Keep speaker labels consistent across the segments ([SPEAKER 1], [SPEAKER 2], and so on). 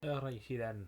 [SPEAKER 1] Alrighty then.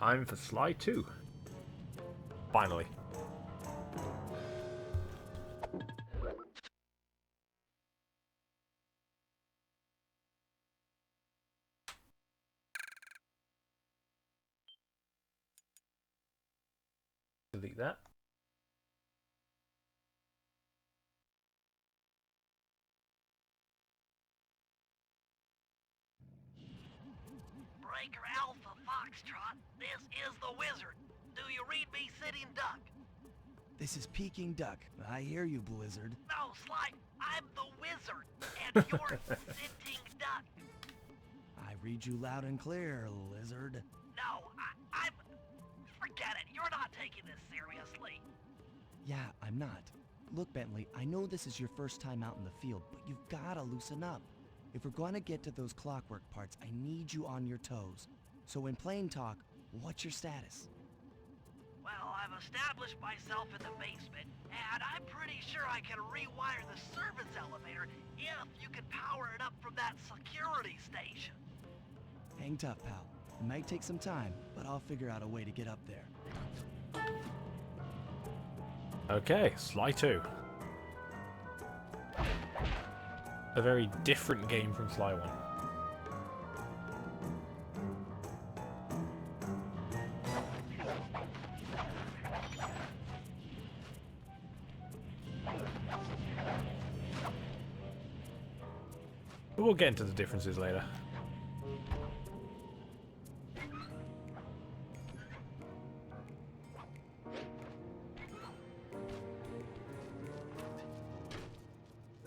[SPEAKER 1] time for Sly 2. Finally. Delete that.
[SPEAKER 2] Breaker Alpha Foxtrot, this is the Wizard. Do you read me, Sitting Duck?
[SPEAKER 3] This is Peking Duck. I hear you, Blizzard.
[SPEAKER 2] No, Sly, I'm the Wizard, and you're Sitting Duck.
[SPEAKER 3] I read you loud and clear, Lizard.
[SPEAKER 2] No, I'm... Forget it, you're not taking this seriously.
[SPEAKER 3] Yeah, I'm not. Look, Bentley, I know this is your first time out in the field, but you've gotta loosen up. If we're going to get to those Clockwerk parts, I need you on your toes. So in plain talk, what's your status?
[SPEAKER 2] Well, I've established myself in the basement, and I'm pretty sure I can rewire the service elevator if you can power it up from that security station.
[SPEAKER 3] Hang tough, pal. It might take some time, but I'll figure out a way to get up there.
[SPEAKER 1] Okay, Sly 2. A very different game from Sly 1. But we'll get into the differences later.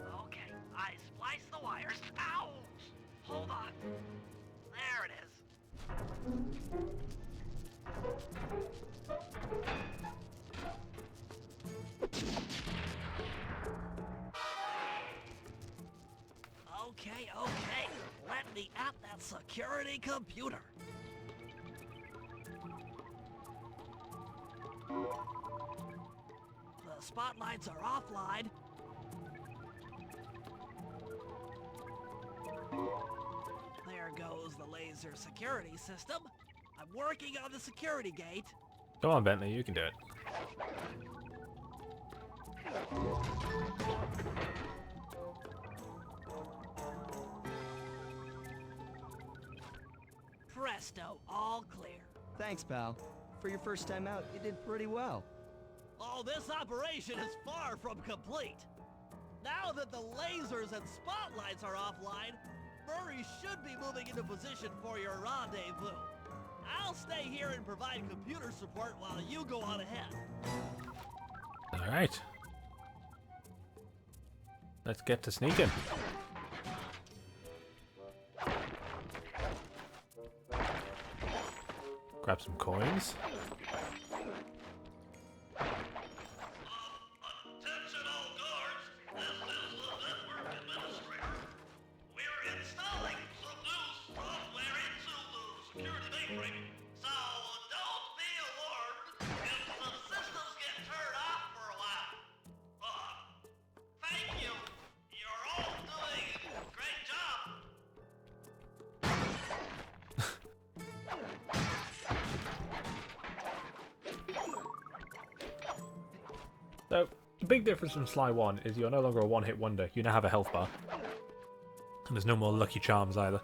[SPEAKER 2] Okay, I spliced the wires. Ow! Hold on. There it is. Okay, let me at that security computer. The spotlights are offline. There goes the laser security system. I'm working on the security gate.
[SPEAKER 1] Come on, Bentley, you can do it.
[SPEAKER 2] Presto, all clear.
[SPEAKER 3] Thanks, pal. For your first time out, you did pretty well.
[SPEAKER 2] Oh, this operation is far from complete. Now that the lasers and spotlights are offline, Murray should be moving into position for your rendezvous. I'll stay here and provide computer support while you go on ahead.
[SPEAKER 1] Alright. Let's get to sneaking. Grab some coins.
[SPEAKER 2] Attention all guards, this is the network administrator. We're installing some new software into the security mainframe. So don't be alarmed if the systems get turned off for a while. Thank you. You're all doing a great job.
[SPEAKER 1] So, the big difference from Sly 1 is you're no longer a one-hit wonder. You now have a health bar. And there's no more Lucky Charms either.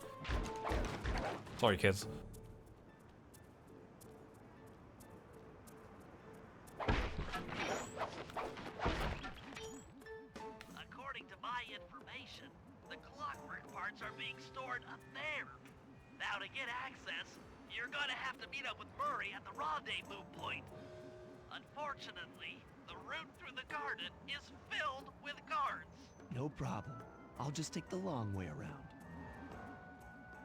[SPEAKER 1] Sorry, kids.
[SPEAKER 2] According to my information, the Clockwerk parts are being stored up there. Now to get access, you're gonna have to meet up with Murray at the rendezvous point. Unfortunately, the route through the garden is filled with guards.
[SPEAKER 3] No problem. I'll just take the long way around.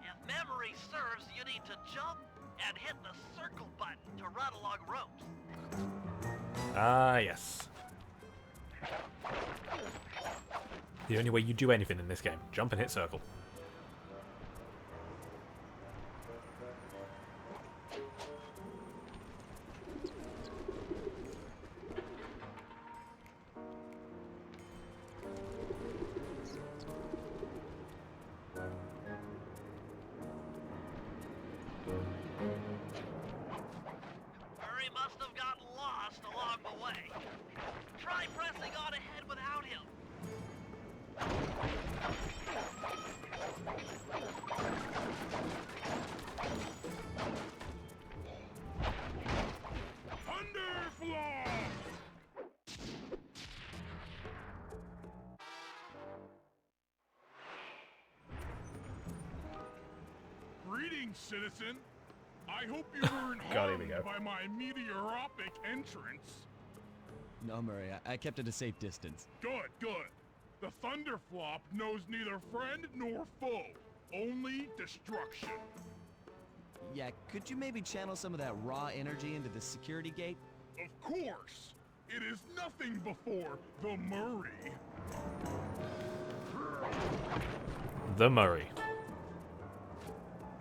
[SPEAKER 2] If memory serves, you need to jump and hit the circle button to run along ropes.
[SPEAKER 1] Ah, yes. The only way you do anything in this game. Jump and hit circle.
[SPEAKER 2] They must have gotten lost along the way. Try pressing on ahead without him.
[SPEAKER 4] Greetings, citizen. I hope you weren't
[SPEAKER 1] God, here we
[SPEAKER 4] harmed
[SPEAKER 1] go.
[SPEAKER 4] by my meteoropic entrance.
[SPEAKER 3] No, Murray, I kept at a safe distance.
[SPEAKER 4] Good, good. The Thunderflop knows neither friend nor foe, only destruction.
[SPEAKER 3] Yeah, could you maybe channel some of that raw energy into the security gate?
[SPEAKER 4] Of course. It is nothing before the Murray.
[SPEAKER 1] The Murray.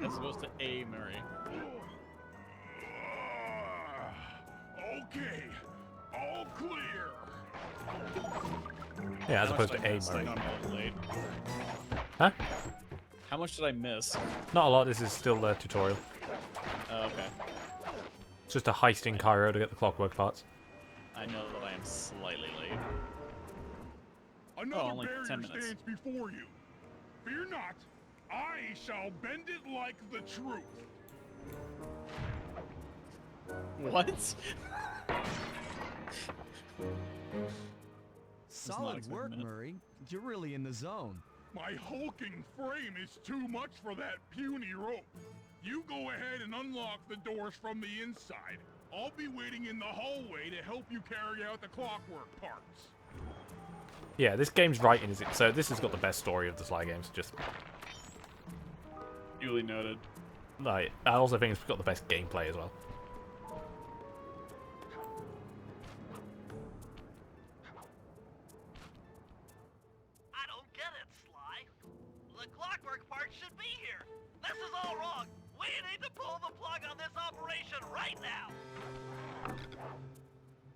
[SPEAKER 5] As opposed to a Murray.
[SPEAKER 4] Okay, all clear.
[SPEAKER 1] Yeah, as
[SPEAKER 5] How
[SPEAKER 1] opposed
[SPEAKER 5] much
[SPEAKER 1] to
[SPEAKER 5] did I
[SPEAKER 1] a
[SPEAKER 5] miss? I
[SPEAKER 1] Murray.
[SPEAKER 5] know I'm a little late.
[SPEAKER 1] Huh?
[SPEAKER 5] How much did I miss?
[SPEAKER 1] Not a lot. This is still the tutorial.
[SPEAKER 5] Oh, okay.
[SPEAKER 1] It's just a heist in Cairo to get the clockwork parts.
[SPEAKER 5] I know that I am slightly late.
[SPEAKER 4] Another
[SPEAKER 5] only 10
[SPEAKER 4] barrier
[SPEAKER 5] minutes.
[SPEAKER 4] stands before you. Fear not, I shall bend it like the truth.
[SPEAKER 5] What?
[SPEAKER 3] Solid
[SPEAKER 5] expecting
[SPEAKER 3] work,
[SPEAKER 5] that.
[SPEAKER 3] Murray. You're really in the zone.
[SPEAKER 4] My hulking frame is too much for that puny rope. You go ahead and unlock the doors from the inside. I'll be waiting in the hallway to help you carry out the clockwork parts.
[SPEAKER 1] Yeah, this game's writing is it. So this has got the best story of the Sly games. Just
[SPEAKER 5] Duly noted.
[SPEAKER 1] like, I also think it's got the best gameplay as well.
[SPEAKER 2] I don't get it, Sly. The clockwork part should be here. This is all wrong. We need to pull the plug on this operation right now.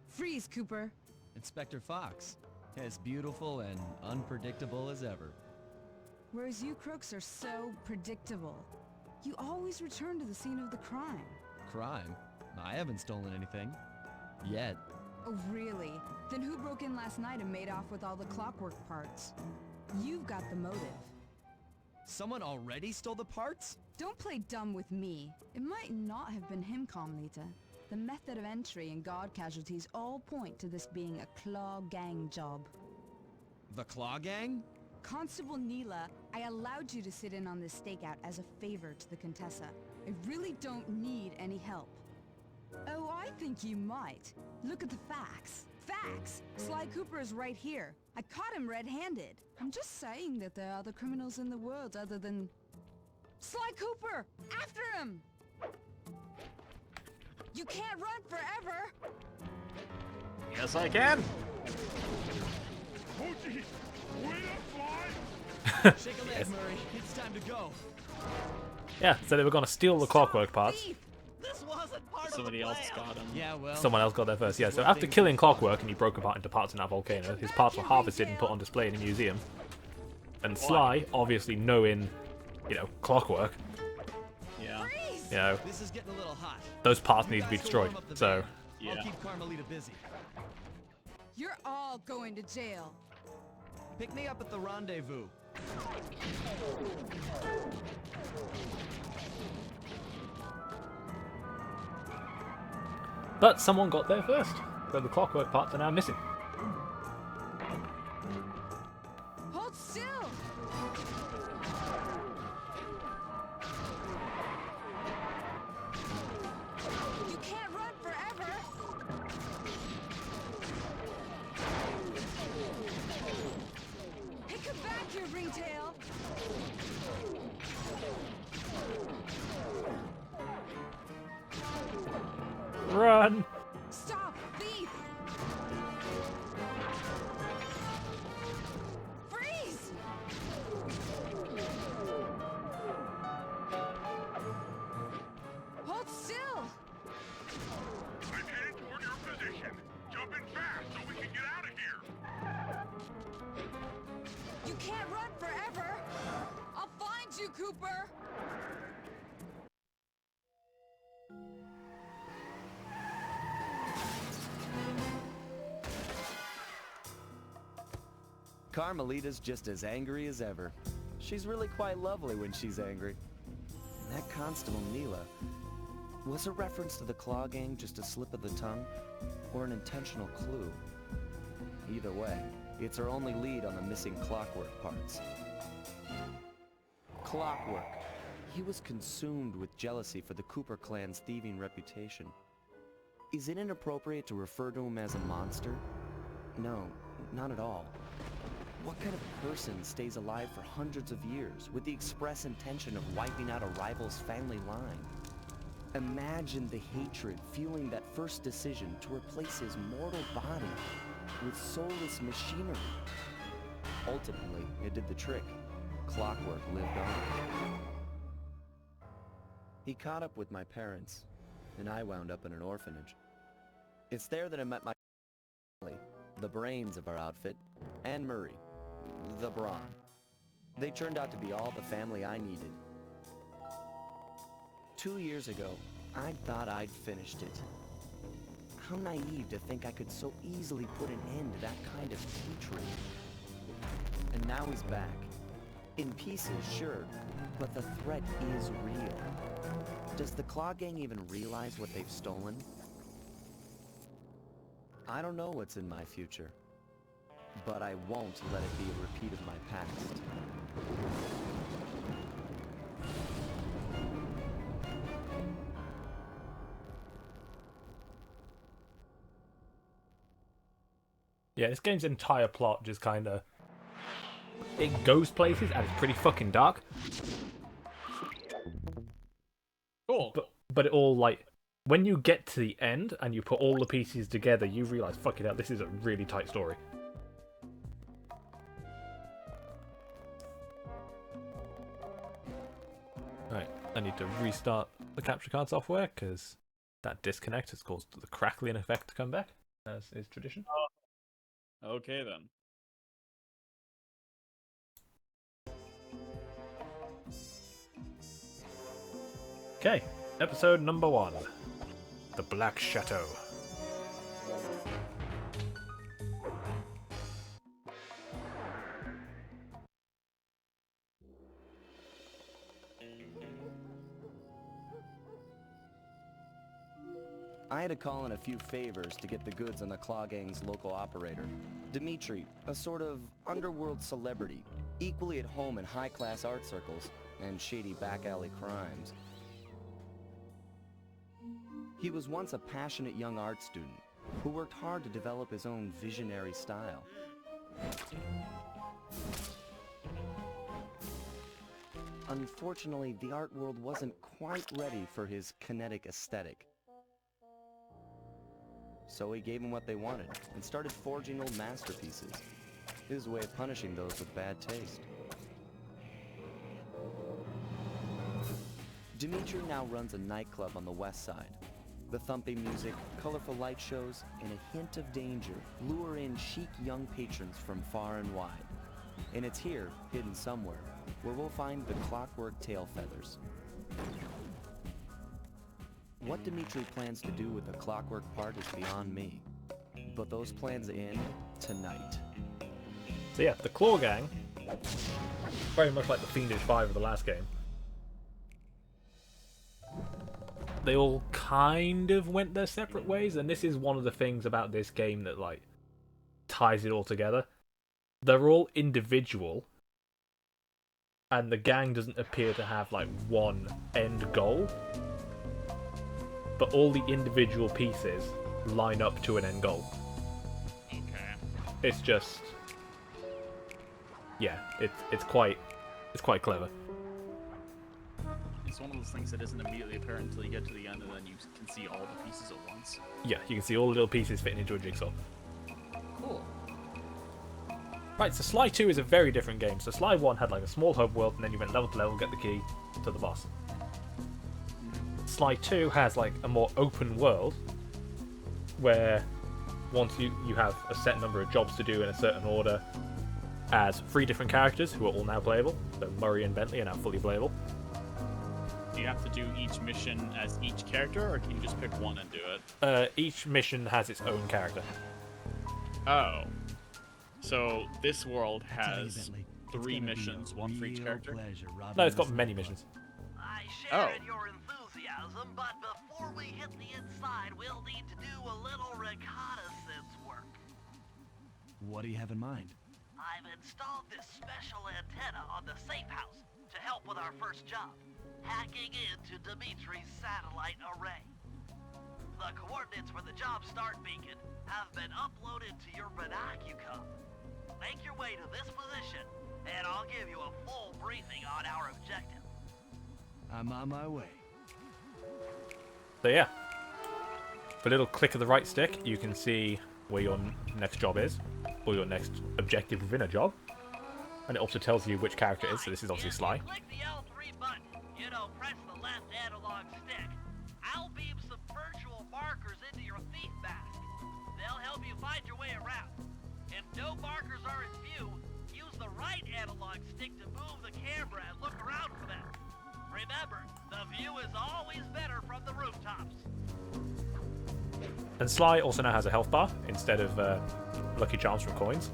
[SPEAKER 6] Freeze, Cooper.
[SPEAKER 3] Inspector Fox. As beautiful and unpredictable as ever.
[SPEAKER 6] Whereas you crooks are so predictable. You always return to the scene of the crime.
[SPEAKER 3] Crime? I haven't stolen anything. Yet.
[SPEAKER 6] Oh, really? Then who broke in last night and made off with all the clockwork parts? You've got the motive.
[SPEAKER 3] Someone already stole the parts?
[SPEAKER 6] Don't play dumb with me. It might not have been him, Carmelita. The method of entry and guard casualties all point to this being a Claw Gang job.
[SPEAKER 3] The Claw Gang?
[SPEAKER 6] Constable Neela, I allowed you to sit in on this stakeout as a favor to the Contessa. I really don't need any help. Oh, I think you might. Look at the facts. Facts! Sly Cooper is right here. I caught him red-handed. I'm just saying that there are other criminals in the world other than... Sly Cooper! After him! You can't run forever!
[SPEAKER 1] Yes, I can.
[SPEAKER 4] Oh geez, wait up, Fly!
[SPEAKER 3] Shake a leg, Murray. It's time to go.
[SPEAKER 1] Yeah, so they were gonna steal the clockwork parts.
[SPEAKER 2] Thief! This wasn't part
[SPEAKER 5] Somebody
[SPEAKER 2] of the
[SPEAKER 5] else
[SPEAKER 2] plan.
[SPEAKER 5] got him.
[SPEAKER 3] Yeah, well...
[SPEAKER 1] Someone else got there first. Yeah, so after killing Clockwork and he broke apart into parts in that volcano, his parts were harvested and put on display in a museum. And Sly, obviously knowing, you know, Clockwork,
[SPEAKER 5] Yeah.
[SPEAKER 1] you know,
[SPEAKER 3] This is getting a little hot.
[SPEAKER 1] those parts need to
[SPEAKER 3] Guys
[SPEAKER 1] be
[SPEAKER 3] go
[SPEAKER 1] destroyed.
[SPEAKER 3] warm up the
[SPEAKER 1] So,
[SPEAKER 3] van.
[SPEAKER 5] Yeah.
[SPEAKER 3] I'll keep Carmelita busy.
[SPEAKER 6] You're all going to jail.
[SPEAKER 3] Pick me up at the rendezvous.
[SPEAKER 1] but someone got there first, so the Clockwork parts are now missing.
[SPEAKER 6] Hold still! You can't run forever! Hey, come back here, Ringtail!
[SPEAKER 1] Run!
[SPEAKER 6] Stop! Thief! Freeze! Hold still!
[SPEAKER 4] I'm headed toward your position. Jump in fast so we can get out of here.
[SPEAKER 6] You can't run forever! I'll find you, Cooper!
[SPEAKER 3] Carmelita's just as angry as ever. She's really quite lovely when she's angry. And that Constable Neela, was a reference to the Claw Gang just a slip of the tongue, or an intentional clue? Either way, it's our only lead on the missing Clockwerk parts. Clockwerk. He was consumed with jealousy for the Cooper clan's thieving reputation. Is it inappropriate to refer to him as a monster? No, not at all. What kind of person stays alive for hundreds of years with the express intention of wiping out a rival's family line? Imagine the hatred fueling that first decision to replace his mortal body with soulless machinery. Ultimately, it did the trick. Clockwerk lived on. He caught up with my parents, and I wound up in an orphanage. It's there that I met my family, the brains of our outfit, and Murray, the brawn. They turned out to be all the family I needed. 2 years ago, I thought I'd finished it. How naive to think I could so easily put an end to that kind of hatred. And now he's back. In pieces, sure, but the threat is real. Does the Claw Gang even realize what they've stolen? I don't know what's in my future, but I won't let it be a repeat of my past.
[SPEAKER 1] Yeah, this game's entire plot just kind of... It goes places and it's pretty fucking dark.
[SPEAKER 5] Cool.
[SPEAKER 1] But it all, like... When you get to the end and you put all the pieces together, you realise, fucking hell, this is a really tight story. Right, I need to restart the capture card software because that disconnect has caused the crackling effect to come back, as is tradition.
[SPEAKER 5] Okay then.
[SPEAKER 1] Okay, episode number 1. The Black Chateau.
[SPEAKER 3] I had to call in a few favors to get the goods on the Claw Gang's local operator. Dimitri, a sort of underworld celebrity, equally at home in high-class art circles and shady back-alley crimes. He was once a passionate young art student who worked hard to develop his own visionary style. Unfortunately, the art world wasn't quite ready for his kinetic aesthetic. So he gave them what they wanted and started forging old masterpieces. His way of punishing those with bad taste. Dimitri now runs a nightclub on the west side. The thumping music, colorful light shows, and a hint of danger lure in chic young patrons from far and wide. And it's here, hidden somewhere, where we'll find the Clockwerk tail feathers. What Dimitri plans to do with the Clockwerk part is beyond me. But those plans end tonight.
[SPEAKER 1] So yeah, the Claw Gang, very much like the Fiendish Five of the last game, they all kind of went their separate ways, and this is one of the things about this game that, like, ties it all together. They're all individual, and the gang doesn't appear to have, like, one end goal, but all the individual pieces line up to an end goal.
[SPEAKER 5] Okay.
[SPEAKER 1] It's just... yeah, it's quite clever.
[SPEAKER 5] It's one of those things that isn't immediately apparent until you get to the end, and then you can see all the pieces at once.
[SPEAKER 1] Yeah, you can see all the little pieces fitting into a jigsaw.
[SPEAKER 5] Cool.
[SPEAKER 1] Right, so Sly 2 is a very different game. So Sly 1 had like a small hub world, and then you went level to level, get the key to the boss. Sly 2 has like a more open world, where once you have a set number of jobs to do in a certain order, as 3 different characters who are all now playable. So Murray and Bentley are now fully playable.
[SPEAKER 5] Do you have to do each mission as each character, or can you just pick one and do it?
[SPEAKER 1] Each mission has its own character.
[SPEAKER 5] Oh. So this world
[SPEAKER 3] I tell you,
[SPEAKER 5] has
[SPEAKER 3] Bentley, it's
[SPEAKER 5] 3
[SPEAKER 3] gonna be a
[SPEAKER 5] missions, one for each
[SPEAKER 3] real
[SPEAKER 5] character.
[SPEAKER 3] pleasure robbing
[SPEAKER 1] No, it's got
[SPEAKER 3] this
[SPEAKER 1] many
[SPEAKER 3] nightclub.
[SPEAKER 1] missions.
[SPEAKER 2] I share
[SPEAKER 5] Oh.
[SPEAKER 2] in your enthusiasm, but before we hit the inside, we'll need to do a little reconnaissance work.
[SPEAKER 3] What do you have in mind?
[SPEAKER 2] I've installed this special antenna on the safe house to help with our first job, hacking into Dimitri's satellite array. The coordinates for the job start beacon have been uploaded to your binocucom. Make your way to this position, and I'll give you a full briefing on our objective.
[SPEAKER 3] I'm on my way.
[SPEAKER 1] So yeah, with a little click of the right stick, you can see where your next job is, or your next objective within a job. And it also tells you which character it is, so this is obviously
[SPEAKER 2] If
[SPEAKER 1] Sly.
[SPEAKER 2] you click the L3 button, press the left analog stick. I'll beam some virtual markers into your thief mask. They'll help you find your way around. If no markers are in view, use the right analog stick to move the camera and look around for them. Remember, the view is always better from the rooftops.
[SPEAKER 1] And Sly also now has a health bar instead of Lucky Charms from coins.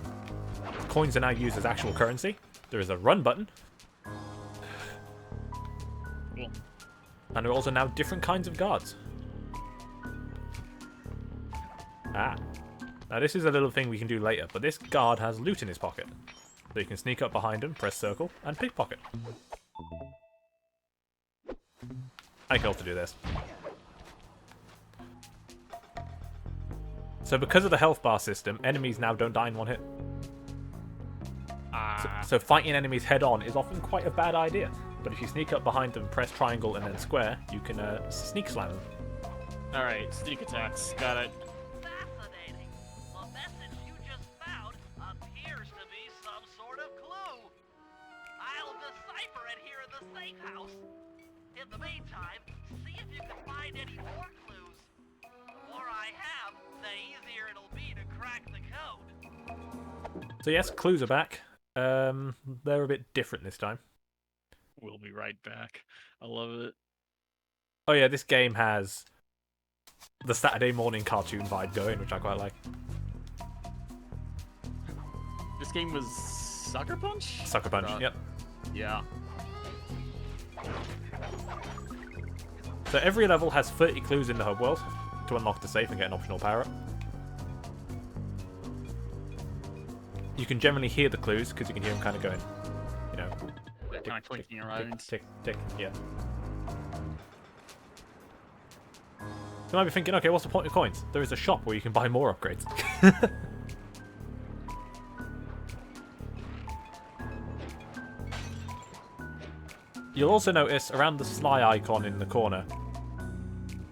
[SPEAKER 1] Coins are now used as actual currency. There is a run button.
[SPEAKER 5] Cool.
[SPEAKER 1] And there are also now different kinds of guards. Ah. Now this is a little thing we can do later, but this guard has loot in his pocket. So you can sneak up behind him, press circle, and pickpocket. I can also do this. So because of the health bar system, enemies now don't die in one hit. So fighting enemies head on is often quite a bad idea. But if you sneak up behind them, press triangle and then square, you can sneak slam them.
[SPEAKER 5] Alright, sneak attacks. Got it.
[SPEAKER 2] Fascinating. The message you just found appears to be some sort of clue. I'll decipher it here in the safe house. In the meantime, see if you can find any more clues. The more I have, the easier it'll be to crack the code.
[SPEAKER 1] So yes, clues are back. They're a bit different this time.
[SPEAKER 5] We'll be right back. I love it.
[SPEAKER 1] Oh yeah, this game has the Saturday morning cartoon vibe going, which I quite like.
[SPEAKER 5] This game was Sucker Punch?
[SPEAKER 1] Sucker Punch, yep.
[SPEAKER 5] Yeah.
[SPEAKER 1] So every level has 30 clues in the hub world to unlock the safe and get an optional power-up. You can generally hear the clues because you can hear them kind of going, you know,
[SPEAKER 5] They're kind of clinking around.
[SPEAKER 1] tick, tick, yeah. You might be thinking, okay, what's the point of coins? There is a shop where you can buy more upgrades. You'll also notice around the Sly icon in the corner,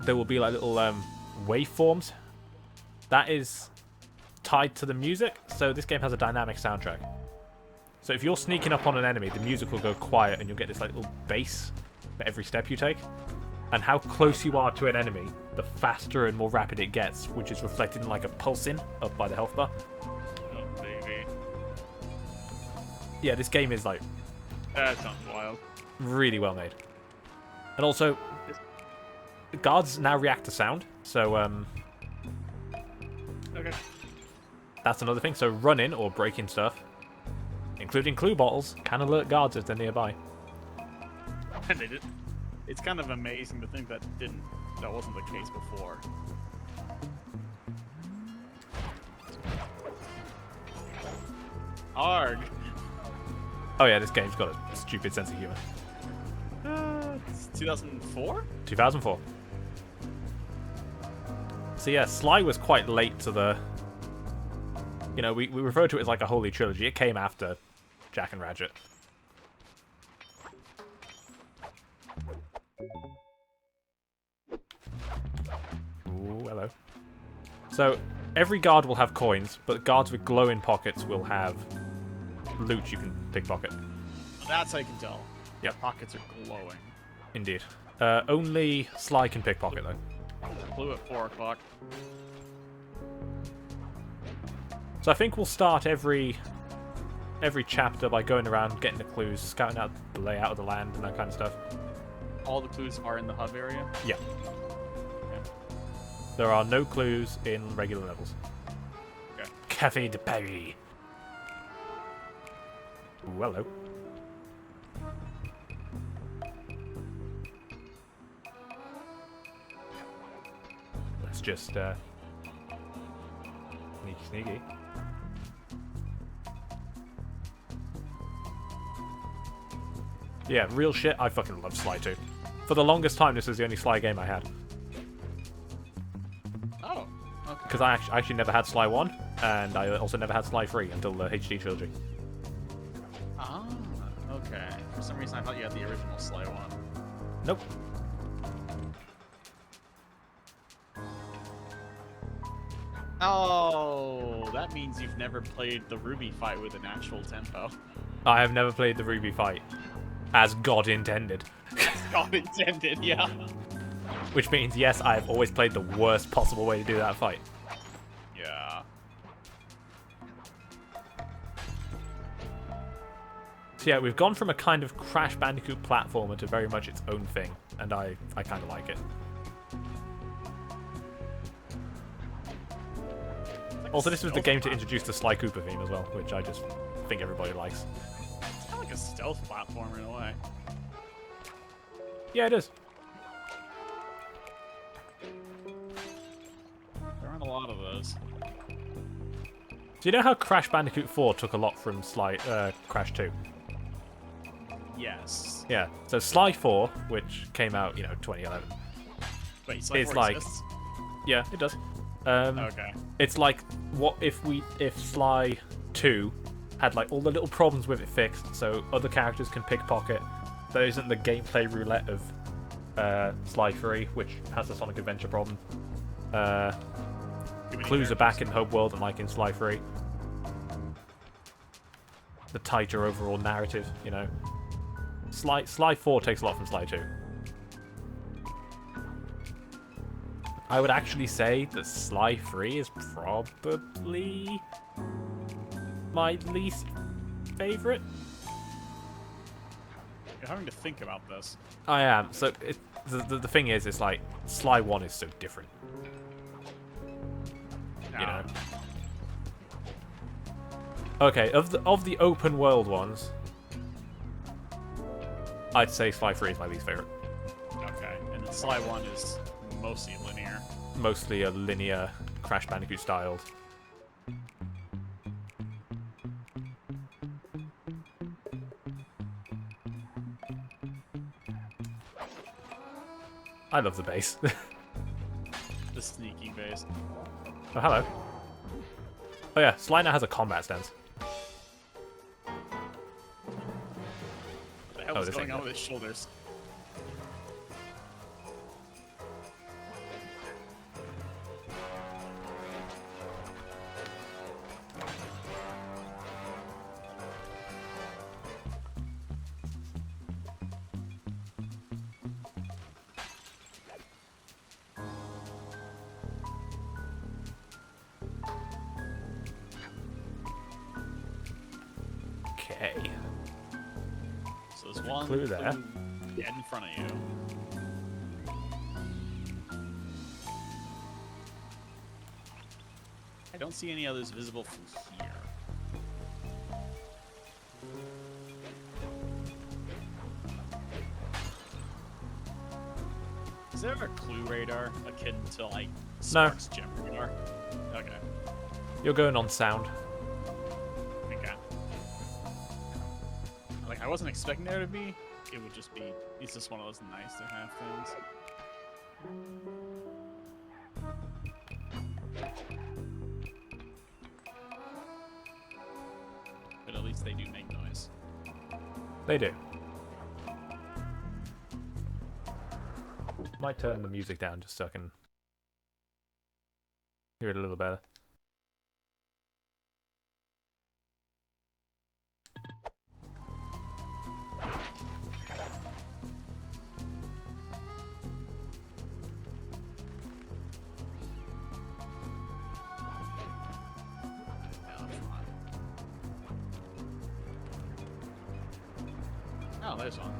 [SPEAKER 1] there will be like little waveforms. That is tied to the music, so this game has a dynamic soundtrack. So if you're sneaking up on an enemy, the music will go quiet and you'll get this like little bass for every step you take. And how close you are to an enemy, the faster and more rapid it gets, which is reflected in like a pulsing up by the health bar.
[SPEAKER 5] Oh, baby.
[SPEAKER 1] Yeah, this game is like
[SPEAKER 5] That sounds wild.
[SPEAKER 1] really well made. And also, the guards now react to sound, so
[SPEAKER 5] Okay.
[SPEAKER 1] that's another thing. So running or breaking stuff, including clue bottles, can alert guards if they're nearby.
[SPEAKER 5] And they did. It's kind of amazing to think that wasn't the case before. Arg.
[SPEAKER 1] Oh yeah, this game's got a stupid sense of humor.
[SPEAKER 5] It's 2004?
[SPEAKER 1] 2004. So yeah, Sly was quite late to the... You know, we refer to it as like a holy trilogy. It came after Jack and Ratchet. Ooh, hello. So, every guard will have coins, but guards with glowing pockets will have loot you can pickpocket.
[SPEAKER 5] That's how you can tell.
[SPEAKER 1] Yep.
[SPEAKER 5] The pockets are glowing.
[SPEAKER 1] Indeed. Only Sly can pickpocket, though.
[SPEAKER 5] Blue at 4 o'clock.
[SPEAKER 1] So I think we'll start every chapter by going around, getting the clues, scouting out the layout of the land and that kind of stuff.
[SPEAKER 5] All the clues are in the hub area.
[SPEAKER 1] Yeah.
[SPEAKER 5] Okay.
[SPEAKER 1] There are no clues in regular levels.
[SPEAKER 5] Okay.
[SPEAKER 1] Café de Paris. Ooh, hello. Let's just sneaky sneaky. Yeah, real shit, I fucking love Sly 2. For the longest time, this was the only Sly game I had.
[SPEAKER 5] Oh, okay.
[SPEAKER 1] Because I actually never had Sly 1, and I also never had Sly 3 until the HD trilogy.
[SPEAKER 5] Ah, okay. For some reason, I thought you had the original Sly 1.
[SPEAKER 1] Nope.
[SPEAKER 5] Oh, that means you've never played the Ruby fight with an actual tempo.
[SPEAKER 1] I have never played the Ruby fight as God intended.
[SPEAKER 5] God intended, yeah.
[SPEAKER 1] Which means, yes, I have always played the worst possible way to do that fight.
[SPEAKER 5] Yeah.
[SPEAKER 1] So yeah, we've gone from a kind of Crash Bandicoot platformer to very much its own thing, and I kind of like it. Also, this was the game to introduce the Sly Cooper theme as well, which I just think everybody likes.
[SPEAKER 5] It's kind of like a stealth platformer in a way.
[SPEAKER 1] Yeah, it is.
[SPEAKER 5] There aren't a lot of those.
[SPEAKER 1] Do you know how Crash Bandicoot 4 took a lot from Crash 2?
[SPEAKER 5] Yes.
[SPEAKER 1] Yeah. So Sly 4, which came out, 2011.
[SPEAKER 5] Wait, Sly
[SPEAKER 1] It's
[SPEAKER 5] 4
[SPEAKER 1] like-
[SPEAKER 5] exists?
[SPEAKER 1] Yeah, it does.
[SPEAKER 5] Okay.
[SPEAKER 1] It's like, what if Sly 2 had like all the little problems with it fixed, so other characters can pickpocket. There isn't the gameplay roulette of Sly 3, which has the Sonic Adventure problem.
[SPEAKER 5] Too many
[SPEAKER 1] Clues are back in
[SPEAKER 5] characters.
[SPEAKER 1] Home World, unlike in Sly 3. The tighter overall narrative, Sly 4 takes a lot from Sly 2. I would actually say that Sly 3 is probably my least favorite.
[SPEAKER 5] You're having to think about this.
[SPEAKER 1] I am. So the thing is, it's like Sly 1 is so different.
[SPEAKER 5] No.
[SPEAKER 1] Okay, of the open world ones, I'd say Sly 3 is my least favorite.
[SPEAKER 5] Okay. And then Sly 1 is mostly linear.
[SPEAKER 1] Mostly a linear Crash Bandicoot styled. I love the bass.
[SPEAKER 5] The sneaky base.
[SPEAKER 1] Oh, hello. Oh yeah, Sly now has a combat stance.
[SPEAKER 5] What the hell
[SPEAKER 1] Oh,
[SPEAKER 5] is
[SPEAKER 1] this
[SPEAKER 5] going
[SPEAKER 1] ain't
[SPEAKER 5] on
[SPEAKER 1] good.
[SPEAKER 5] with his shoulders?
[SPEAKER 1] Okay.
[SPEAKER 5] So there's one
[SPEAKER 1] Clue there.
[SPEAKER 5] dead in front of you. I don't see any others visible from here. Is there a clue radar akin to like Spark's gem radar? Okay.
[SPEAKER 1] You're going on sound.
[SPEAKER 5] Okay. Like I wasn't expecting there to be. It would just be. It's just one of those nice to have things. But at least they do make noise.
[SPEAKER 1] They do. Might turn the music down just so I can hear it a little better.
[SPEAKER 5] Oh, there's one.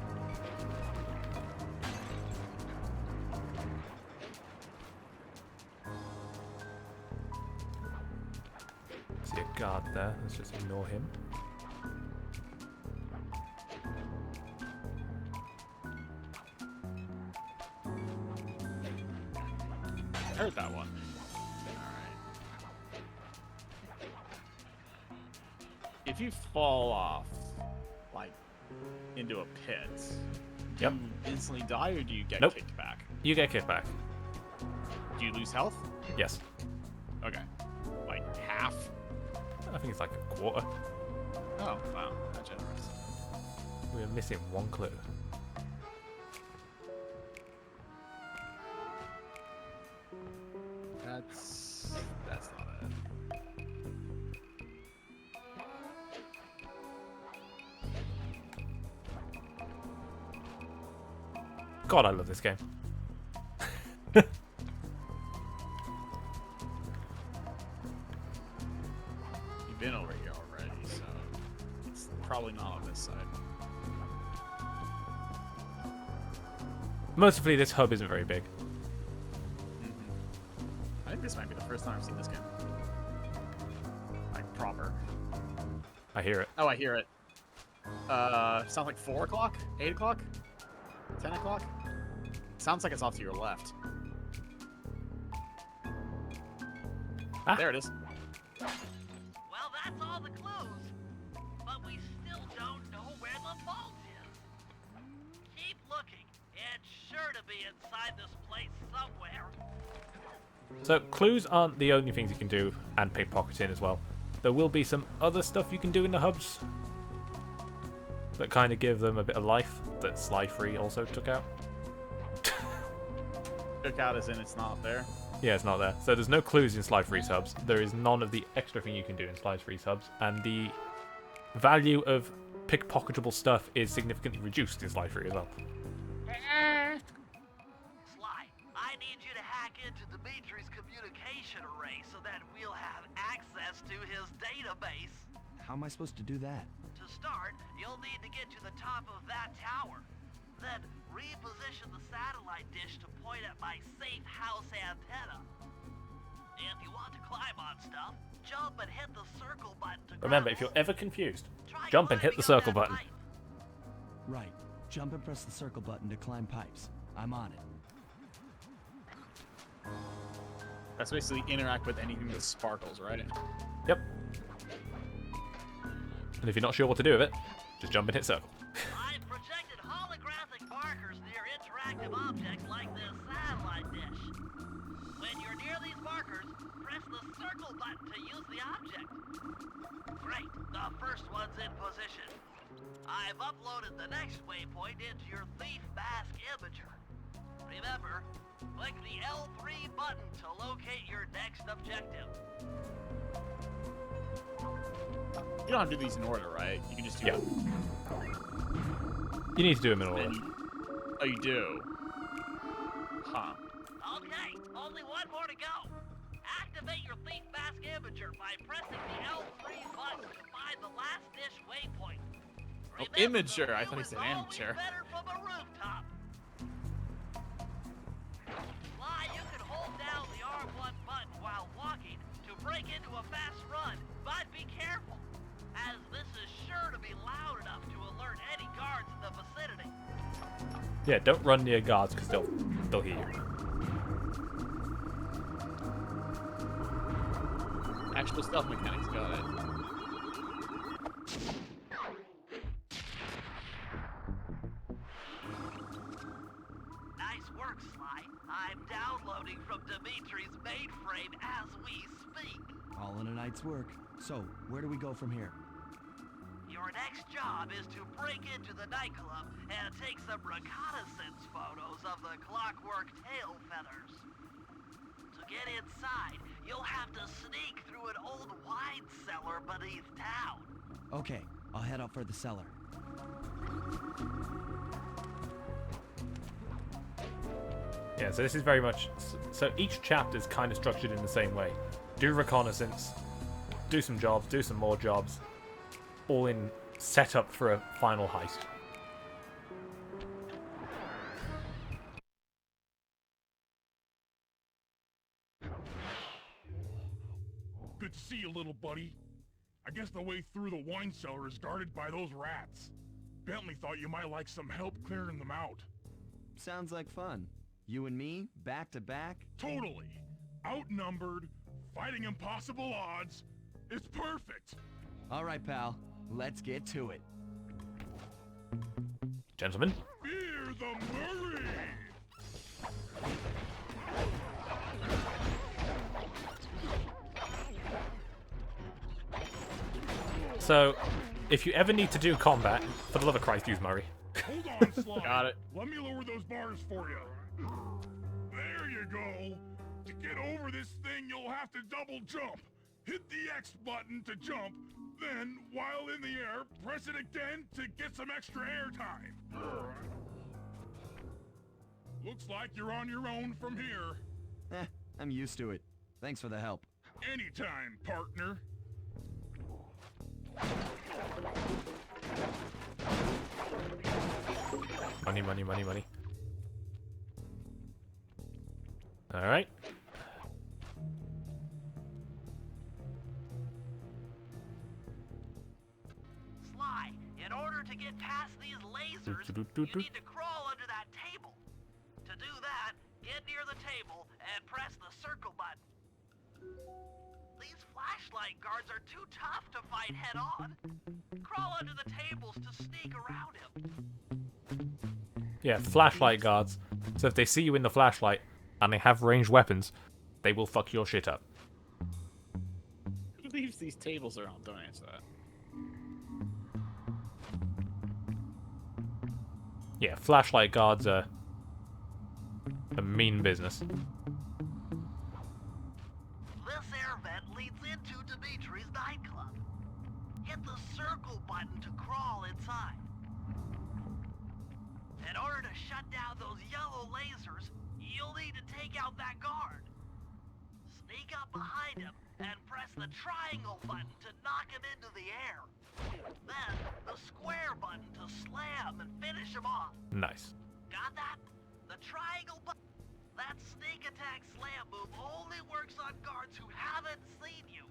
[SPEAKER 1] See a guard there. Let's just ignore him.
[SPEAKER 5] if you fall off, like, into a pit, do
[SPEAKER 1] Yep.
[SPEAKER 5] you instantly die or do you get
[SPEAKER 1] Nope.
[SPEAKER 5] kicked back?
[SPEAKER 1] You get kicked back.
[SPEAKER 5] Do you lose health?
[SPEAKER 1] Yes.
[SPEAKER 5] Okay. Like half?
[SPEAKER 1] I think it's like a quarter.
[SPEAKER 5] Oh, wow. That's generous.
[SPEAKER 1] We're missing one clue.
[SPEAKER 5] That's not it.
[SPEAKER 1] God, I love this game.
[SPEAKER 5] You've been over here already, so it's probably not on this side.
[SPEAKER 1] Mostly, this hub isn't very big.
[SPEAKER 5] I think this might be the first time I've seen this game. Like, proper.
[SPEAKER 1] I hear it.
[SPEAKER 5] Oh, I hear it. Sounds like 4 o'clock? 8 o'clock? 10 o'clock? Sounds like it's off to your left.
[SPEAKER 1] Ah.
[SPEAKER 5] There it is.
[SPEAKER 2] Well, that's all the clues. But we still don't know where the vault is. Keep looking. It's sure to be inside this place somewhere.
[SPEAKER 1] So, clues aren't the only things you can do, and pickpocketing as well. There will be some other stuff you can do in the hubs that kind of give them a bit of life that Sly Free also took out.
[SPEAKER 5] Took out as in it's not there.
[SPEAKER 1] Yeah, it's not there. So there's no clues in Sly Free hubs. There is none of the extra thing you can do in Sly Free hubs, and the value of pickpocketable stuff is significantly reduced in Sly Free as well.
[SPEAKER 2] Sly, I need you to hack into Dimitri's communication array so that we'll have access to his database.
[SPEAKER 3] How am I supposed to do that?
[SPEAKER 2] To start, you'll need to get to the top of that tower. Then reposition the satellite dish to point at my safe house antenna. If you want to climb on stuff, jump and hit the circle button to
[SPEAKER 1] Remember,
[SPEAKER 2] grab
[SPEAKER 1] if you're
[SPEAKER 2] hold.
[SPEAKER 1] ever confused,
[SPEAKER 2] Try
[SPEAKER 1] jump and hit the
[SPEAKER 2] climbing up
[SPEAKER 1] circle
[SPEAKER 2] that
[SPEAKER 1] button.
[SPEAKER 2] pipe.
[SPEAKER 3] Right. Jump and press the circle button to climb pipes. I'm on it.
[SPEAKER 5] That's basically interact with anything that sparkles, right?
[SPEAKER 1] Yep. And if you're not sure what to do with it, just jump and hit circle.
[SPEAKER 2] I've projected holographic markers near interactive objects like this satellite dish. When you're near these markers, press the circle button to use the object. Great, the first one's in position. I've uploaded the next waypoint into your Thief Mask Imager. Remember, click the L3 button to locate your next objective.
[SPEAKER 5] You don't have to do these in order, right? You can just do
[SPEAKER 1] Yeah. You need to do them in order.
[SPEAKER 5] Then oh, you do? Huh.
[SPEAKER 2] Okay, only one more to go. Activate your Thief Mask Imager by pressing the L3 button to find the last dish waypoint.
[SPEAKER 5] Oh,
[SPEAKER 2] Remember,
[SPEAKER 5] imager.
[SPEAKER 2] the
[SPEAKER 5] I
[SPEAKER 2] view
[SPEAKER 5] thought he
[SPEAKER 2] is
[SPEAKER 5] said
[SPEAKER 2] always
[SPEAKER 5] amateur.
[SPEAKER 2] better from a rooftop. Sly, you can hold down the R1 button while walking to break into a fast run, but be careful, as this is sure to be loud enough to alert any guards in the vicinity.
[SPEAKER 1] Yeah, don't run near guards because they'll hear you.
[SPEAKER 5] Actual stealth mechanics, got it.
[SPEAKER 2] Nice work, Sly. I'm downloading from Dimitri's mainframe as we speak.
[SPEAKER 3] All in a night's work. So, where do we go from here?
[SPEAKER 2] Your next job is to break into the nightclub and take some reconnaissance photos of the Clockwerk tail feathers. To get inside, you'll have to sneak through an old wine cellar beneath town.
[SPEAKER 3] Okay, I'll head out for the cellar.
[SPEAKER 1] Yeah, so this is very much... So each chapter is kind of structured in the same way. Do reconnaissance, do some jobs, do some more jobs, all in set up for a final heist.
[SPEAKER 4] Good to see you, little buddy. I guess the way through the wine cellar is guarded by those rats. Bentley thought you might like some help clearing them out.
[SPEAKER 3] Sounds like fun. You and me, back to back?
[SPEAKER 4] Totally. Outnumbered, fighting impossible odds. It's perfect.
[SPEAKER 3] All right, pal. Let's get to it.
[SPEAKER 1] Gentlemen.
[SPEAKER 4] Fear the Murray!
[SPEAKER 1] So, if you ever need to do combat, for the love of Christ, use Murray.
[SPEAKER 4] Hold on, Sly.
[SPEAKER 5] Got it.
[SPEAKER 4] Let me lower those bars for you. There you go. To get over this thing, you'll have to double jump. Hit the X button to jump, then, while in the air, press it again to get some extra air time. Looks like you're on your own from here.
[SPEAKER 3] I'm used to it. Thanks for the help.
[SPEAKER 4] Anytime, partner.
[SPEAKER 1] Money, money, money, money. Alright.
[SPEAKER 2] Sly, in order to get past these lasers, you need to crawl under that table. To do that, get near the table and press the circle button. These flashlight guards are too tough to fight head-on. Crawl under the tables to sneak around him.
[SPEAKER 1] Yeah, flashlight guards. So if they see you in the flashlight and they have ranged weapons, they will fuck your shit up.
[SPEAKER 5] Who leaves these tables around? Don't answer that.
[SPEAKER 1] Yeah, flashlight guards are a mean business.
[SPEAKER 2] This air vent leads into Dimitri's nightclub. Hit the circle button to crawl inside. In order to shut down those yellow lasers, you'll need to take out that guard. Sneak up behind him and press the triangle button to knock him into the air. Then, the square button to slam and finish him off.
[SPEAKER 1] Nice.
[SPEAKER 2] Got that? The triangle button. That sneak attack slam move only works on guards who haven't seen you.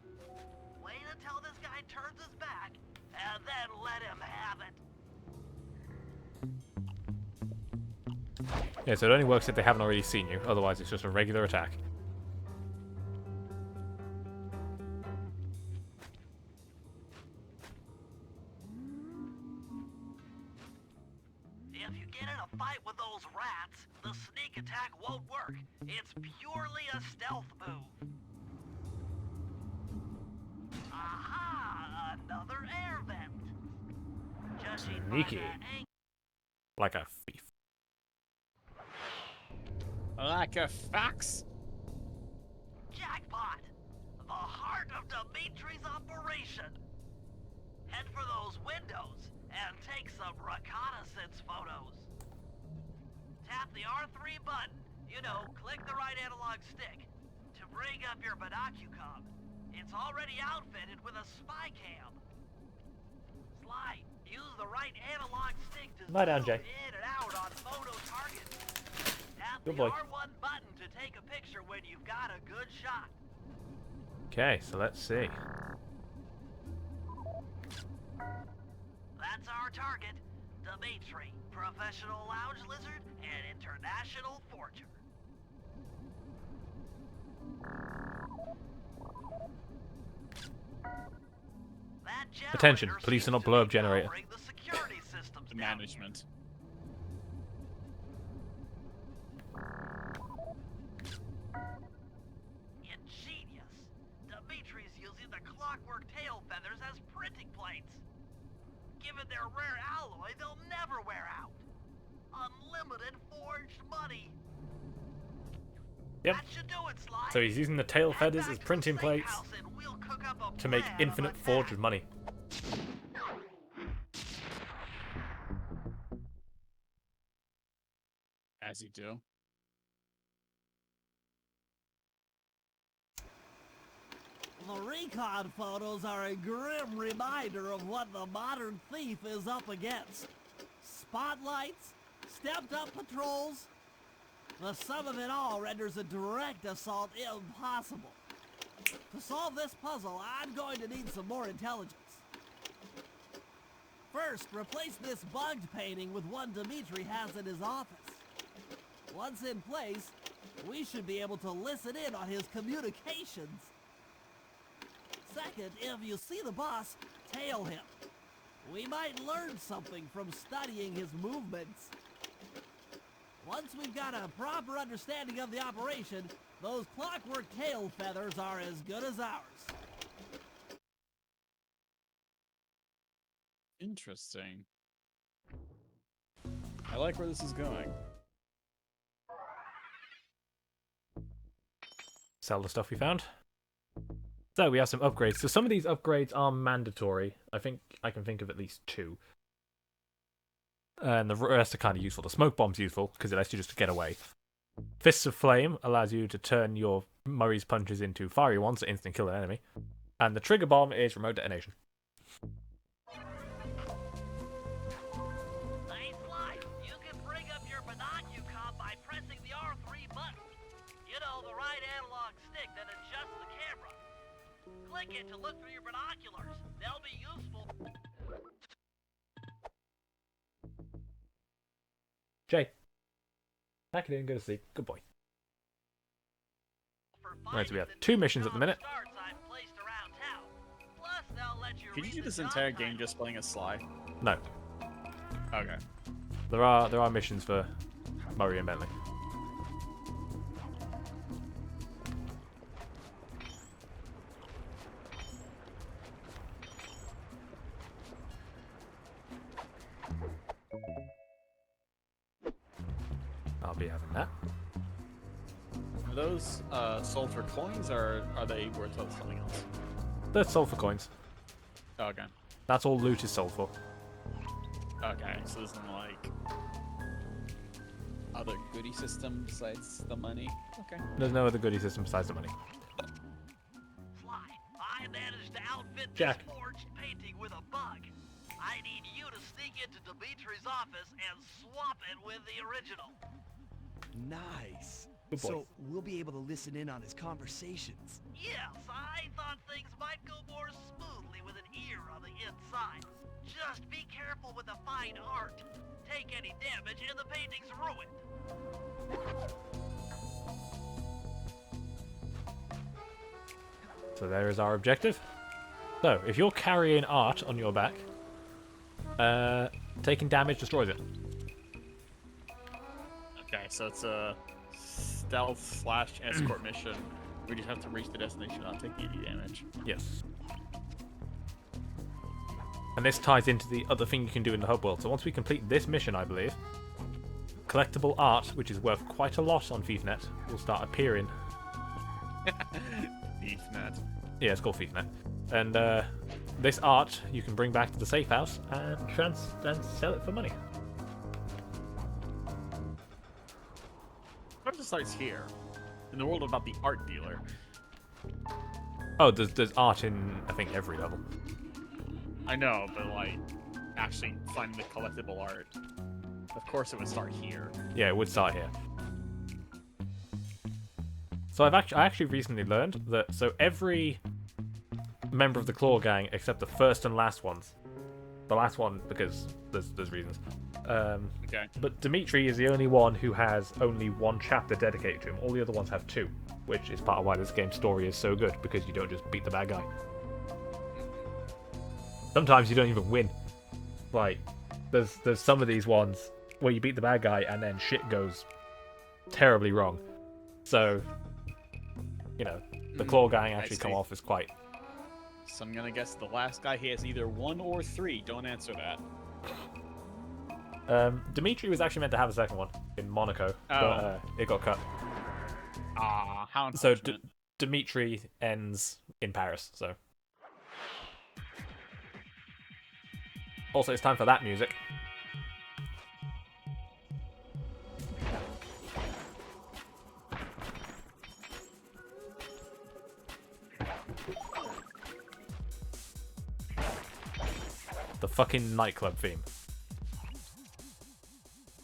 [SPEAKER 2] Wait until this guy turns his back, and then let him have it.
[SPEAKER 1] Yeah, so it only works if they haven't already seen you. Otherwise, it's just a regular attack.
[SPEAKER 2] If you get in a fight with those rats, the sneak attack won't work. It's purely a stealth move. Aha! Another air vent. Judging by
[SPEAKER 1] Sneaky.
[SPEAKER 2] that angle,
[SPEAKER 1] Like a thief.
[SPEAKER 5] Like a fox.
[SPEAKER 2] jackpot! The heart of Dimitri's operation. Head for those windows and take some reconnaissance photos. Tap the R3 button, click the right analog stick, to bring up your binocucom. It's already outfitted with a spy cam. Sly, use the right analog stick to
[SPEAKER 1] Lie down,
[SPEAKER 2] zoom
[SPEAKER 1] Jay.
[SPEAKER 2] in and out on photo targets. Tap
[SPEAKER 1] Good
[SPEAKER 2] the
[SPEAKER 1] boy.
[SPEAKER 2] R1 button to take a picture when you've got a good shot.
[SPEAKER 1] Okay, so let's see.
[SPEAKER 2] That's our target, Dimitri, professional lounge lizard and international forger. That
[SPEAKER 1] Attention,
[SPEAKER 2] generator
[SPEAKER 1] police
[SPEAKER 2] seems
[SPEAKER 1] are not
[SPEAKER 2] to
[SPEAKER 1] blow
[SPEAKER 2] be
[SPEAKER 1] up generator.
[SPEAKER 2] powering the security systems
[SPEAKER 5] The
[SPEAKER 2] down
[SPEAKER 5] management.
[SPEAKER 2] here. Ingenious. Dimitri's using the Clockwerk tail feathers as printing plates. Given their rare alloy, they'll never wear out. Unlimited forged money.
[SPEAKER 1] Yep.
[SPEAKER 2] That should do it, Sly.
[SPEAKER 1] So he's using the tail
[SPEAKER 2] Head
[SPEAKER 1] feathers
[SPEAKER 2] back
[SPEAKER 1] as
[SPEAKER 2] to the
[SPEAKER 1] printing
[SPEAKER 2] safe
[SPEAKER 1] plates
[SPEAKER 2] house and we'll cook up a
[SPEAKER 1] to make
[SPEAKER 2] plan of
[SPEAKER 1] infinite
[SPEAKER 2] attack.
[SPEAKER 1] forge of money.
[SPEAKER 5] As you do.
[SPEAKER 7] The recon photos are a grim reminder of what the modern thief is up against. Spotlights, stepped-up patrols. The sum of it all renders a direct assault impossible. To solve this puzzle, I'm going to need some more intelligence. First, replace this bugged painting with one Dimitri has in his office. Once in place, we should be able to listen in on his communications. Second, Second, if you see the boss, tail him. We might learn something from studying his movements. Once we've got a proper understanding of the operation, those Clockwerk tail feathers are as good as ours.
[SPEAKER 5] Interesting. I like where this is going.
[SPEAKER 1] Sell the stuff we found. So we have some upgrades. So some of these upgrades are mandatory. I think I can think of at least 2. And the rest are kind of useful. The smoke bomb's useful because it lets you just get away. Fists of Flame allows you to turn your Murray's punches into fiery ones to instant kill an enemy. And the trigger bomb is remote detonation.
[SPEAKER 2] Nice slide. You can bring up your binocucom by pressing the R3 button. You know, the right analog stick that adjusts the camera. Click it to look through your binoculars. They'll be useful.
[SPEAKER 1] Jay. Pack it in and go to sleep. Good boy. Right, so we have 2 missions at the minute.
[SPEAKER 5] Could you do this entire game just playing as Sly?
[SPEAKER 1] No.
[SPEAKER 5] Okay.
[SPEAKER 1] There are missions for Murray and Bentley. I'll be having that.
[SPEAKER 5] Are those sulfur coins, or are they worth something else?
[SPEAKER 1] That's sulfur coins.
[SPEAKER 5] Oh, okay.
[SPEAKER 1] That's all loot is sold for.
[SPEAKER 5] Okay, so there's no, like, other goodie system besides the money? Okay.
[SPEAKER 1] There's no other goodie system besides the money.
[SPEAKER 2] Fly, I managed to outfit
[SPEAKER 1] Jack.
[SPEAKER 2] this forged painting with a bug. I need you to sneak into Dimitri's office and swap it with the original.
[SPEAKER 3] Nice.
[SPEAKER 1] Good boy.
[SPEAKER 3] So we'll be able to listen in on his conversations.
[SPEAKER 2] Yes, I thought things might go more smoothly with an ear on the inside. Just be careful with the fine art. Take any damage and the painting's ruined.
[SPEAKER 1] So there is our objective. So, if you're carrying art on your back, taking damage destroys it.
[SPEAKER 5] Okay, so it's a stealth/escort mission. We just have to reach the destination without taking any damage.
[SPEAKER 1] Yes. And this ties into the other thing you can do in the hub world. So once we complete this mission, I believe, collectible art, which is worth quite a lot on ThiefNet, will start appearing.
[SPEAKER 5] ThiefNet.
[SPEAKER 1] Yeah, it's called ThiefNet. And this art you can bring back to the safe house and sell it for money.
[SPEAKER 5] What if it starts here? In the world about the art dealer.
[SPEAKER 1] Oh, there's art in, I think, every level.
[SPEAKER 5] I know, but like, actually finding the collectible art. Of course it would start here.
[SPEAKER 1] Yeah, it would start here. So I actually recently learned that every member of the Claw Gang except the first and last ones. The last one because there's reasons.
[SPEAKER 5] Okay.
[SPEAKER 1] But Dimitri is the only one who has only 1 chapter dedicated to him. All the other ones have 2, which is part of why this game's story is so good, because you don't just beat the bad guy. Sometimes you don't even win. Like, there's some of these ones where you beat the bad guy and then shit goes terribly wrong. So, you know, the Claw Gang actually come off as quite...
[SPEAKER 5] So I'm gonna guess the last guy he has either 1 or 3. Don't answer that.
[SPEAKER 1] Dimitri was actually meant to have a second one in Monaco, but it got cut.
[SPEAKER 5] Ah, how
[SPEAKER 1] So
[SPEAKER 5] unfortunate.
[SPEAKER 1] Dimitri ends in Paris, so... Also, it's time for that music. The fucking nightclub theme.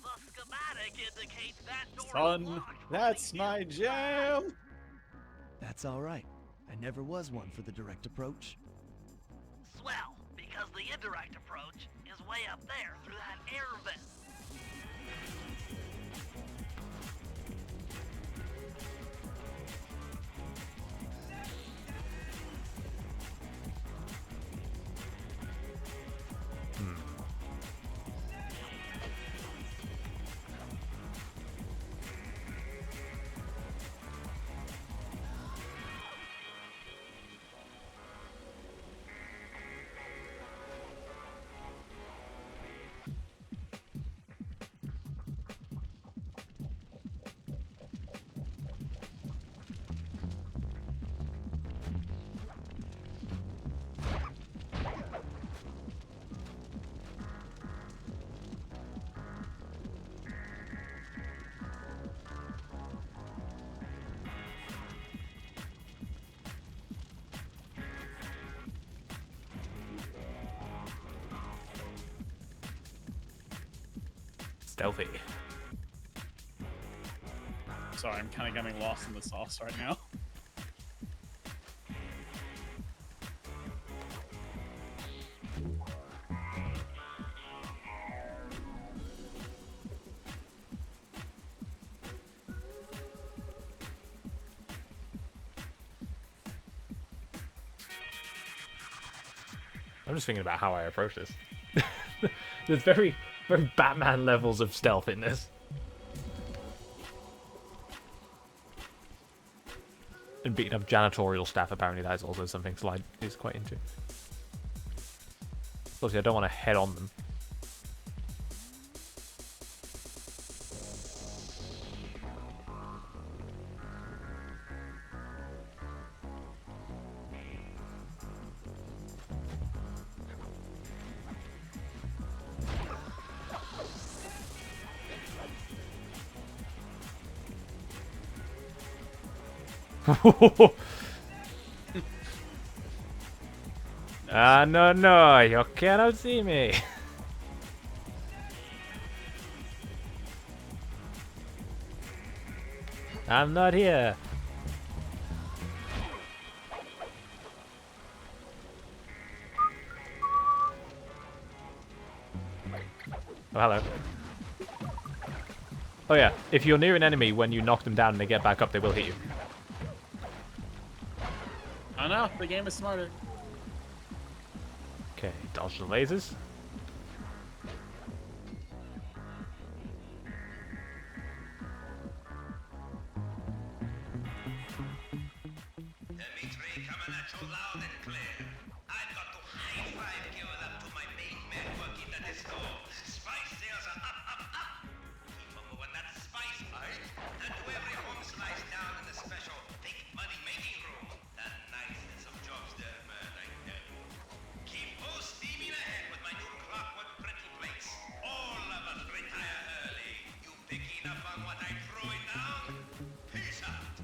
[SPEAKER 2] The schematic indicates that door is
[SPEAKER 5] Son,
[SPEAKER 2] locked from
[SPEAKER 5] that's
[SPEAKER 2] the
[SPEAKER 5] my
[SPEAKER 2] inside.
[SPEAKER 5] jam!
[SPEAKER 3] That's all right. I never was one for the direct approach.
[SPEAKER 2] Swell, because the indirect approach is way up there through that air vent.
[SPEAKER 1] Stealthy.
[SPEAKER 5] Sorry, I'm kind of getting lost in the sauce right now.
[SPEAKER 1] I'm just thinking about how I approach this. There's very, very Batman levels of stealth in this. And beating up janitorial staff, apparently that is also something Slide is quite into. Obviously, I don't want to head on them. No, you cannot see me. I'm not here. Oh, hello. Oh yeah, if you're near an enemy, when you knock them down and they get back up, they will hit you.
[SPEAKER 5] Oh no, the game is smarter.
[SPEAKER 1] Okay, dodge the lasers.
[SPEAKER 2] Dimitri coming at you loud and clear. I've got to high five give it up to my main man working at the store. Spice sales are up. Keep on moving that spice pipe. And to every home slice down in the special big money making room. The nicest of jobs there, man, I tell you. Keep full steaming ahead with my new Clockwerk printing plates. All of us retire early. You picking up on what I threw it down? Peace out.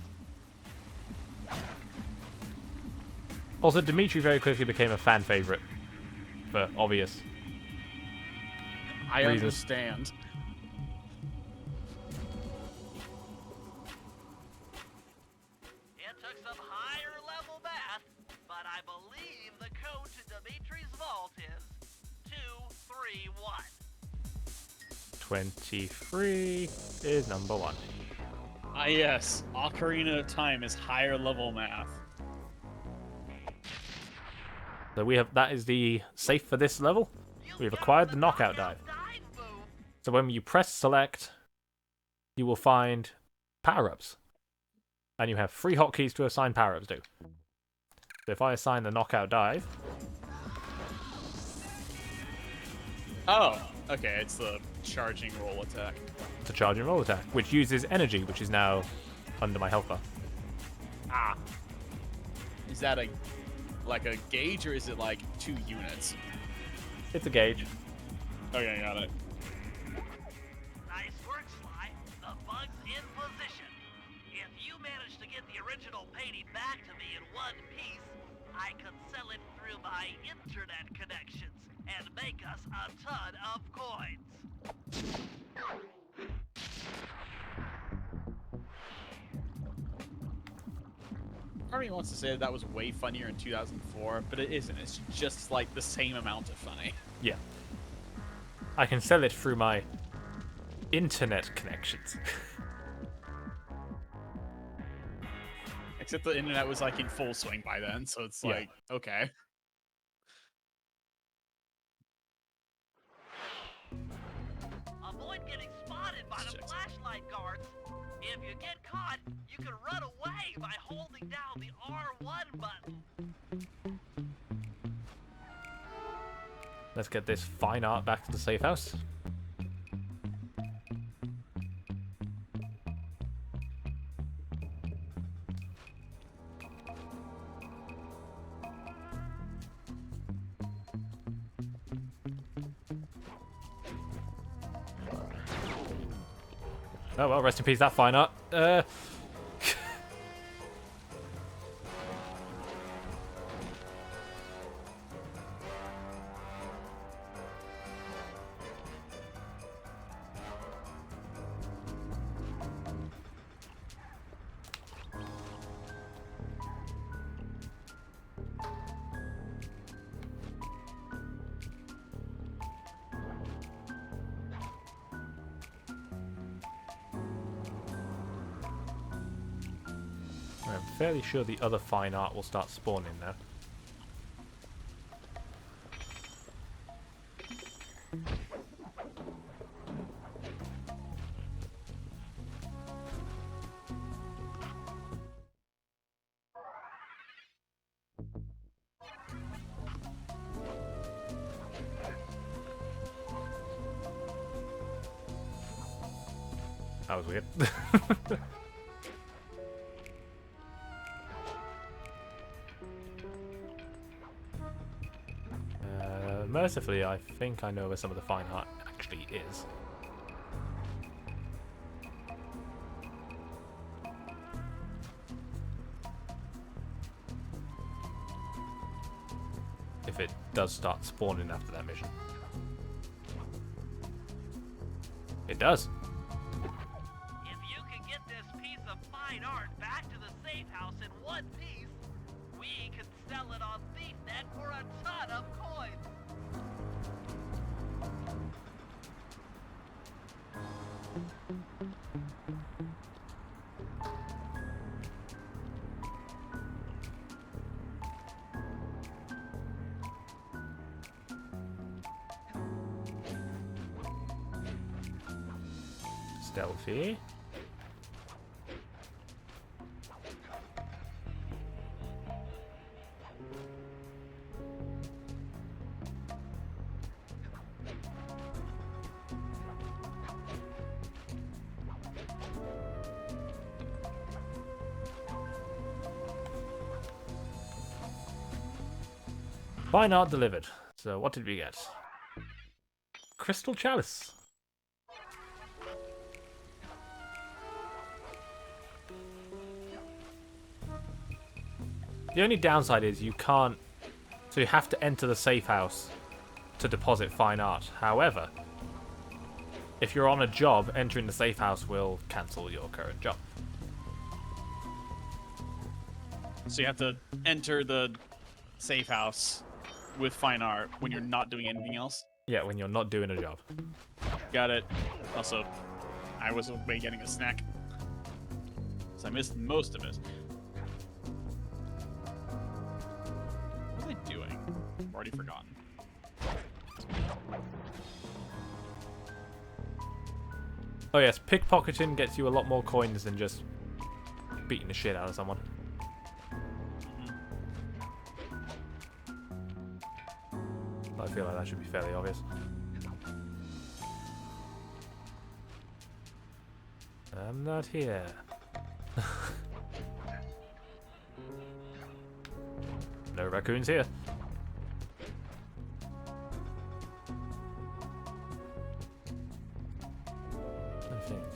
[SPEAKER 1] Also, Dimitri very quickly became a fan favorite, for obvious.
[SPEAKER 5] I
[SPEAKER 1] reasons.
[SPEAKER 5] understand.
[SPEAKER 2] It took some higher level math, but I believe the code to Dimitri's vault is 231.
[SPEAKER 1] 23 is number 1.
[SPEAKER 5] Ah yes, Ocarina of Time is higher level math.
[SPEAKER 1] So we have that is the safe for this level. We have acquired the knockout dive. So when you press select, you will find power-ups. And you have 3 hotkeys to assign power-ups to. So if I assign the knockout dive,
[SPEAKER 5] Oh, okay, it's the charging roll attack.
[SPEAKER 1] it's a charge and roll attack, which uses energy, which is now under my health bar.
[SPEAKER 5] Ah. Is that like a gauge or is it like 2 units?
[SPEAKER 1] It's a gauge.
[SPEAKER 5] Okay, got it.
[SPEAKER 2] Nice work, Sly. The bug's in position. If you manage to get the original painting back to me in one piece, I could sell it through my internet connections and make us a ton of coins.
[SPEAKER 5] Part of me wants to say that was way funnier in 2004, but it isn't. It's just like the same amount of funny.
[SPEAKER 1] Yeah. I can sell it through my internet connections.
[SPEAKER 5] Except the internet was like in full swing by then, so it's
[SPEAKER 1] Yeah.
[SPEAKER 5] like, okay.
[SPEAKER 2] Avoid getting spotted by the flashlight guards. If you get caught, you can run away by holding down the R1 button.
[SPEAKER 1] Let's get this fine art back to the safe house. Oh well, rest in peace that fine art. I'm fairly sure the other fine art will start spawning now. That was weird. Mercifully, I think I know where some of the fine art actually is. If it does start spawning after that mission. It does.
[SPEAKER 2] If you can get this piece of fine art back to the safe house in one piece, we can sell it on ThiefNet for a ton of coins.
[SPEAKER 1] Stealthy. Fine art delivered. So what did we get? Crystal Chalice. The only downside is you can't... So you have to enter the safe house to deposit fine art. However, if you're on a job, entering the safe house will cancel your current job.
[SPEAKER 5] So you have to enter the safe house with fine art when you're not doing anything else.
[SPEAKER 1] Yeah, when you're not doing a job.
[SPEAKER 5] Got it. Also, I was away getting a snack, so I missed most of it. What are they doing? I've already forgotten.
[SPEAKER 1] Oh yes, pickpocketing gets you a lot more coins than just beating the shit out of someone. I feel like that should be fairly obvious. I'm not here. No raccoons here.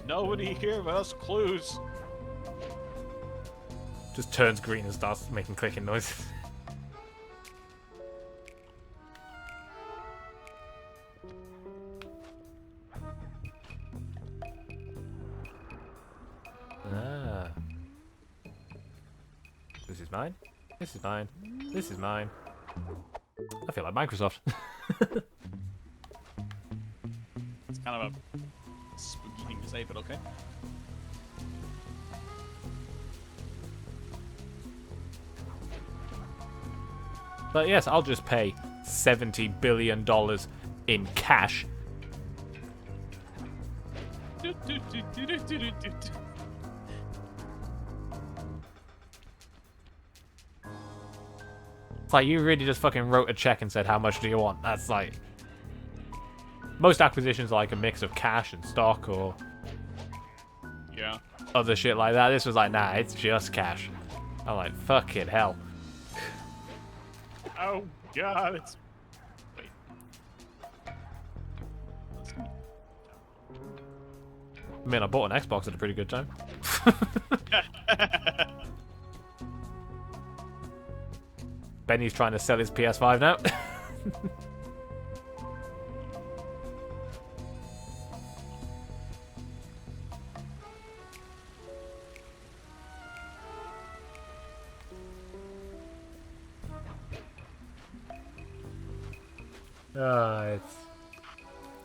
[SPEAKER 5] Nobody here but us clues.
[SPEAKER 1] Just turns green and starts making clicking noises. Ah. This is mine. This is mine. This is mine. I feel like Microsoft.
[SPEAKER 5] It's kind of a spooky thing to say, but okay.
[SPEAKER 1] But yes, I'll just pay $70 billion in cash. It's like you really just fucking wrote a check and said, how much do you want? That's like... Most acquisitions are like a mix of cash and stock or...
[SPEAKER 5] Yeah.
[SPEAKER 1] other shit like that. This was like, nah, it's just cash. I'm like, fucking hell.
[SPEAKER 5] Oh god, it's... Wait.
[SPEAKER 1] I mean, I bought an Xbox at a pretty good time. Benny's trying to sell his PS5 now.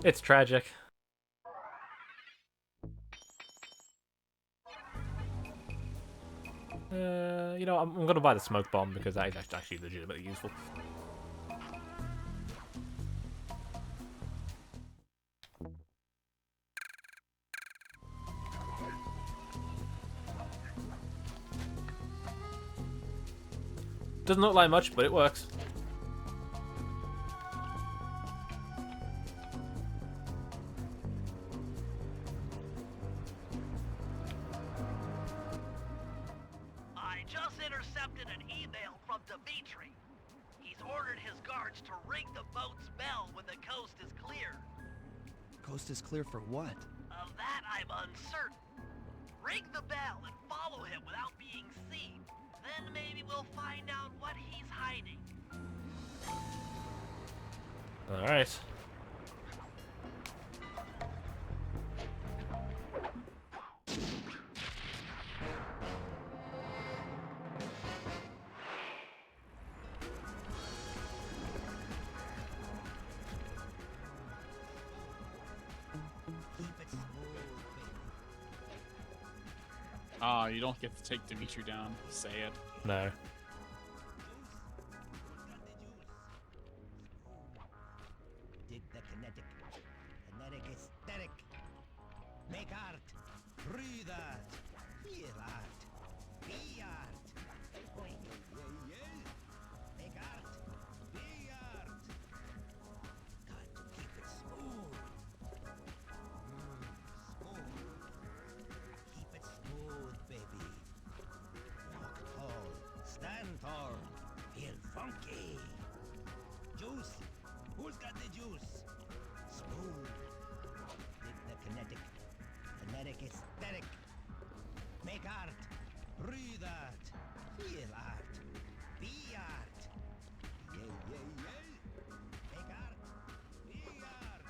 [SPEAKER 1] It's tragic. You know, I'm gonna buy the smoke bomb because that is actually legitimately useful. Doesn't look like much, but it works.
[SPEAKER 2] I just intercepted an email from Dimitri. He's ordered his guards to ring the boat's bell when the coast is clear.
[SPEAKER 3] Coast is clear for what?
[SPEAKER 2] Of that, I'm uncertain. Ring the bell and follow him without being seen. Then maybe we'll find out what he's hiding.
[SPEAKER 1] Alright.
[SPEAKER 5] You don't get to take Dimitri down. Say it.
[SPEAKER 1] No.
[SPEAKER 3] Dig the kinetic. Kinetic aesthetic. Make art. Breathe art. Feel art. Be art. Make art. Be art. Got to keep it smooth. Smooth. Keep it smooth, baby. Walk tall. Stand tall. Feel funky. Juice. Who's got the juice? Smooth. Dig the kinetic. Kinetic aesthetic. Make art. Breathe art. Feel art. Be art. Make art. Be art.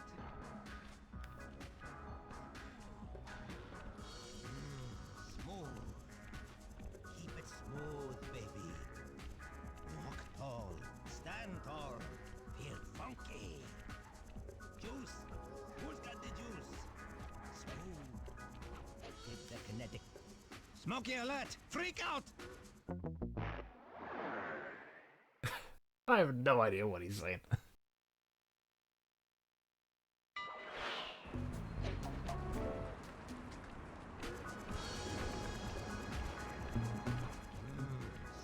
[SPEAKER 3] Smooth. Keep it smooth, baby. Walk tall. Stand tall. Feel funky. Juice. Who's got the juice? Smooth. Hit the kinetic. Smoky alert! Freak out!
[SPEAKER 1] I have no idea what he's saying.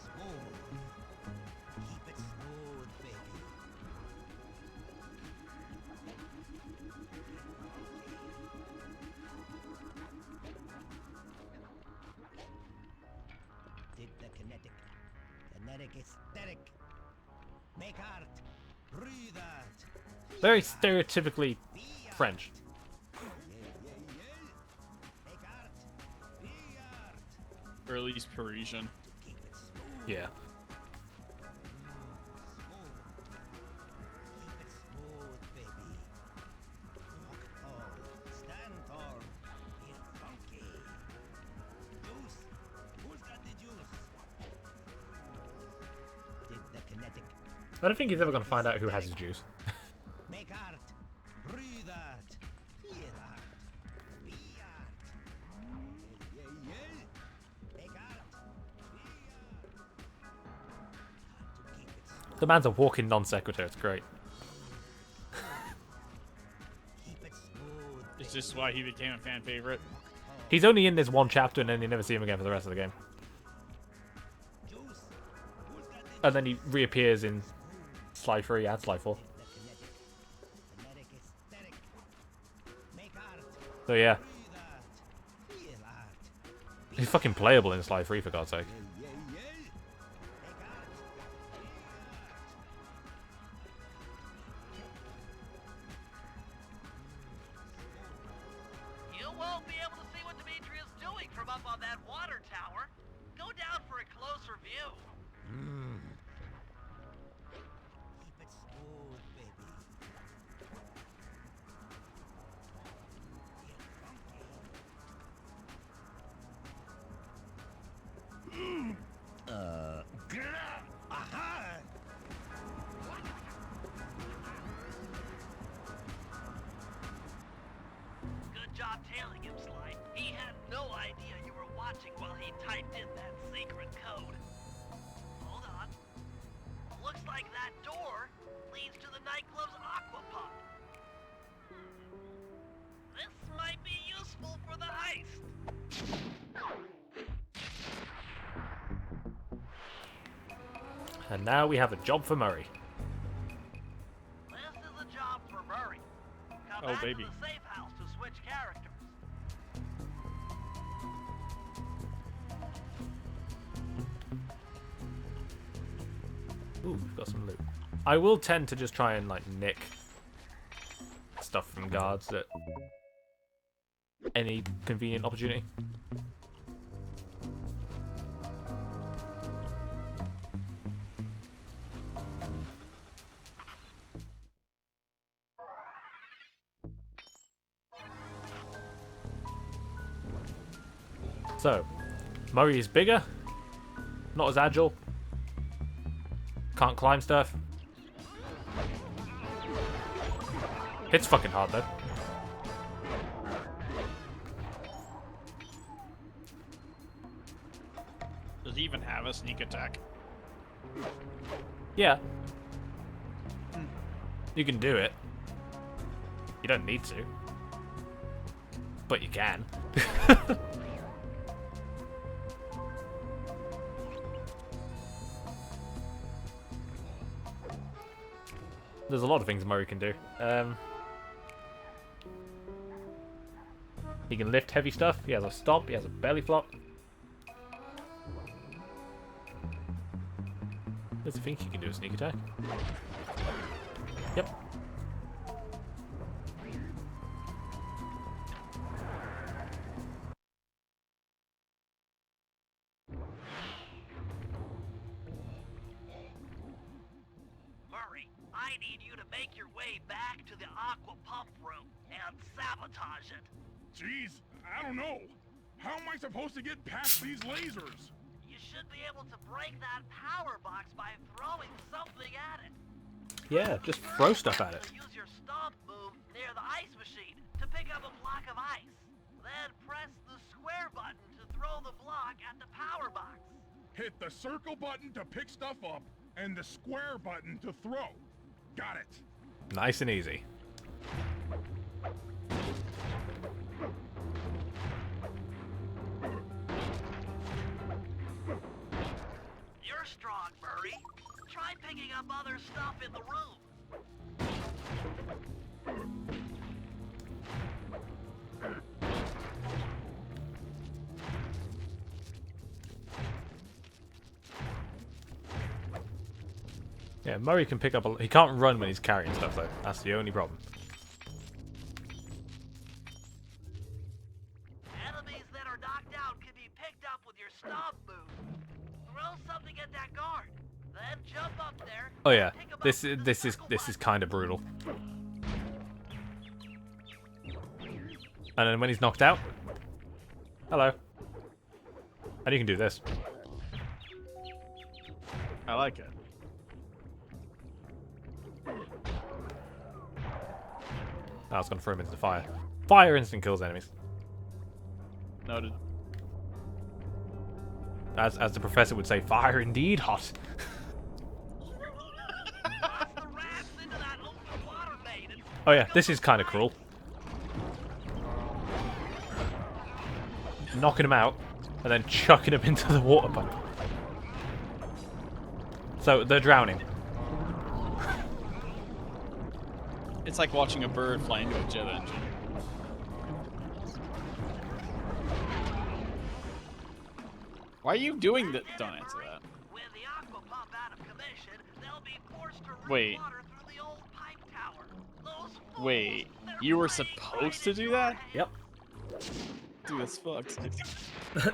[SPEAKER 3] Smooth. Keep it smooth, baby. Dig the kinetic. Kinetic aesthetic. Make art. Breathe art.
[SPEAKER 1] Very stereotypically
[SPEAKER 3] Be art.
[SPEAKER 1] French.
[SPEAKER 3] Make art. Be art.
[SPEAKER 5] Or at least Parisian.
[SPEAKER 3] Keep it smooth.
[SPEAKER 1] Yeah.
[SPEAKER 3] Keep it smooth, baby. Walk tall, stand tall, feel funky. Juice, who's got the juice? Dig the kinetic.
[SPEAKER 1] I don't think he's ever going to find out who has his juice.
[SPEAKER 3] Make art, breathe art, feel art, be art. Make art, be art. Got to keep it smooth.
[SPEAKER 1] The man's a walking non sequitur. It's great.
[SPEAKER 3] Keep it smooth.
[SPEAKER 5] Is this why he became a fan favorite?
[SPEAKER 1] He's only in this one chapter, and then you never see him again for the rest of the game.
[SPEAKER 3] Juice, who's got the
[SPEAKER 1] And then he reappears in Slide 3 and Slide 4.
[SPEAKER 3] the kinetic. Kinetic aesthetic. Make art.
[SPEAKER 1] So yeah,
[SPEAKER 3] Breathe art. Feel art.
[SPEAKER 1] he's fucking playable in Slide 3 for God's sake.
[SPEAKER 3] Make art.
[SPEAKER 2] You won't be able to see what Dimitri is doing from up on that water tower. Go down for a closer view.
[SPEAKER 3] Keep it smooth, baby. Feel funky. Aha!
[SPEAKER 2] Good job tailing him, Sly. He had no idea you were watching while he typed in that scene. secret code. Hold on. Looks like that door leads to the nightclub's aqua pump. This might be useful for the heist.
[SPEAKER 1] And now we have a job for Murray.
[SPEAKER 2] This is a job for Murray. Come
[SPEAKER 5] Oh,
[SPEAKER 2] back
[SPEAKER 5] baby.
[SPEAKER 2] to the safe house to switch characters.
[SPEAKER 1] Ooh, we've got some loot. I will tend to just try and like nick stuff from guards at any convenient opportunity. So, Murray is bigger, not as agile, can't climb stuff. Hits fucking hard though.
[SPEAKER 5] Does he even have a sneak attack?
[SPEAKER 1] Yeah. You can do it. You don't need to. But you can. There's a lot of things Murray can do. He can lift heavy stuff. He has a stomp. He has a belly flop. Does he think he can do a sneak attack? Yep.
[SPEAKER 2] Murray, I need you to make your way back to the aqua pump room and sabotage it.
[SPEAKER 4] Jeez, I don't know. How am I supposed to get past these lasers?
[SPEAKER 2] You should be able to break that power box by throwing something at it.
[SPEAKER 1] Yeah, just throw stuff at it.
[SPEAKER 2] Use your stomp move near the ice machine to pick up a block of ice. Then press the square button to throw the block at the power box.
[SPEAKER 4] Hit the circle button to pick stuff up and the square button to throw. Got it.
[SPEAKER 1] Nice and easy.
[SPEAKER 2] You're strong, Murray. Try picking up other stuff in the room.
[SPEAKER 1] Yeah, Murray can pick up a... He can't run when he's carrying stuff, though. That's the only problem.
[SPEAKER 2] Enemies that are knocked out can be picked up with your stomp move. Throw something at that guard. Then jump up there.
[SPEAKER 1] Oh yeah,
[SPEAKER 2] and pick 'em up
[SPEAKER 1] this
[SPEAKER 2] with the
[SPEAKER 1] is
[SPEAKER 2] circle
[SPEAKER 1] this is
[SPEAKER 2] button.
[SPEAKER 1] kind of brutal. And then when he's knocked out, hello. And you can do this.
[SPEAKER 5] I like it.
[SPEAKER 1] I was going to throw him into the fire. Fire instant kills enemies.
[SPEAKER 5] Noted.
[SPEAKER 1] As the professor would say, fire indeed hot.
[SPEAKER 2] Toss the rats into that open water main and
[SPEAKER 1] Oh yeah, this is kind of cruel. Knocking him out, and then chucking him into the water pump. So, they're drowning.
[SPEAKER 5] It's like watching a bird fly into a jet engine. Why are you doing that? Don't answer that.
[SPEAKER 2] with the aqua pump out of commission, they'll be forced to run
[SPEAKER 5] Wait.
[SPEAKER 2] water through the old pipe tower. Those fools,
[SPEAKER 5] Wait,
[SPEAKER 2] they're
[SPEAKER 5] you were
[SPEAKER 2] playing
[SPEAKER 5] supposed
[SPEAKER 2] right
[SPEAKER 5] to
[SPEAKER 2] in
[SPEAKER 5] do
[SPEAKER 2] your
[SPEAKER 5] that?
[SPEAKER 2] hands.
[SPEAKER 1] Yep.
[SPEAKER 5] Dude, that's fucked.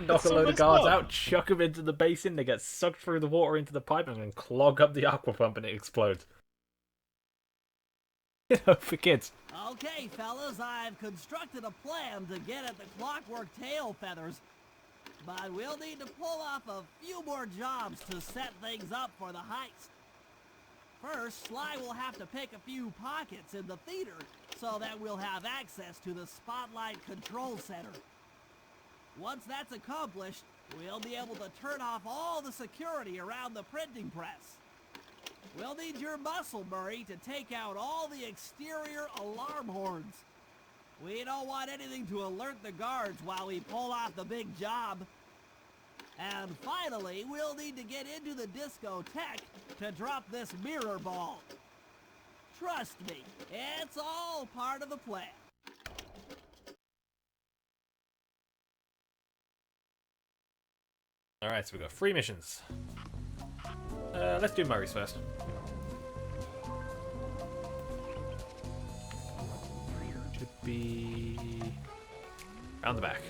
[SPEAKER 1] Knock a
[SPEAKER 5] so
[SPEAKER 1] load of
[SPEAKER 5] messed
[SPEAKER 1] guards
[SPEAKER 5] up.
[SPEAKER 1] out, chuck them into the basin, they get sucked through the water into the pipe, and then clog up the aqua pump and it explodes. You know, for kids.
[SPEAKER 7] Okay, fellas, I've constructed a plan to get at the Clockwerk tail feathers. But we'll need to pull off a few more jobs to set things up for the heist. First, Sly will have to pick a few pockets in the theater so that we'll have access to the Spotlight Control Center. Once that's accomplished, we'll be able to turn off all the security around the printing press. We'll need your muscle, Murray, to take out all the exterior alarm horns. We don't want anything to alert the guards while we pull off the big job. And finally, we'll need to get into the discotheque to drop this mirror ball. Trust me, it's all part of the plan.
[SPEAKER 1] Alright, so we've got 3 missions. Let's do Murray's first. Should be around the back.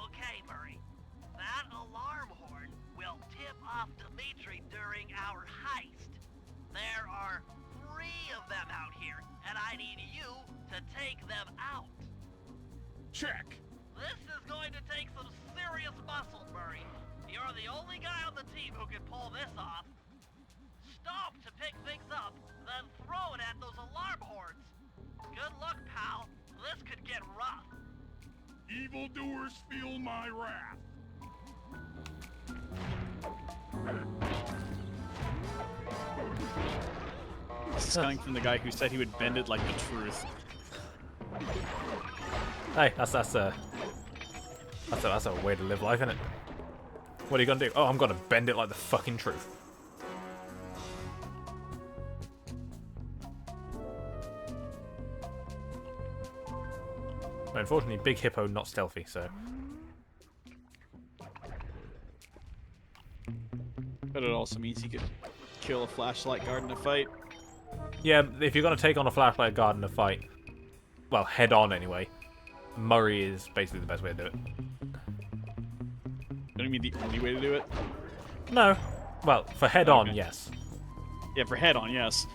[SPEAKER 2] Okay, Murray. That alarm horn will tip off Dimitri during our heist. There are 3 of them out here, and I need you to take them out.
[SPEAKER 4] Check.
[SPEAKER 2] This is going to take some serious muscle, Murray. You're the only guy on the team who can pull this off. Stop to pick things up, then throw it at those alarm horns. Good luck, pal. This could get rough.
[SPEAKER 4] Evildoers feel my wrath.
[SPEAKER 5] This is coming from the guy who said he would bend it like the truth.
[SPEAKER 1] Hey, that's a way to live life, isn't it? What are you gonna do? Oh, I'm gonna bend it like the fucking truth. Unfortunately, Big Hippo not stealthy, so.
[SPEAKER 5] But it also means he could kill a flashlight guard in a fight.
[SPEAKER 1] Yeah, if you're gonna take on a flashlight guard in a fight, well, head on anyway, Murray is basically the best way to do it.
[SPEAKER 5] Don't you mean the only way to do it?
[SPEAKER 1] No. Well, for head on, yes.
[SPEAKER 5] Yeah, for head on, yes.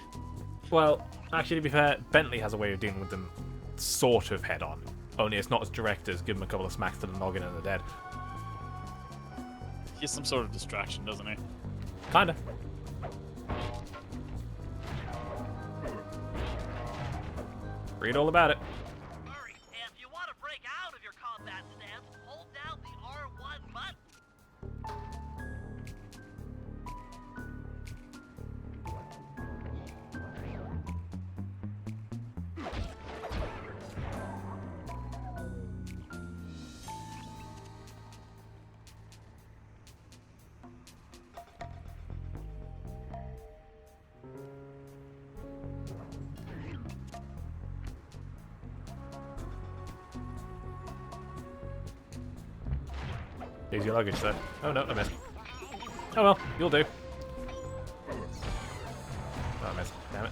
[SPEAKER 1] Well, actually, to be fair, Bentley has a way of dealing with them sort of head on. Only it's not as direct as give them a couple of smacks to the noggin and they're dead.
[SPEAKER 5] He has some sort of distraction, doesn't he?
[SPEAKER 1] Kinda. Read all about it.
[SPEAKER 2] Murray, if you want to break out of your combat stance, hold down the R1 button.
[SPEAKER 1] Here's your luggage, sir. Oh no, I missed. Oh well, you'll do. Oh, I missed. Damn it.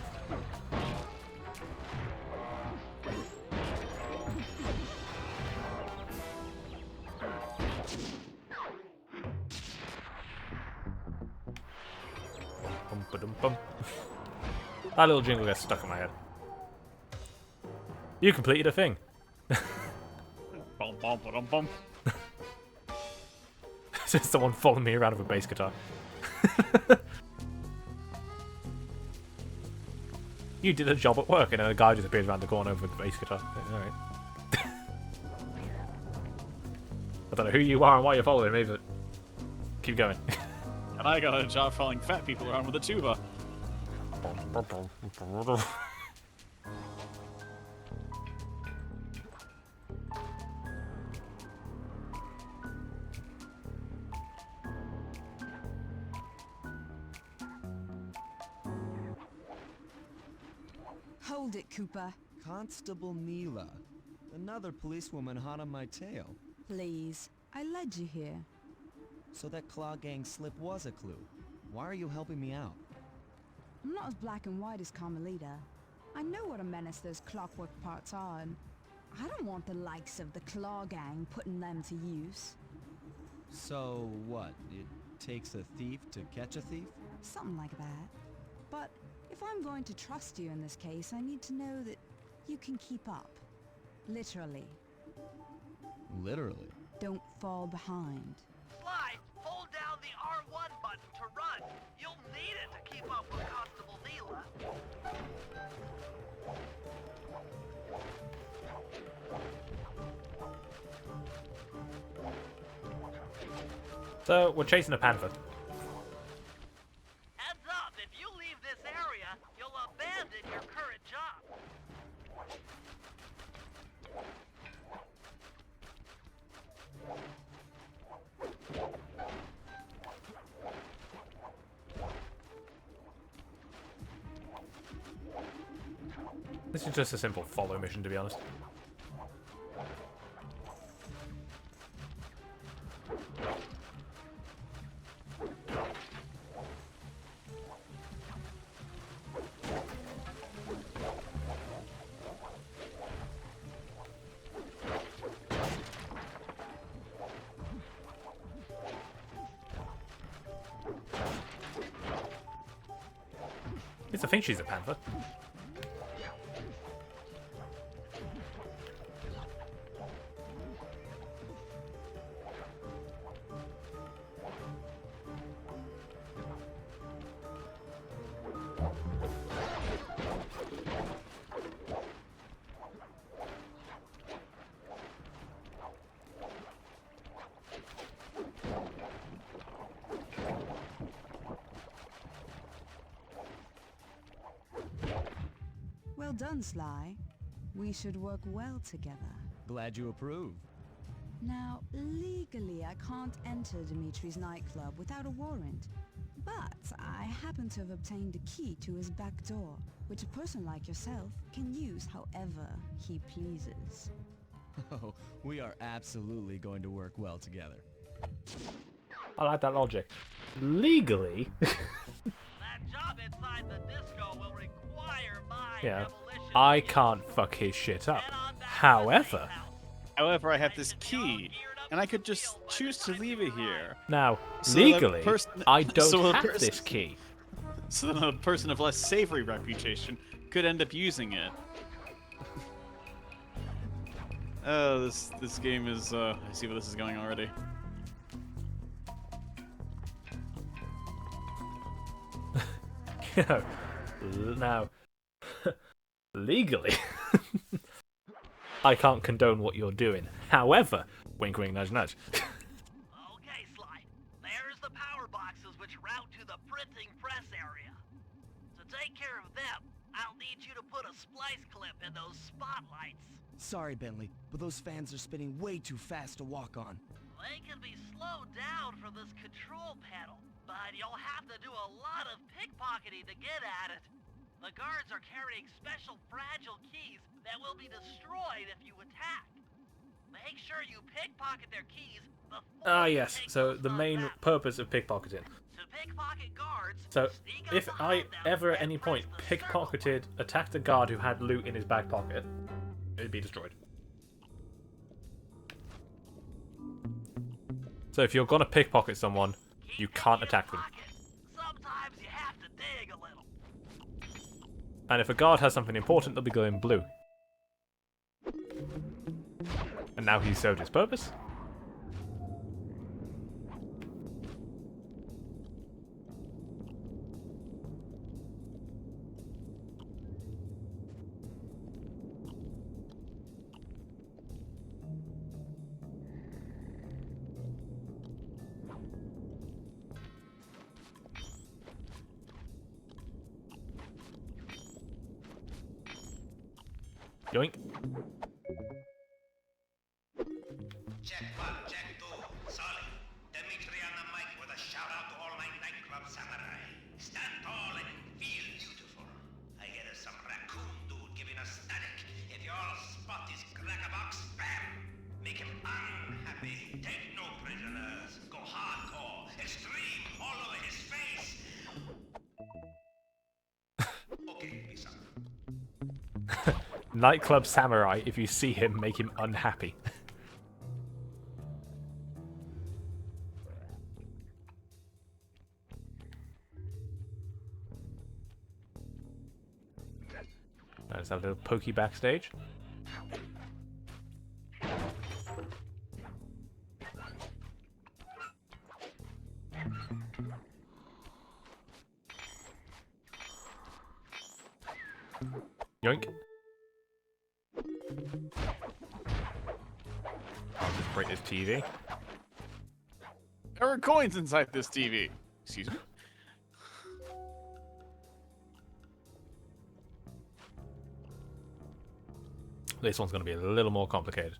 [SPEAKER 1] Bum, ba-dum, bum. That little jingle gets stuck in my head. You completed a thing.
[SPEAKER 5] Bum, bum, ba-dum, bum.
[SPEAKER 1] It's someone following me around with a bass guitar. You did a job at work, and then a guy just appears around the corner with a bass guitar. Alright. I don't know who you are and why you're following me, but keep going.
[SPEAKER 5] And I got a job following fat people around with a tuba.
[SPEAKER 6] Hold it, Cooper.
[SPEAKER 3] Constable Neela. Another policewoman hot on my tail.
[SPEAKER 6] Please. I led you here.
[SPEAKER 3] So that Claw Gang slip was a clue. Why are you helping me out?
[SPEAKER 6] I'm not as black and white as Carmelita. I know what a menace those Clockwerk parts are, and I don't want the likes of the Claw Gang putting them to use.
[SPEAKER 3] So what? It takes a thief to catch a thief?
[SPEAKER 6] Something like that. But if I'm going to trust you in this case, I need to know that you can keep up. Literally.
[SPEAKER 3] Literally.
[SPEAKER 6] Don't fall behind.
[SPEAKER 2] Sly, hold down the R1 button to run. You'll need it to keep up with Constable Neela.
[SPEAKER 1] So, we're chasing a panther.
[SPEAKER 2] Heads up, if you leave this area, you'll abandon your current job.
[SPEAKER 1] This is just a simple follow mission, to be honest. I think she's a panther.
[SPEAKER 6] Well done, Sly. We should work well together.
[SPEAKER 3] Glad you approve.
[SPEAKER 6] Now, legally, I can't enter Dimitri's nightclub without a warrant. But I happen to have obtained a key to his back door, which a person like yourself can use however he pleases.
[SPEAKER 3] Oh, we are absolutely going to work well together.
[SPEAKER 1] I like that logic. Legally?
[SPEAKER 2] That job inside the disco will require my
[SPEAKER 1] Yeah.
[SPEAKER 2] demolition.
[SPEAKER 1] I can't fuck his shit up. However,
[SPEAKER 5] However, I have this key, and I could just choose to leave it here.
[SPEAKER 1] now,
[SPEAKER 5] So the
[SPEAKER 1] legally,
[SPEAKER 5] person-
[SPEAKER 1] I don't
[SPEAKER 5] so the
[SPEAKER 1] have
[SPEAKER 5] person-
[SPEAKER 1] this key.
[SPEAKER 5] So then a person of less savory reputation could end up using it. Oh, this game is, I see where this is going already.
[SPEAKER 1] Now, legally, I can't condone what you're doing. However, wink wink nudge nudge.
[SPEAKER 2] Okay, Sly. There's the power boxes which route to the printing press area. To take care of them, I'll need you to put a splice clip in those spotlights.
[SPEAKER 3] Sorry, Bentley, but those fans are spinning way too fast to walk on.
[SPEAKER 2] They can be slowed down from this control panel, but you'll have to do a lot of pickpocketing to get at it. The guards are carrying special fragile keys that will be destroyed if you attack. Make sure you pickpocket their keys before
[SPEAKER 1] Ah,
[SPEAKER 2] you
[SPEAKER 1] yes.
[SPEAKER 2] take
[SPEAKER 1] So
[SPEAKER 2] those
[SPEAKER 1] the
[SPEAKER 2] funds
[SPEAKER 1] main
[SPEAKER 2] back.
[SPEAKER 1] purpose of pickpocketing.
[SPEAKER 2] To pickpocket guards,
[SPEAKER 1] So
[SPEAKER 2] sneak up
[SPEAKER 1] if I
[SPEAKER 2] behind them
[SPEAKER 1] ever at
[SPEAKER 2] and
[SPEAKER 1] any
[SPEAKER 2] press
[SPEAKER 1] point
[SPEAKER 2] the circle
[SPEAKER 1] pickpocketed, attacked a guard who had loot in his back pocket, it'd be destroyed. So if you're gonna pickpocket someone,
[SPEAKER 2] Keep
[SPEAKER 1] you
[SPEAKER 2] it
[SPEAKER 1] can't
[SPEAKER 2] in your
[SPEAKER 1] attack them.
[SPEAKER 2] pocket. Sometimes you have to dig a little.
[SPEAKER 1] And if a guard has something important, they'll be glowing blue. And now he's served his purpose. Yoink.
[SPEAKER 8] Check one, check two. Solid. Dimitri on the mic with a shout out to all my nightclub samurai. Stand tall and feel beautiful. I hear there's some raccoon dude giving us static. If you all spot his crackerbox, bam! Make him unhappy. Take no prisoners. Go hardcore. Extreme all over his face. Okay, peace out.
[SPEAKER 1] Nightclub samurai, if you see him, make him unhappy. Let's have a little pokey backstage. Yoink. I'll just break this TV.
[SPEAKER 5] There are coins inside this TV. Excuse me.
[SPEAKER 1] This one's going to be a little more complicated.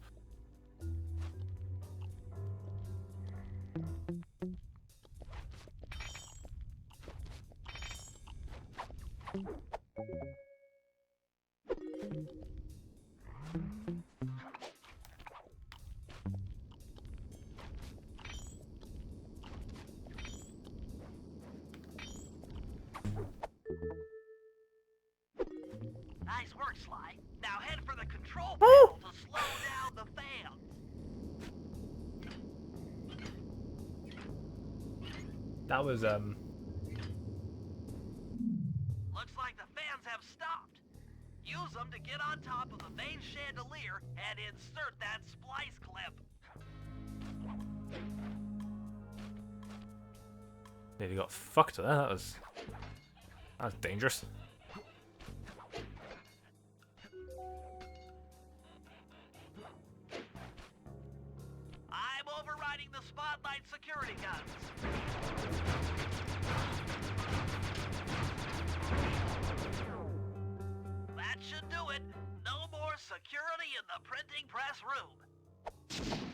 [SPEAKER 2] Nice work, Sly. Now head for the control panel to slow down the fans.
[SPEAKER 1] That was,
[SPEAKER 2] Looks like the fans have stopped. Use them to get on top of the main chandelier and insert that splice clip.
[SPEAKER 1] nearly got fucked there. That was dangerous.
[SPEAKER 2] I'm overriding the spotlight security guns. That should do it. No more security in the printing press room.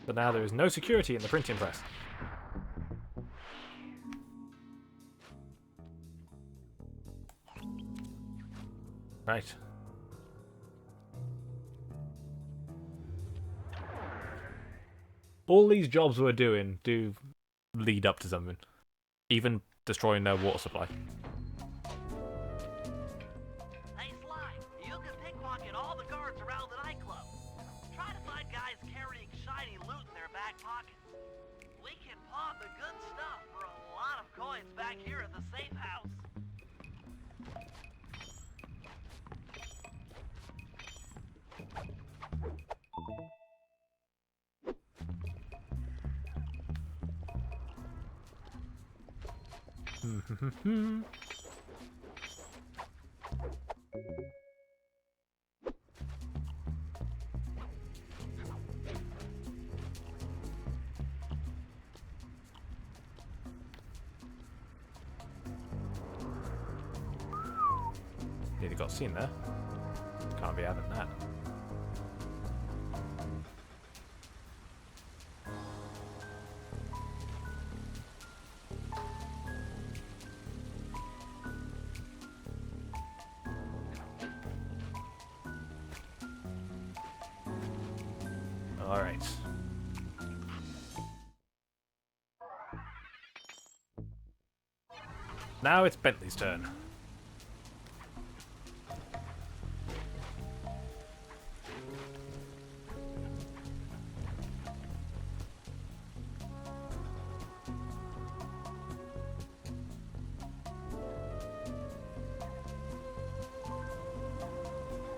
[SPEAKER 1] But now there is no security in the printing press. Right. All these jobs we're doing do lead up to something. Even destroying their water supply.
[SPEAKER 2] Hey, Sly, you can pickpocket all the guards around the nightclub. Try to find guys carrying shiny loot in their back pockets. We can pawn the good stuff for a lot of coins back here at the safe house.
[SPEAKER 1] Nearly got seen there. Can't be having that. Alright. Now it's Bentley's turn.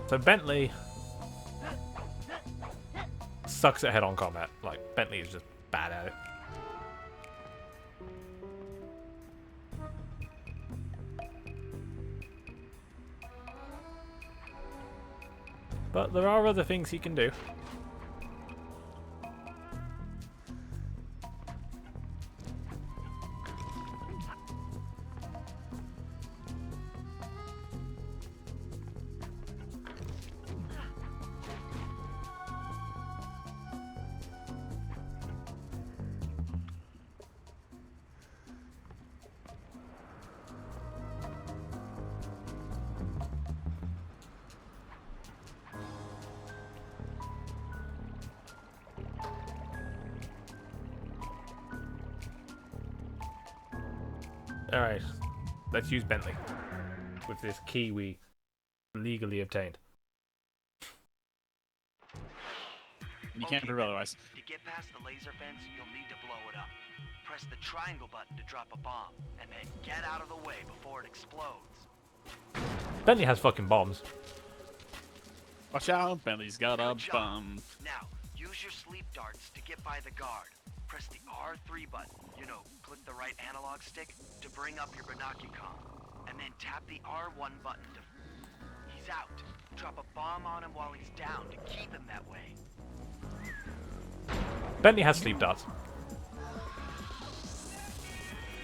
[SPEAKER 1] So Bentley sucks at head-on combat. Like, Bentley is just bad at it. But there are other things he can do. Alright, let's use Bentley with this key we legally obtained.
[SPEAKER 5] You can't prove otherwise.
[SPEAKER 2] To get past the laser fence, you'll need to blow it up. Press the triangle button to drop a bomb, and then get out of the way before it explodes.
[SPEAKER 1] Bentley has fucking bombs.
[SPEAKER 5] Watch out, Bentley's got a
[SPEAKER 2] Good job.
[SPEAKER 5] bum.
[SPEAKER 2] Now, use your sleep darts to get by the guard. Press the R3 button, click the right analog stick to bring up your binocular, and then tap the R1 button to... He's
[SPEAKER 9] he's out. Drop a bomb on him while he's down to keep him that way.
[SPEAKER 1] Bentley has sleep darts.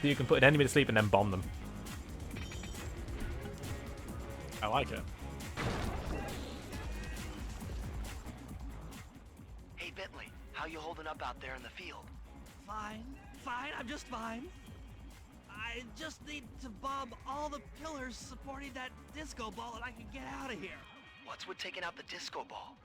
[SPEAKER 1] So you can put an enemy to sleep and then bomb them.
[SPEAKER 5] I like it.
[SPEAKER 9] Hey Bentley, how you holding up out there in the field?
[SPEAKER 7] Fine, I'm just fine. I just need to bomb all the pillars supporting that disco ball and I can get out of here.
[SPEAKER 9] What's with taking out the disco ball?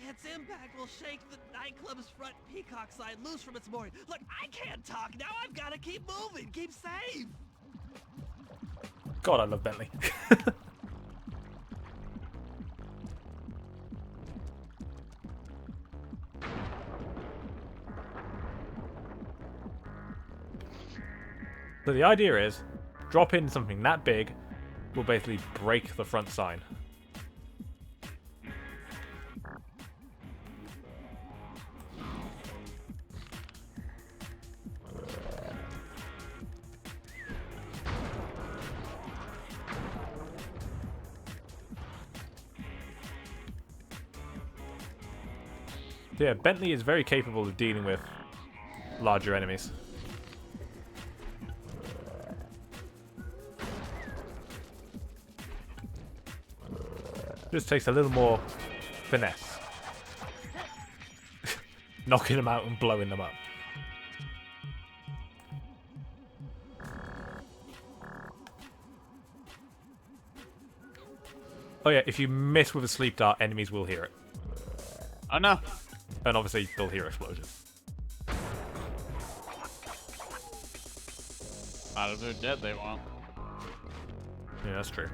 [SPEAKER 7] Its impact will shake the nightclub's front peacock sign loose from its mooring. Look, I can't talk now. I've got to keep moving. Keep safe.
[SPEAKER 1] God, I love Bentley. So the idea is, drop in something that big will basically break the front sign. So yeah, Bentley is very capable of dealing with larger enemies. Just takes a little more finesse. Knocking them out and blowing them up. Oh yeah, if you miss with a sleep dart, enemies will hear it.
[SPEAKER 5] Oh no.
[SPEAKER 1] And obviously they'll hear explosions.
[SPEAKER 5] Out of their dead they won't.
[SPEAKER 1] Yeah, that's true.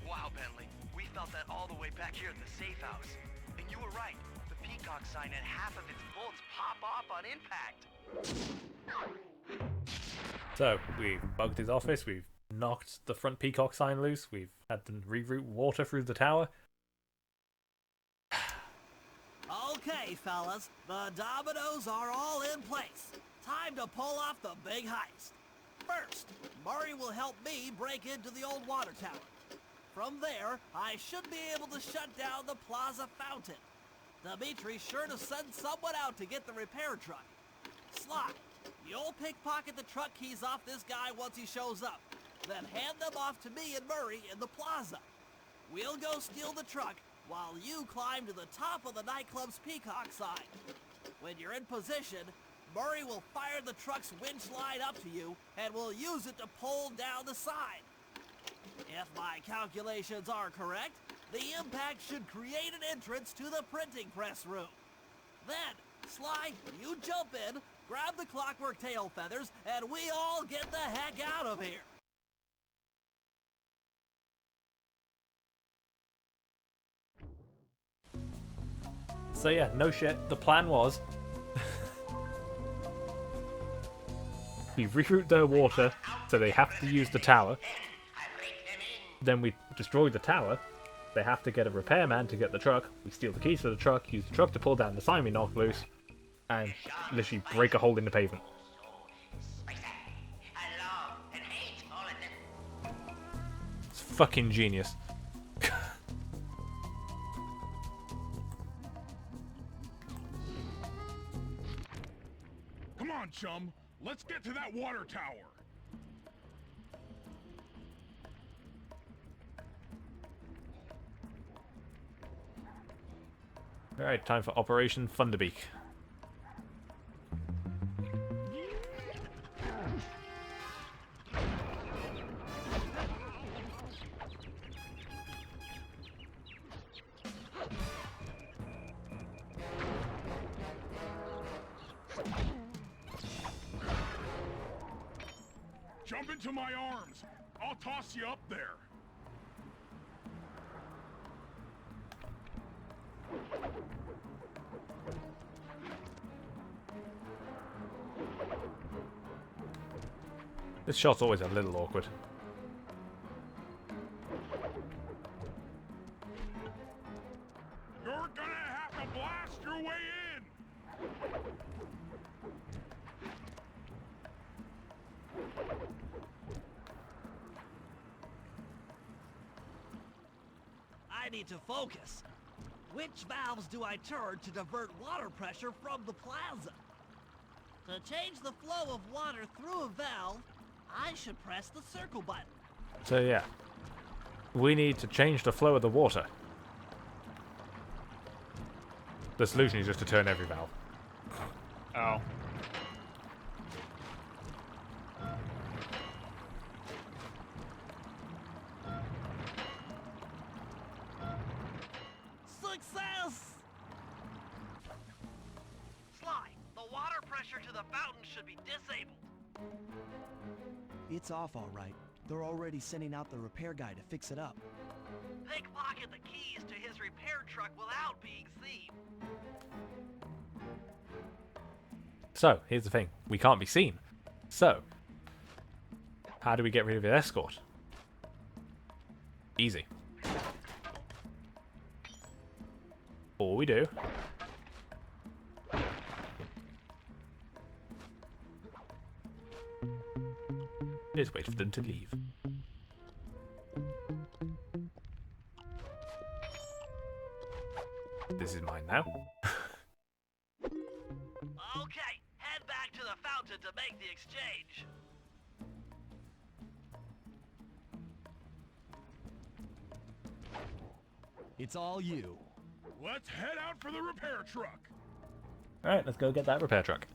[SPEAKER 9] Wow, Bentley, we felt that all the way back here at the safe house. And you were right. The peacock sign had half of its bolts pop off on impact.
[SPEAKER 1] So, we've bugged his office, we've knocked the front peacock sign loose, we've had them reroute water through the tower.
[SPEAKER 7] Okay, fellas, the dominoes are all in place. Time to pull off the big heist. First, Murray will help me break into the old water tower. From there, I should be able to shut down the plaza fountain. Dimitri's sure to send someone out to get the repair truck. Sly, you'll pickpocket the truck keys off this guy once he shows up. Then hand them off to me and Murray in the plaza. We'll go steal the truck while you climb to the top of the nightclub's peacock sign. When you're in position, Murray will fire the truck's winch line up to you and will use it to pull down the sign. If my calculations are correct, the impact should create an entrance to the printing press room. Then, Sly, you jump in, grab the Clockwerk tail feathers, and we all get the heck out of here.
[SPEAKER 1] So yeah, no shit, the plan was we reroute their water so they have to use the tower. Then we destroy the tower. They have to get a repairman to get the truck. We steal the keys for the truck, use the truck to pull down the sign we knocked loose, and literally break a hole in the pavement. It's fucking genius.
[SPEAKER 4] Come on, chum. Let's get to that water tower.
[SPEAKER 1] Alright, time for Operation Thunderbeak.
[SPEAKER 4] Jump into my arms. I'll toss you up there.
[SPEAKER 1] This shot's always a little awkward.
[SPEAKER 4] You're gonna have to blast your way in!
[SPEAKER 7] I need to focus. Which valves do I turn to divert water pressure from the plaza? To change the flow of water through a valve, I should press the circle button.
[SPEAKER 1] So yeah, we need to change the flow of the water. The solution is just to turn every valve.
[SPEAKER 5] Oh.
[SPEAKER 7] Success!
[SPEAKER 9] Sly, the water pressure to the fountain should be disabled.
[SPEAKER 3] It's off all right. They're already sending out the repair guy to fix it up.
[SPEAKER 9] Pickpocket the keys to his repair truck without being seen.
[SPEAKER 1] So, here's the thing. We can't be seen. So, how do we get rid of his escort? Easy. All we do is wait for them to leave. This is mine now.
[SPEAKER 9] Okay, head back to the fountain to make the exchange.
[SPEAKER 3] It's all you.
[SPEAKER 4] Let's head out for the repair truck!
[SPEAKER 1] Alright, let's go get that repair truck.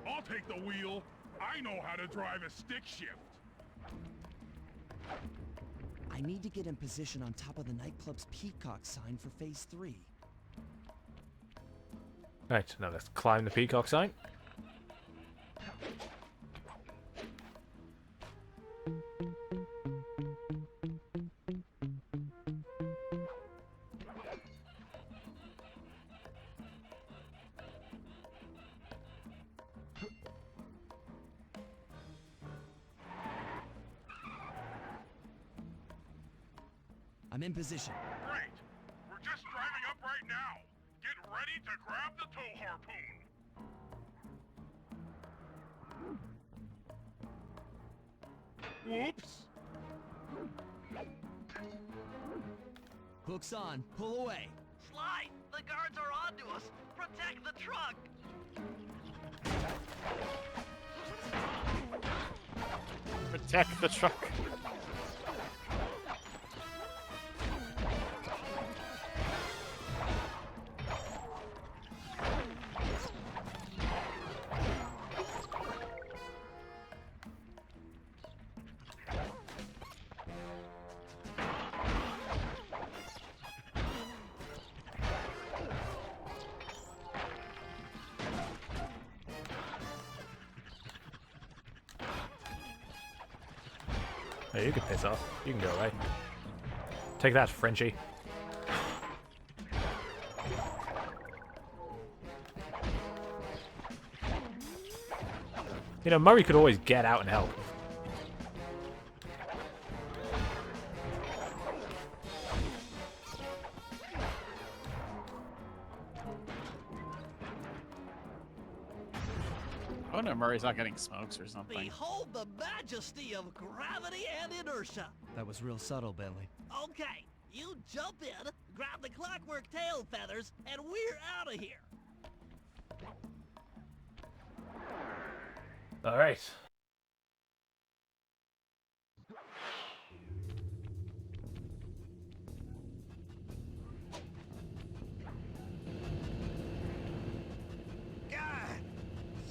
[SPEAKER 4] I'll take the wheel. I know how to drive a stick shift.
[SPEAKER 3] I need to get in position on top of the nightclub's peacock sign for phase 3.
[SPEAKER 1] Right, now let's climb the peacock sign.
[SPEAKER 3] I'm in position.
[SPEAKER 4] Great! We're just driving up right now. Get ready to grab the tow harpoon. Whoops!
[SPEAKER 3] Hook's on. Pull away.
[SPEAKER 9] Sly, the guards are onto us. Protect the truck.
[SPEAKER 5] Protect the truck.
[SPEAKER 1] Hey, you can piss off. You can go away. Take that, Frenchie. You know, Murray could always get out and help.
[SPEAKER 5] Oh no, Murray's not getting smokes or something.
[SPEAKER 7] Behold the majesty of gravity and inertia.
[SPEAKER 3] That was real subtle, Bentley.
[SPEAKER 7] Okay, you jump in, grab the Clockwerk tail feathers, and we're out of here.
[SPEAKER 1] All right.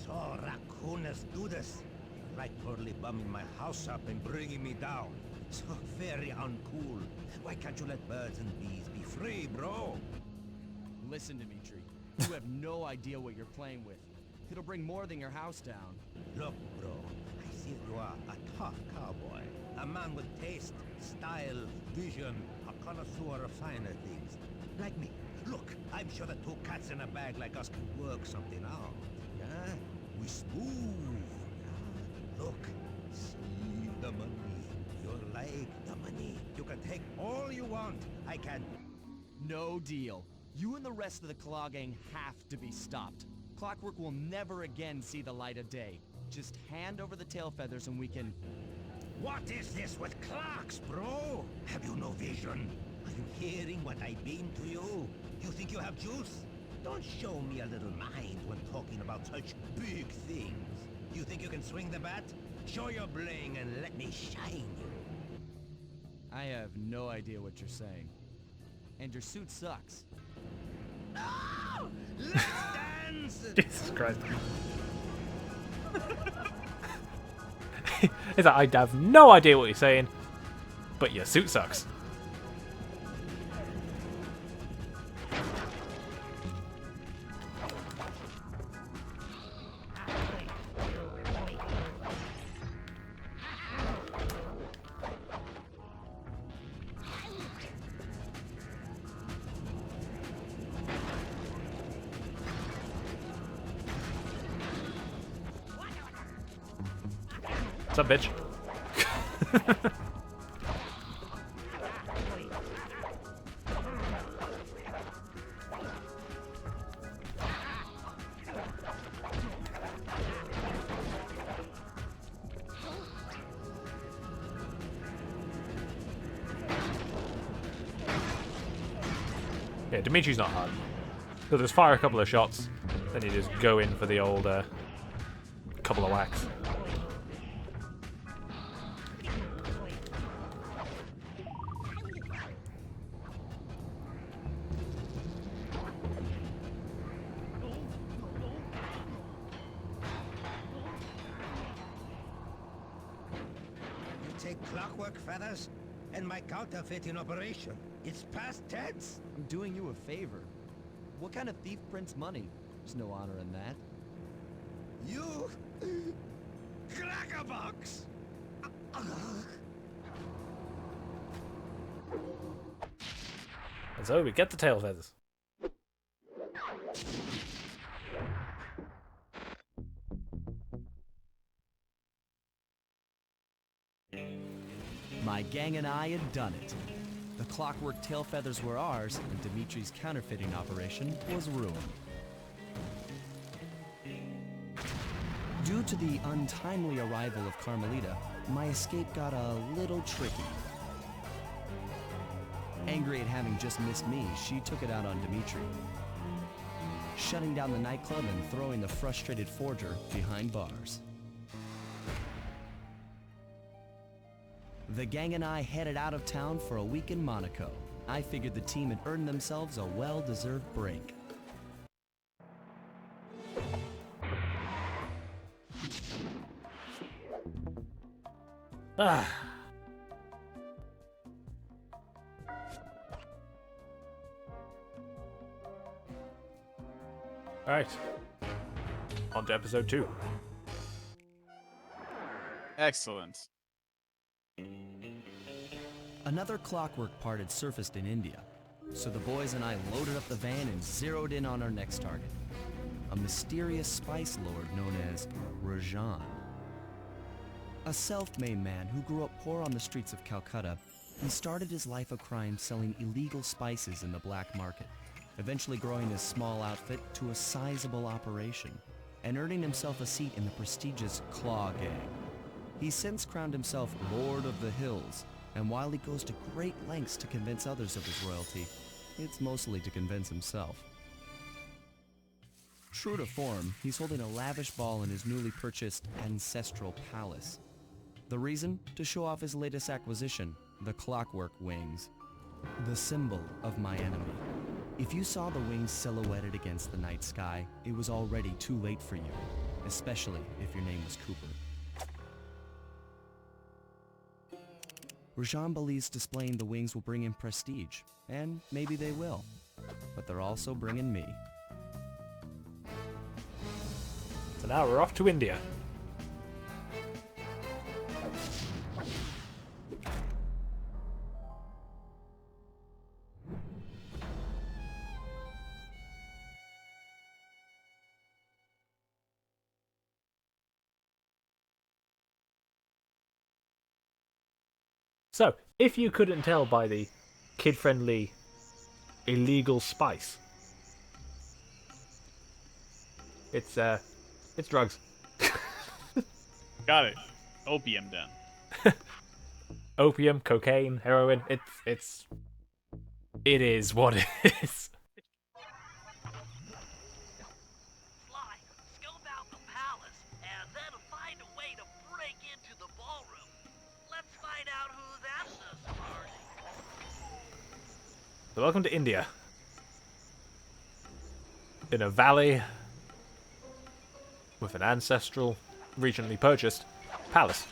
[SPEAKER 8] So raccooners do this. Rightfully bumming my house up and bringing me down. So very uncool. Why can't you let birds and bees be free, bro?
[SPEAKER 3] Listen, Dimitri. You have no idea what you're playing with. It'll bring more than your house down.
[SPEAKER 8] Look, bro, I see you are a tough cowboy. A man with taste, style, vision, a connoisseur of finer things. Like me. Look, I'm sure that two cats in a bag like us can work something out. Yeah? We smooth. Yeah? Look, see the money. You like the money. You can take all you want. I can...
[SPEAKER 3] No deal. You and the rest of the Claw Gang have to be stopped. Clockwerk will never again see the light of day. Just hand over the tail feathers and we can...
[SPEAKER 8] What is this with clocks, bro? Have you no vision? Are you hearing what I mean to you? You think you have juice? Don't show me a little mind when talking about such big things. You think you can swing the bat? Show your bling and let me shine you.
[SPEAKER 3] I have no idea what you're saying. And your suit sucks.
[SPEAKER 8] Oh! Let's dance!
[SPEAKER 1] Jesus Christ. It's like, I have no idea what you're saying, but your suit sucks. What's up, bitch? Yeah, Dimitri's not hard. So just fire a couple of shots, then you just go in for the old couple of whacks.
[SPEAKER 8] Take Clockwerk feathers and my counterfeiting operation. It's past tense.
[SPEAKER 3] I'm doing you a favor. What kind of thief prints money? There's no honor in that.
[SPEAKER 8] You... Crackerbox!
[SPEAKER 1] And so we get the tail feathers.
[SPEAKER 3] My gang and I had done it. The Clockwerk tail feathers were ours, and Dimitri's counterfeiting operation was ruined. Due to the untimely arrival of Carmelita, my escape got a little tricky. Angry at having just missed me, she took it out on Dimitri, shutting down the nightclub and throwing the frustrated forger behind bars. The gang and I headed out of town for a week in Monaco. I figured the team had earned themselves a well-deserved break.
[SPEAKER 1] Ah. Alright. On to episode 2.
[SPEAKER 5] Excellent.
[SPEAKER 3] Another Clockwerk part had surfaced in India, so the boys and I loaded up the van and zeroed in on our next target, a mysterious spice lord known as Rajan. A self-made man who grew up poor on the streets of Calcutta, he started his life of crime selling illegal spices in the black market, eventually growing his small outfit to a sizable operation, and earning himself a seat in the prestigious Claw Gang. He's since crowned himself Lord of the Hills, and while he goes to great lengths to convince others of his royalty, it's mostly to convince himself. True to form, he's holding a lavish ball in his newly purchased ancestral palace. The reason? To show off his latest acquisition, the Clockwerk wings, the symbol of my enemy. If you saw the wings silhouetted against the night sky, it was already too late for you, especially if your name was Cooper. Rajan believes displaying the wings will bring him prestige, and maybe they will, but they're also bringing me.
[SPEAKER 1] So now we're off to India. So, if you couldn't tell by the kid-friendly illegal spice, it's drugs.
[SPEAKER 5] Got it. Opium den.
[SPEAKER 1] Opium, cocaine, heroin. It is what it is.
[SPEAKER 2] Sly, scope out the palace and then find a way to break into the ballroom. Let's find out who's at this party.
[SPEAKER 1] So welcome to India. In a valley with an ancestral, recently purchased palace.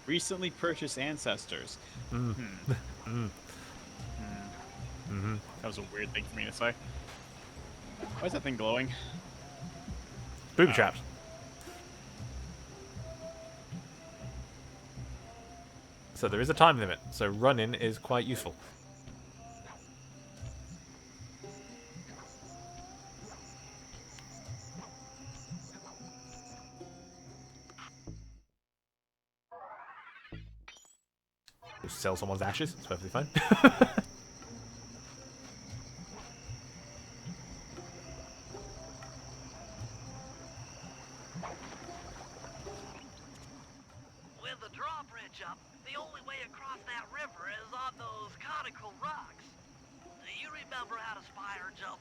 [SPEAKER 5] Recently purchased ancestors. That was a weird thing for me to say. Why is that thing glowing?
[SPEAKER 1] Booby traps. So there is a time limit, so running is quite useful. Just sell someone's ashes, it's perfectly fine.
[SPEAKER 2] With the drawbridge up, the only way across that river is on those conical rocks. Do you remember how to spire jump?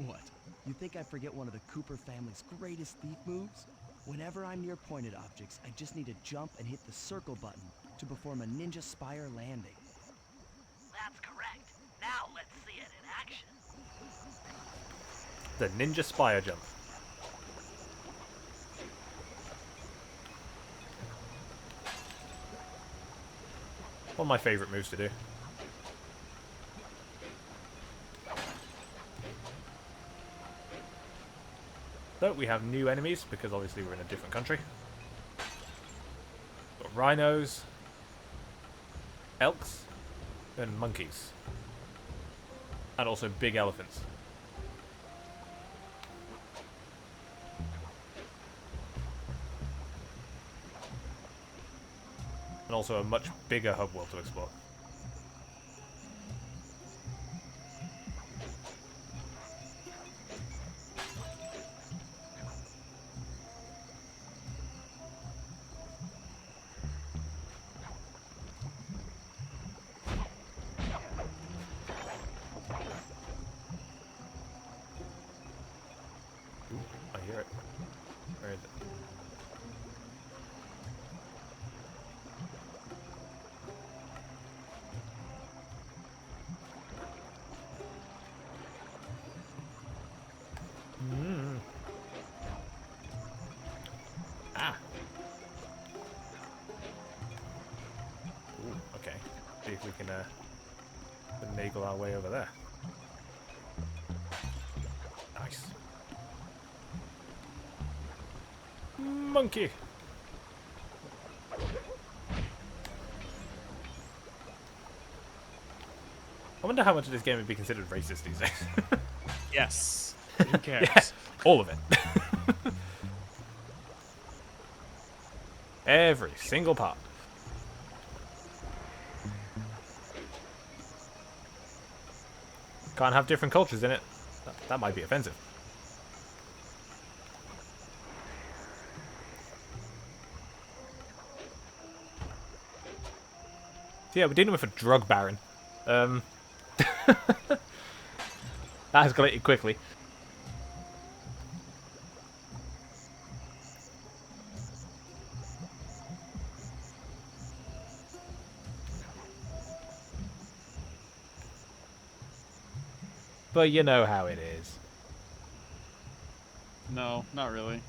[SPEAKER 3] What? You think I forget one of the Cooper family's greatest thief moves? Whenever I'm near pointed objects, I just need to jump and hit the circle button to perform a ninja spire landing.
[SPEAKER 2] That's correct. Now let's see it in action.
[SPEAKER 1] The ninja spire jump. One of my favourite moves to do. So we have new enemies because obviously we're in a different country. Got rhinos, elks, and monkeys. And also big elephants. And also a much bigger hub world to explore. Ooh, I hear it. Where is it? Ah. Ooh, okay. See if we can finagle our way over there. Nice. Monkey. I wonder how much of this game would be considered racist these days.
[SPEAKER 5] Yes. Who cares?
[SPEAKER 1] Yeah, all of it. Every single part. Can't have different cultures in it. That might be offensive. So yeah, we're dealing with a drug baron. That escalated quickly. But you know how it is.
[SPEAKER 5] No, not really.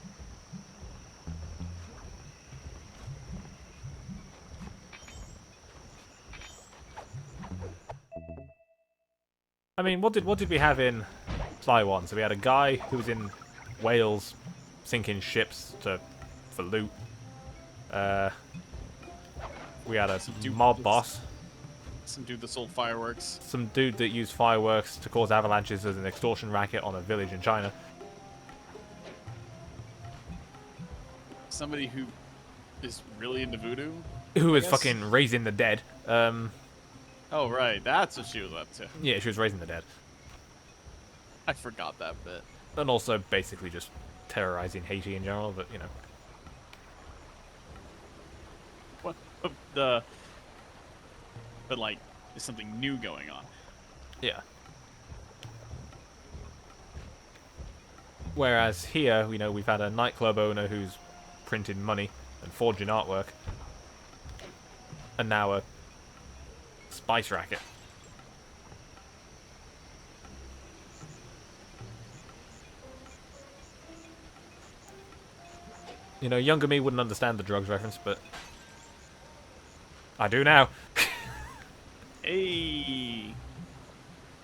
[SPEAKER 1] I mean, what did we have in Sly 1? So we had a guy who was in Wales sinking ships for loot. We had a mob boss.
[SPEAKER 5] Some dude that sold fireworks.
[SPEAKER 1] Some dude that used fireworks to cause avalanches as an extortion racket on a village in China.
[SPEAKER 5] Somebody who is really into voodoo.
[SPEAKER 1] who was
[SPEAKER 5] guess-
[SPEAKER 1] fucking raising the dead.
[SPEAKER 5] Oh, right. That's what she was up to.
[SPEAKER 1] Yeah, she was raising the dead.
[SPEAKER 5] I forgot that bit.
[SPEAKER 1] And also basically just terrorizing Haiti in general, but you know.
[SPEAKER 5] What But like, there's something new going on.
[SPEAKER 1] Yeah. Whereas here, you know, we've had a nightclub owner who's printing money and forging artwork. And now a spice racket. You know, younger me wouldn't understand the drugs reference, but I do now.
[SPEAKER 5] Hey.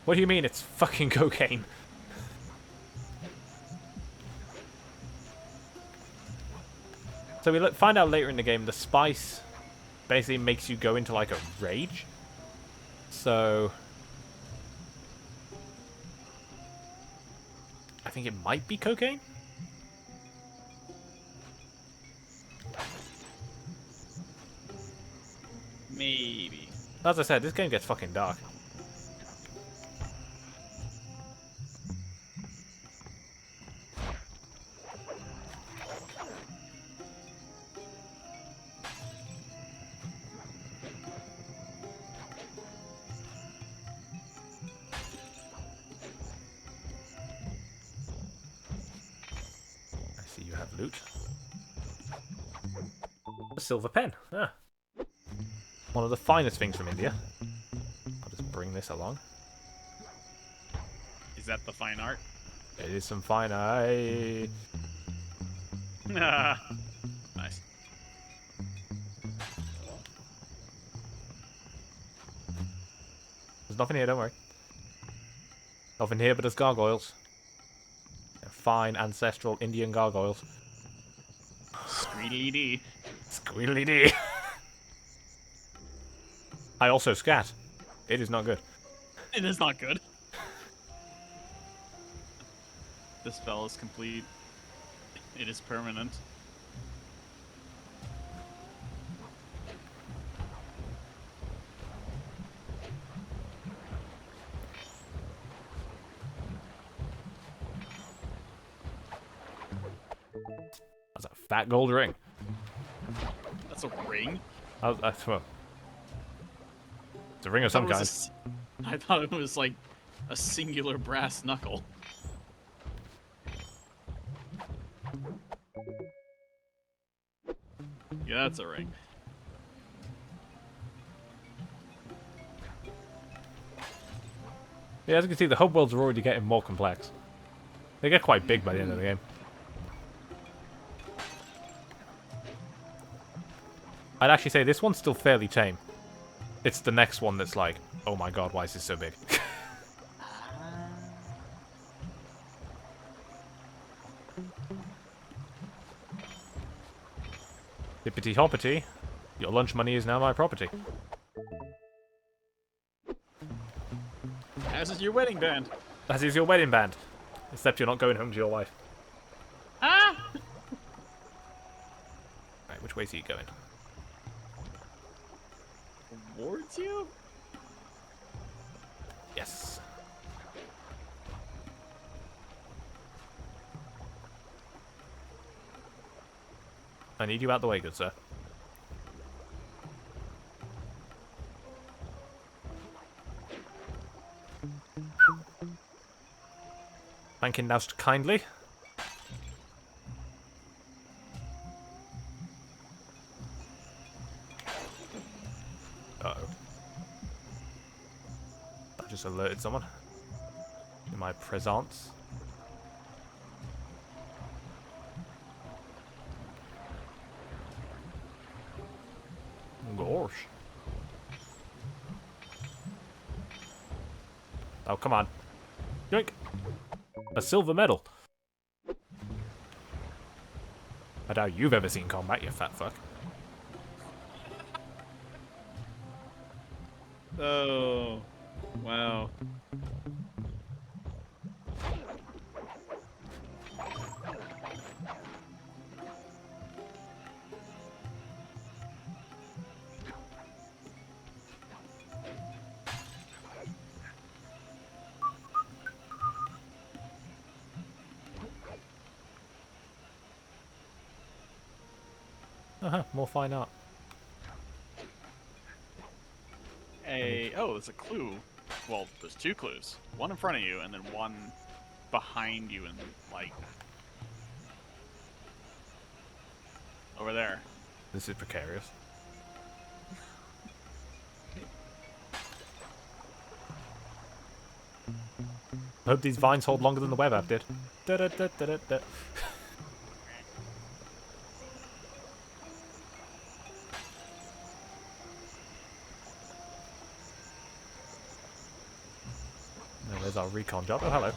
[SPEAKER 1] What do you mean it's fucking cocaine? So we find out later in the game the spice basically makes you go into like a rage. So I think it might be cocaine.
[SPEAKER 5] Maybe.
[SPEAKER 1] As I said, this game gets fucking dark. I see you have loot. A silver pen. Ah. One of the finest things from India. I'll just bring this along.
[SPEAKER 5] Is that the fine art?
[SPEAKER 1] It is some fine eye.
[SPEAKER 5] Nice.
[SPEAKER 1] There's nothing here, don't worry. Nothing here but there's gargoyles. They're fine ancestral Indian gargoyles.
[SPEAKER 5] Screedy-dee.
[SPEAKER 1] Squeedly dee. I also scat. It is not good.
[SPEAKER 5] It is not good. This spell is complete. It is permanent.
[SPEAKER 1] That's a fat gold ring.
[SPEAKER 5] That's a ring?
[SPEAKER 1] That's well, it's a ring of some kind.
[SPEAKER 5] I thought it was like a singular brass knuckle. Yeah, that's a ring.
[SPEAKER 1] Yeah, as you can see, the hub worlds are already getting more complex. They get quite big by the end of the game. I'd actually say this one's still fairly tame. It's the next one that's like, oh my god, why is this so big? Hippity hoppity, your lunch money is now my property.
[SPEAKER 5] As is your wedding band.
[SPEAKER 1] As is your wedding band. Except you're not going home to your wife.
[SPEAKER 5] Ah!
[SPEAKER 1] Right, which way is he going?
[SPEAKER 5] Towards you?
[SPEAKER 1] Yes. I need you out the way, good sir. Thanking most kindly. Uh-oh. That just alerted someone. In my presence. Gosh. Oh, come on. Yoink. A silver medal. I doubt you've ever seen combat, you fat fuck.
[SPEAKER 5] Oh. Wow.
[SPEAKER 1] More fine art.
[SPEAKER 5] Oh, there's a clue. Well, there's 2 clues. One in front of you, and then one behind you in light. Over there.
[SPEAKER 1] This is precarious. I hope these vines hold longer than the web app did. Da-da-da-da-da-da. No, there's our recon job. Oh, hello.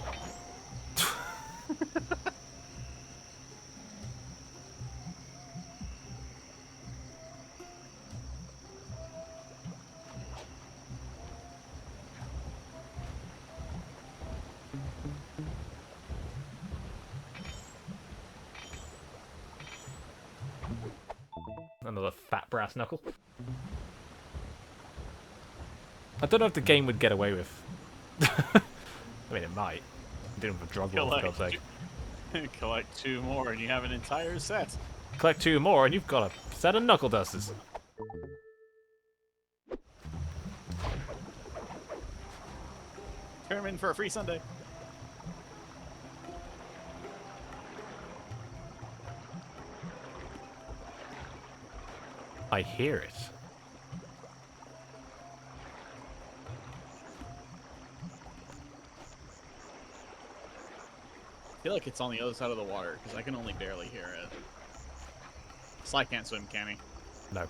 [SPEAKER 1] Another fat brass knuckle. I don't know if the game would get away with. I mean, it might. Dealing with a drug law, for God's sake.
[SPEAKER 5] Collect 2 more, and you have an entire set.
[SPEAKER 1] Collect 2 more, and you've got a set of knuckle dusters.
[SPEAKER 5] Turn 'em in for a free Sunday.
[SPEAKER 1] I hear it.
[SPEAKER 5] I feel like it's on the other side of the water, because I can only barely hear it. Sly can't swim, can he?
[SPEAKER 1] No.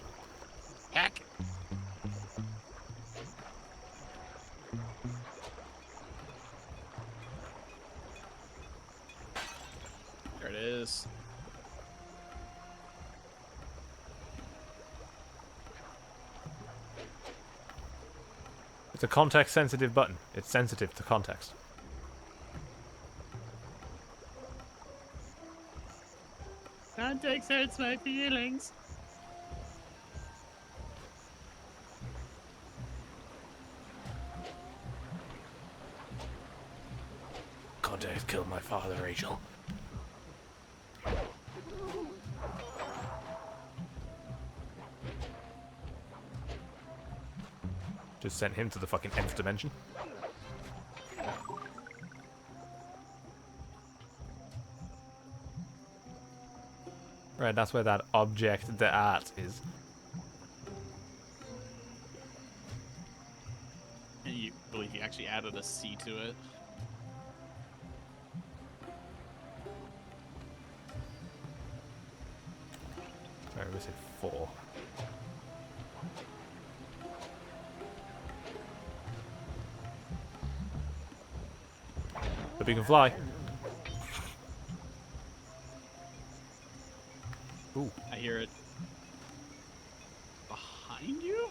[SPEAKER 5] Heck! There it is.
[SPEAKER 1] It's a context-sensitive button. It's sensitive to context.
[SPEAKER 5] Context hurts my feelings.
[SPEAKER 1] Context killed my father, Rachel. Just sent him to the fucking nth dimension. Right, that's where that object d'art is.
[SPEAKER 5] And you believe he actually added a C to it?
[SPEAKER 1] Sorry, we said 4. But we can fly. Ooh.
[SPEAKER 5] I hear it. Behind you?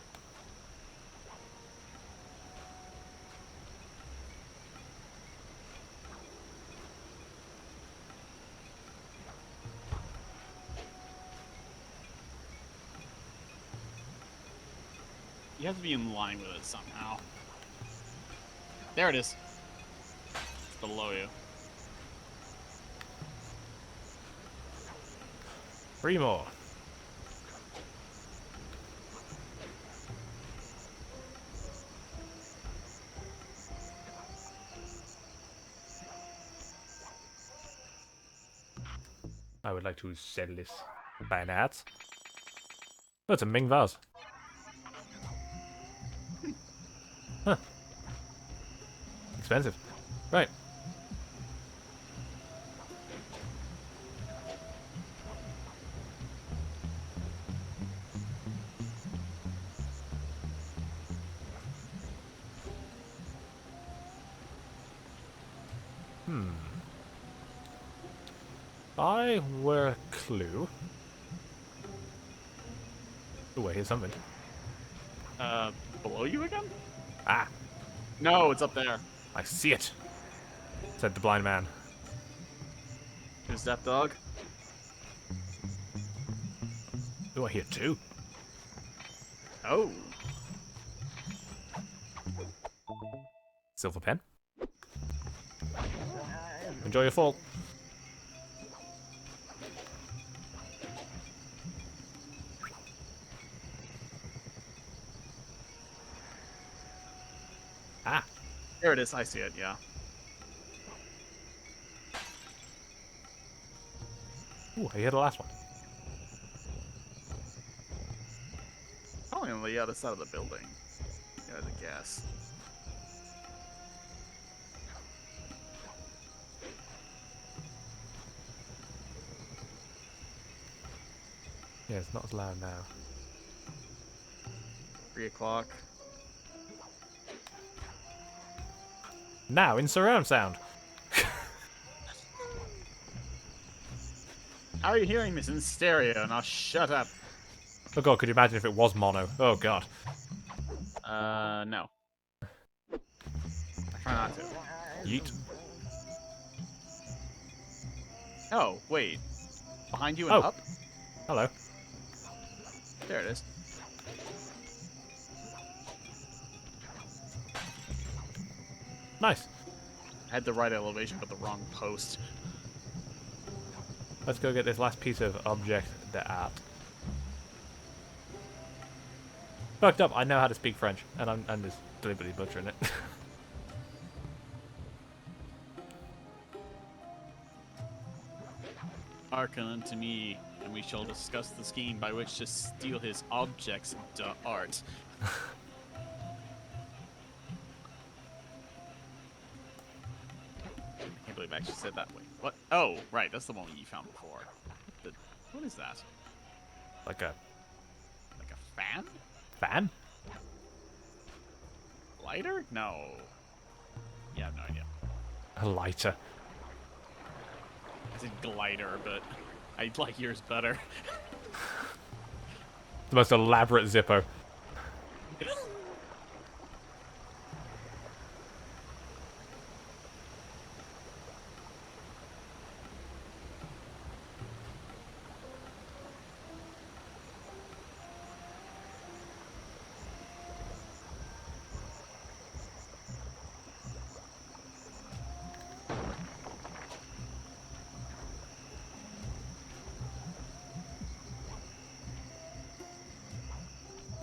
[SPEAKER 5] You have to be in line with it somehow. There it is. It's below you.
[SPEAKER 1] 3 more. I would like to sell this. Buy an ad. Oh, it's a Ming vase. Huh. Expensive. Right. If I were a clue. Oh, I hear something.
[SPEAKER 5] Below you again?
[SPEAKER 1] Ah,
[SPEAKER 5] No, it's up there.
[SPEAKER 1] I see it, said the blind man.
[SPEAKER 5] Is that dog?
[SPEAKER 1] Oh, I hear 2.
[SPEAKER 5] Oh.
[SPEAKER 1] Silver pen. Enjoy your fall. Ah.
[SPEAKER 5] There it is. I see it. Yeah.
[SPEAKER 1] Ooh, I hit the last one.
[SPEAKER 5] Probably on the other side of the building. Yeah, I guess.
[SPEAKER 1] Yeah, it's not as loud now.
[SPEAKER 5] 3 o'clock.
[SPEAKER 1] Now in surround sound.
[SPEAKER 5] How are you hearing this in stereo? Now shut up.
[SPEAKER 1] Oh god, could you imagine if it was mono? Oh god.
[SPEAKER 5] No. I try not to.
[SPEAKER 1] Yeet.
[SPEAKER 5] Oh, wait. Behind you and
[SPEAKER 1] Oh.
[SPEAKER 5] up?
[SPEAKER 1] Hello.
[SPEAKER 5] There it is.
[SPEAKER 1] Nice.
[SPEAKER 5] I had the right elevation, but the wrong post.
[SPEAKER 1] Let's go get this last piece of object d'art. Fucked up, I know how to speak French, and I'm just deliberately butchering it.
[SPEAKER 5] Hearken unto me, and we shall discuss the scheme by which to steal his objects d'art. I can't believe I actually said that way. What? Oh, right, that's the one you found before. What is that?
[SPEAKER 1] Like a
[SPEAKER 5] Fan?
[SPEAKER 1] fan?
[SPEAKER 5] Lighter? No. Yeah, I have no idea.
[SPEAKER 1] A lighter.
[SPEAKER 5] I said glider, but I like yours better.
[SPEAKER 1] The most elaborate Zippo.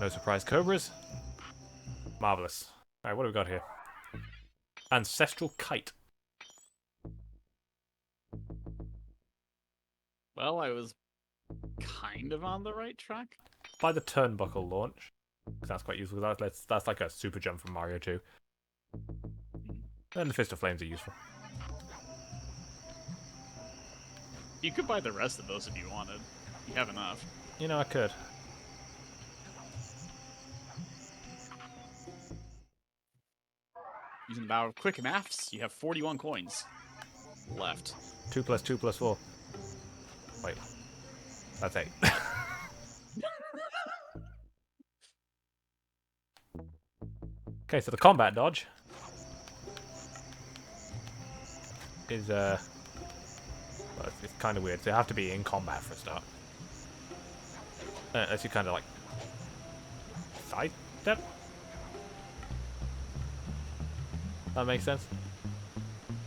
[SPEAKER 1] No surprise cobras. Marvelous. Alright, what do we got here? Ancestral kite.
[SPEAKER 5] Well, I was kind of on the right track.
[SPEAKER 1] By the turnbuckle launch. That's quite useful. That's like a super jump from Mario 2. And the Fist of Flames are useful.
[SPEAKER 5] You could buy the rest of those if you wanted. You have enough.
[SPEAKER 1] You know, I could.
[SPEAKER 5] Using the power of quick maths, you have 41 coins left.
[SPEAKER 1] 2 plus 2 plus 4. Wait. That's 8. Okay, so the combat dodge is well, it's kind of weird. So you have to be in combat for a start. Unless you kind of like side step. That makes sense.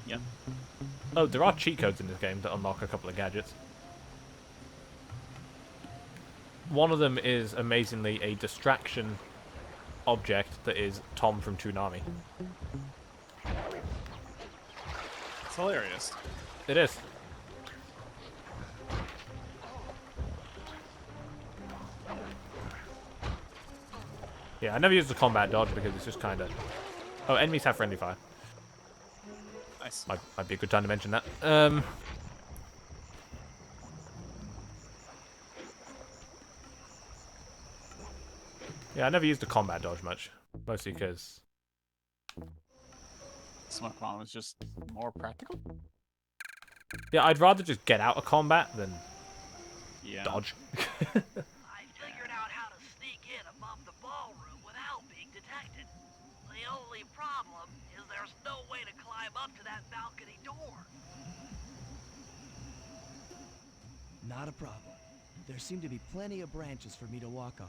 [SPEAKER 5] Yeah.
[SPEAKER 1] Oh, there are cheat codes in this game to unlock a couple of gadgets. One of them is amazingly a distraction object that is Tom from Toonami.
[SPEAKER 5] It's hilarious.
[SPEAKER 1] It is. Yeah, I never used the combat dodge because it's just kind of... Oh, enemies have friendly fire.
[SPEAKER 5] Nice.
[SPEAKER 1] Might be a good time to mention that. Yeah, I never used the combat dodge much. Mostly because...
[SPEAKER 5] Smoke bomb is just more practical.
[SPEAKER 1] Yeah, I'd rather just get out of combat than dodge.
[SPEAKER 2] I figured out how to sneak in above the ballroom without being detected. The only problem is there's no way to climb up to that balcony door.
[SPEAKER 3] Not a problem. There seem to be plenty of branches for me to walk on.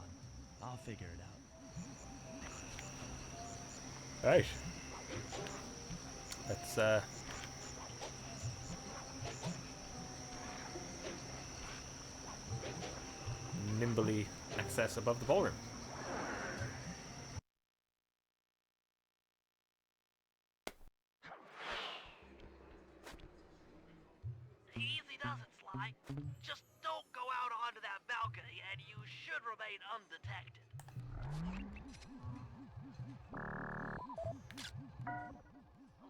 [SPEAKER 3] I'll figure it out.
[SPEAKER 1] Right. Let's nimbly access above the ballroom.
[SPEAKER 2] Sly. Just don't go out onto that balcony, and you should remain undetected.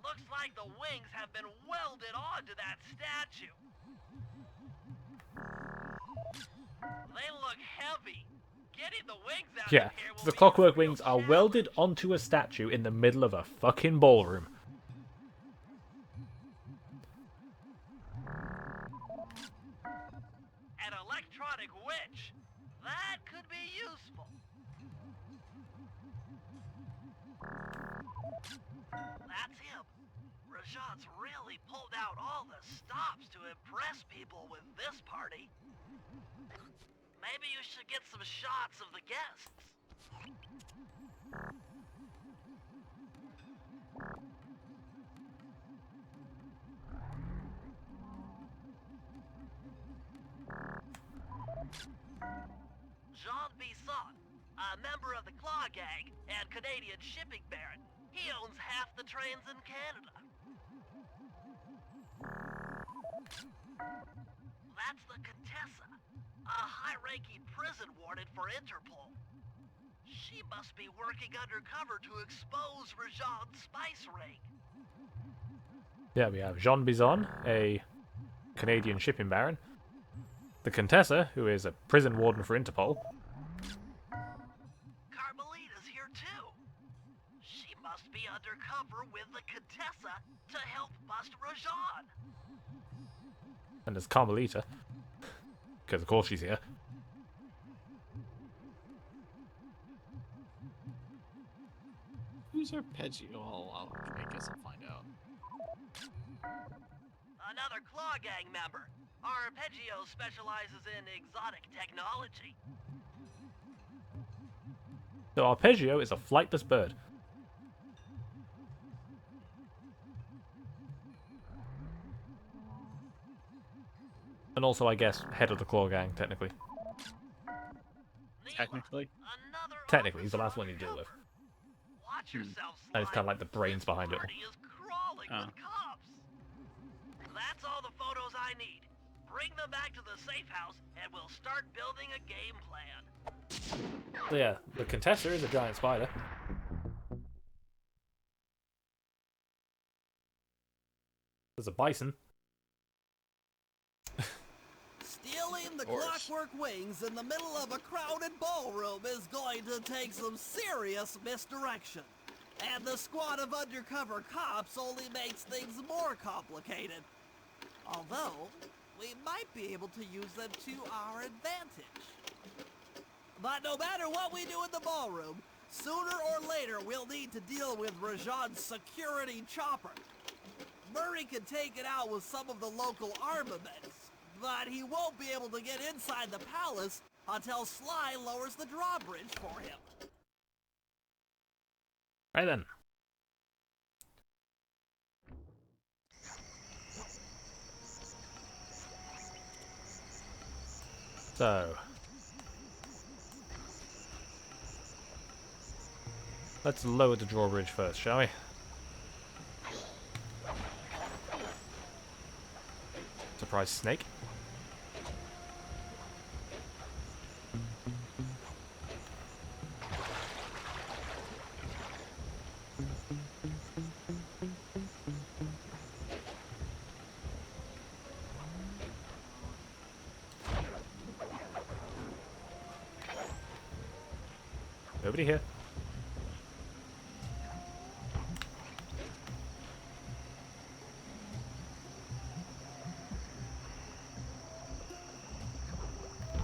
[SPEAKER 2] Looks like the wings have been welded onto that statue. They look heavy. Getting the wings out
[SPEAKER 1] Yeah,
[SPEAKER 2] of here will
[SPEAKER 1] the
[SPEAKER 2] be a
[SPEAKER 1] Clockwerk
[SPEAKER 2] real
[SPEAKER 1] wings are
[SPEAKER 2] challenge.
[SPEAKER 1] welded onto a statue in the middle of a fucking ballroom.
[SPEAKER 2] An electronic witch. That could be useful. That's him. Rajat's really pulled out all the stops to impress people with this party. Maybe you should get some shots of the guests. Jean Bisson, a member of the Claw Gang and Canadian shipping baron. He owns half the trains in Canada. That's the Contessa, a high-ranking prison warden for Interpol. She must be working undercover to expose Rajan's spice ring.
[SPEAKER 1] Yeah, we have Jean Bizon, a Canadian shipping baron. The Contessa, who is a prison warden for Interpol.
[SPEAKER 2] Carmelita's here too. She must be undercover with the Contessa to help bust Rajan.
[SPEAKER 1] And there's Carmelita. Because of course she's here.
[SPEAKER 5] Who's arpeggio? I guess I'll find out.
[SPEAKER 2] Another Claw Gang member. Arpeggio specializes in exotic technology.
[SPEAKER 1] So Arpeggio is a flightless bird. And also, I guess, head of the Claw Gang, technically.
[SPEAKER 5] Technically.
[SPEAKER 2] Another
[SPEAKER 1] Technically, he's the last
[SPEAKER 2] officer
[SPEAKER 1] one you deal with.
[SPEAKER 2] Watch yourself,
[SPEAKER 1] And he's
[SPEAKER 2] Sly.
[SPEAKER 1] kind of like the brains
[SPEAKER 2] This
[SPEAKER 1] behind it all.
[SPEAKER 2] party is crawling with cops. That's all the photos I need. Bring them back to the safe house, and we'll start building a game plan.
[SPEAKER 1] So yeah, the Contessa is a giant spider. There's a bison.
[SPEAKER 7] Stealing the
[SPEAKER 5] course.
[SPEAKER 7] Clockwerk wings in the middle of a crowded ballroom is going to take some serious misdirection. And the squad of undercover cops only makes things more complicated. Although, we might be able to use them to our advantage. But no matter what we do in the ballroom, sooner or later we'll need to deal with Rajan's security chopper. Murray can take it out with some of the local armaments, but he won't be able to get inside the palace until Sly lowers the drawbridge for him.
[SPEAKER 1] Right then. So, let's lower the drawbridge first, shall we? Surprise snake. Nobody here.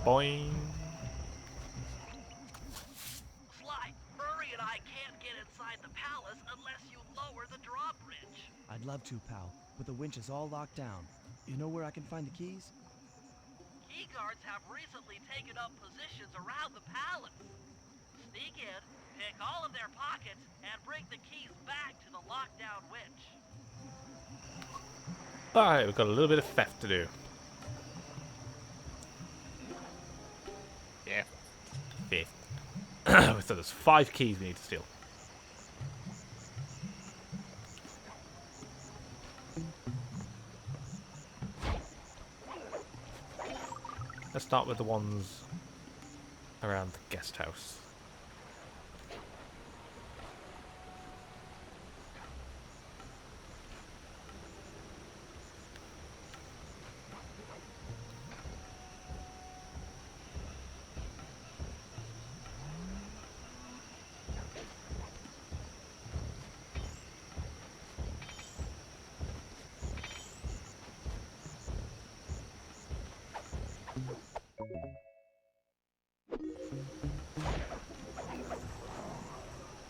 [SPEAKER 1] Boing.
[SPEAKER 2] Sly, Murray and I can't get inside the palace unless you lower the drawbridge.
[SPEAKER 3] I'd love to, pal, but the winch is all locked down. You know where I can find the keys?
[SPEAKER 2] Key guards have recently taken up positions around the palace. Sneak in, pick all of their pockets, and bring the keys back to the lockdown winch.
[SPEAKER 1] Alright, we've got a little bit of theft to do.
[SPEAKER 5] Yeah.
[SPEAKER 1] Fifth. So there's 5 keys we need to steal. Let's start with the ones around the guest house.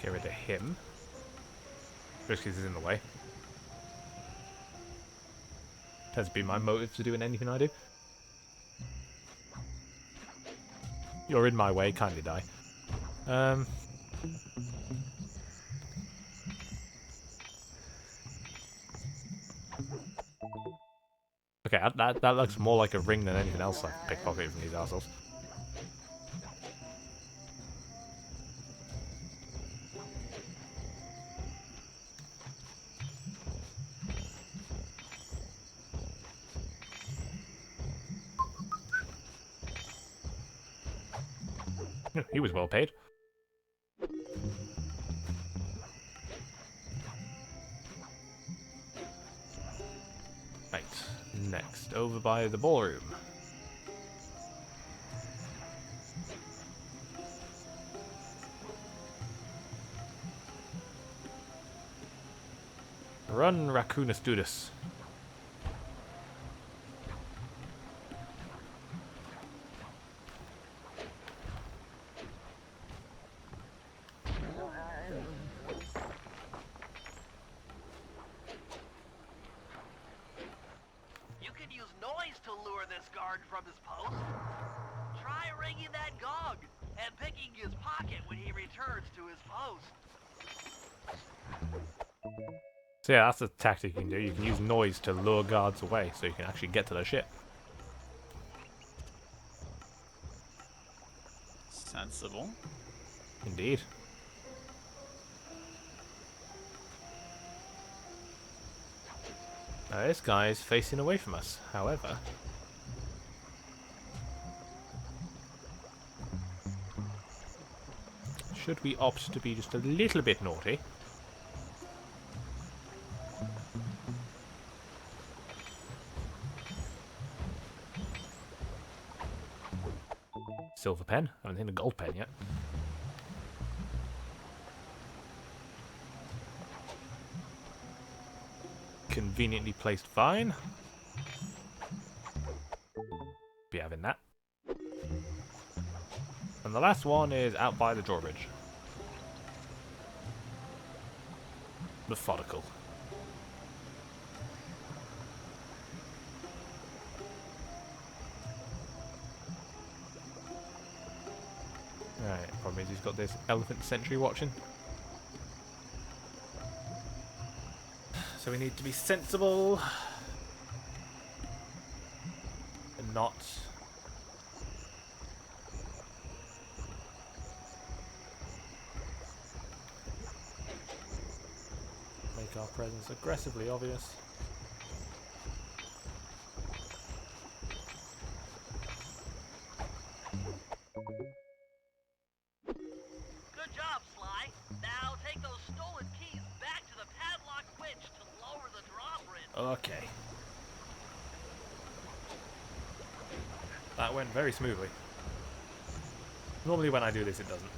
[SPEAKER 1] Get rid of him. Just because he's in the way. Tends to be my motive to doing anything I do. You're in my way, kindly die. Okay, that looks more like a ring than anything else I've pickpocketed from these assholes. He was well paid. Right, next, over by the ballroom. Run, Raccoonus, do this.
[SPEAKER 2] You could use noise to lure this guard from his post. Try ringing that gong and picking his pocket when he returns to his post.
[SPEAKER 1] So yeah, that's a tactic you can do. You can use noise to lure guards away so you can actually get to their ship.
[SPEAKER 5] Sensible.
[SPEAKER 1] Indeed. Now this guy is facing away from us, however... should we opt to be just a little bit naughty? Silver pen. I haven't seen a gold pen yet. Conveniently placed vine. Be having that. And the last one is out by the drawbridge. Methodical. Right, problem is he's got this elephant sentry watching. So we need to be sensible and not make our presence aggressively obvious.
[SPEAKER 2] Good job, Sly. Now take those stolen keys back to the padlock winch to lower the drawbridge.
[SPEAKER 1] Okay. That went very smoothly. Normally when I do this it doesn't.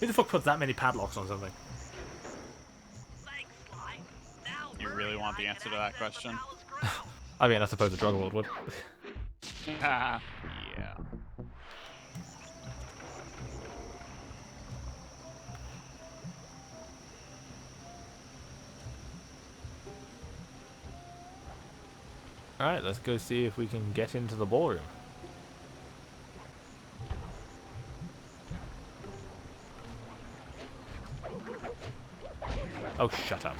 [SPEAKER 1] Who the fuck puts that many padlocks on something?
[SPEAKER 2] Thanks, Sly. Now
[SPEAKER 5] You
[SPEAKER 2] Murray
[SPEAKER 5] really
[SPEAKER 2] and
[SPEAKER 5] want
[SPEAKER 2] I
[SPEAKER 5] the
[SPEAKER 2] can
[SPEAKER 5] answer to that
[SPEAKER 2] access the
[SPEAKER 5] question?
[SPEAKER 2] palace grounds.
[SPEAKER 1] I mean, I suppose the drug lord would.
[SPEAKER 5] Yeah.
[SPEAKER 1] Alright, let's go see if we can get into the ballroom. Oh, shut up.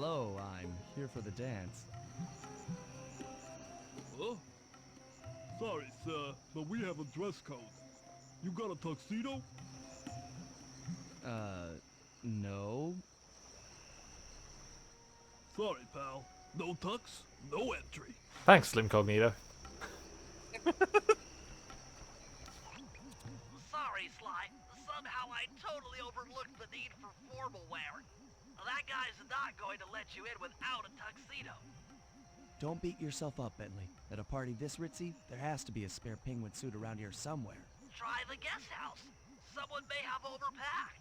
[SPEAKER 3] Hello, I'm here for the dance.
[SPEAKER 10] Huh? Sorry, sir, but we have a dress code. You got a tuxedo?
[SPEAKER 3] No.
[SPEAKER 10] Sorry, pal. No tux, no entry.
[SPEAKER 1] Thanks, Slim Cognito.
[SPEAKER 2] Sorry, Sly. Somehow I totally overlooked the need for formal wear. That guy's not going to let you in without a tuxedo.
[SPEAKER 3] Don't beat yourself up, Bentley. At a party this ritzy, there has to be a spare penguin suit around here somewhere.
[SPEAKER 2] Try the guest house. Someone may have overpacked.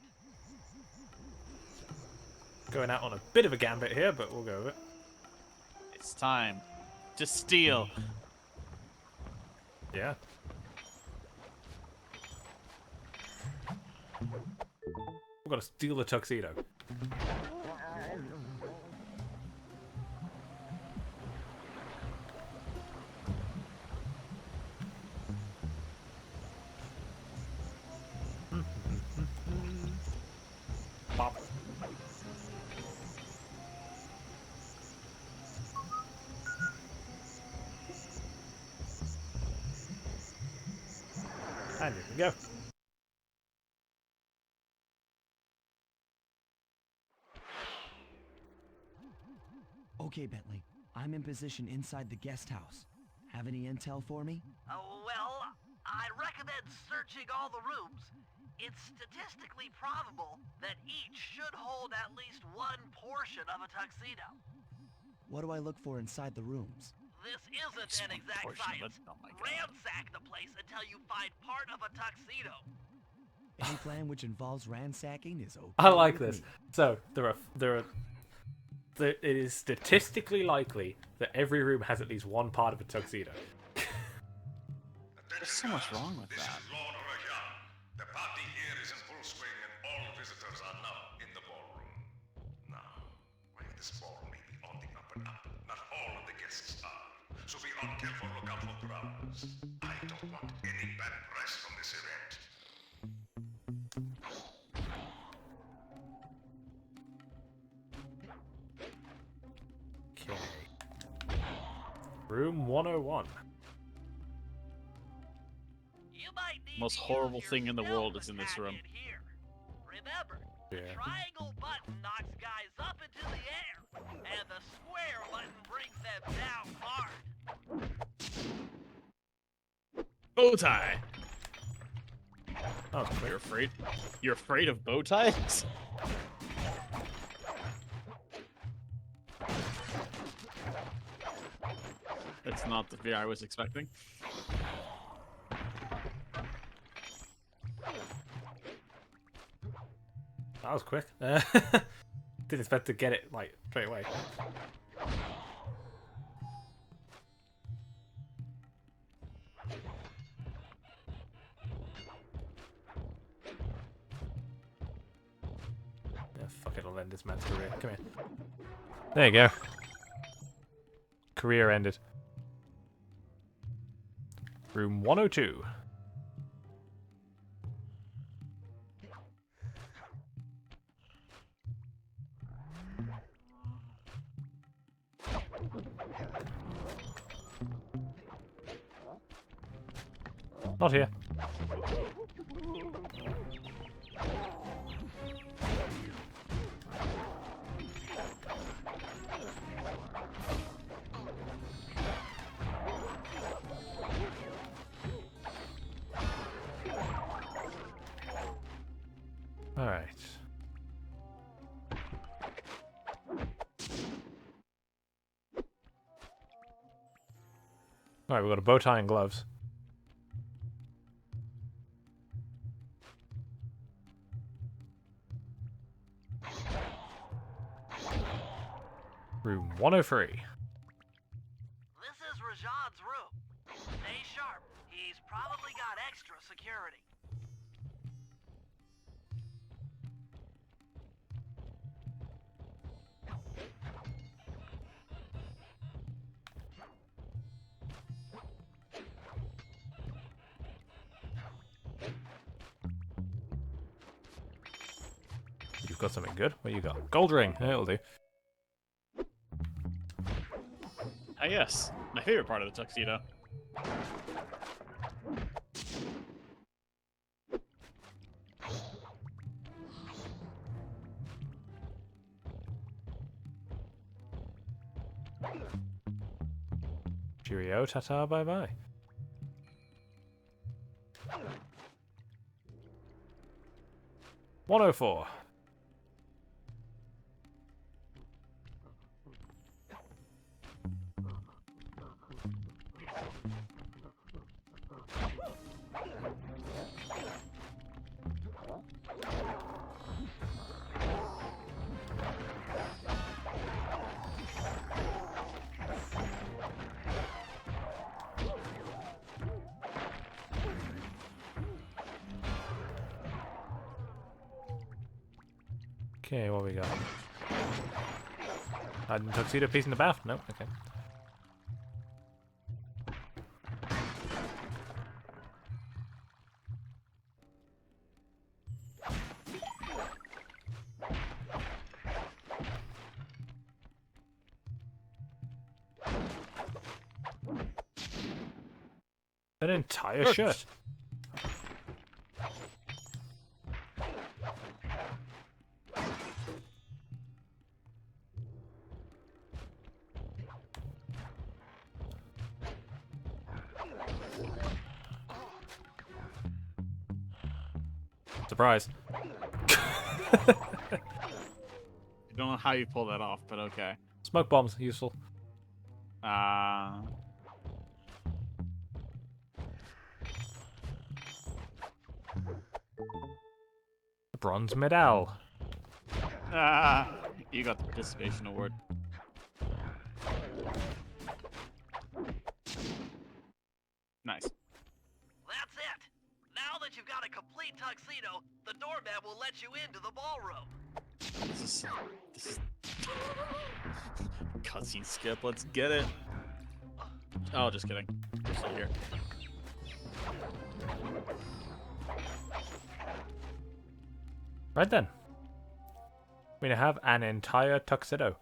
[SPEAKER 1] Going out on a bit of a gambit here, but we'll go with it.
[SPEAKER 5] It's time to steal.
[SPEAKER 1] Yeah. We've got to steal the tuxedo. Pop. And here we go.
[SPEAKER 3] Okay, Bentley. I'm in position inside the guest house. Have any intel for me?
[SPEAKER 2] Well, I recommend searching all the rooms. It's statistically probable that each should hold at least one portion of a tuxedo.
[SPEAKER 3] What do I look for inside the rooms?
[SPEAKER 2] This isn't
[SPEAKER 5] Just
[SPEAKER 2] an
[SPEAKER 5] one
[SPEAKER 2] exact
[SPEAKER 5] portion of
[SPEAKER 2] science.
[SPEAKER 5] it? Oh my God.
[SPEAKER 2] Ransack the place until you find part of a tuxedo.
[SPEAKER 3] Any plan which involves ransacking is okay.
[SPEAKER 1] I like
[SPEAKER 3] with
[SPEAKER 1] this.
[SPEAKER 3] me.
[SPEAKER 1] So it is statistically likely that every room has at least one part of a tuxedo.
[SPEAKER 5] There's so much wrong with
[SPEAKER 8] This
[SPEAKER 5] that.
[SPEAKER 8] is Lord Rajan. The party here is in full swing and all visitors are now in the ballroom. Now, while this ball may be on the up and up, not all of the guests are. So be on careful lookout for crowds. I don't want any bad press from this event.
[SPEAKER 1] Okay. Room 101.
[SPEAKER 2] You might need
[SPEAKER 5] Most
[SPEAKER 2] to
[SPEAKER 5] horrible
[SPEAKER 2] use your
[SPEAKER 5] thing in the world
[SPEAKER 2] stealth
[SPEAKER 5] is in this
[SPEAKER 2] attack
[SPEAKER 5] room.
[SPEAKER 2] in here. Remember, the
[SPEAKER 1] Yeah.
[SPEAKER 2] triangle button knocks guys up into the air, and the square button brings them down hard.
[SPEAKER 5] Bow tie.
[SPEAKER 1] Oh, quick.
[SPEAKER 5] You're afraid? You're afraid of bow ties? That's not the fear I was expecting.
[SPEAKER 1] That was quick. Didn't expect to get it like straight away. Yeah, fuck it, I'll end this man's career. Come here. There you go. Career ended. Room 102. Not here. All right. All right, we've got a bow tie and gloves. Room 103.
[SPEAKER 2] This is Rajan's room. Stay sharp. He's probably got extra security.
[SPEAKER 1] You've got something good? What you got? Gold ring. That'll do.
[SPEAKER 5] yes. My favorite part of the tuxedo.
[SPEAKER 1] Cheerio, ta-ta, bye-bye. $104. Okay, what we got? Tuxedo piece in the bath? No, okay. An entire shirt. Surprise.
[SPEAKER 5] I don't know how you pull that off, but okay.
[SPEAKER 1] Smoke bombs, useful. Bronze medal.
[SPEAKER 5] You got the participation award. Nice.
[SPEAKER 2] That's it. Now that you've got a complete tuxedo, the doorman will let you into the ballroom.
[SPEAKER 5] This is cutscene skip. Let's get it. Oh, just kidding. We're still here.
[SPEAKER 1] Right then. We have an entire tuxedo.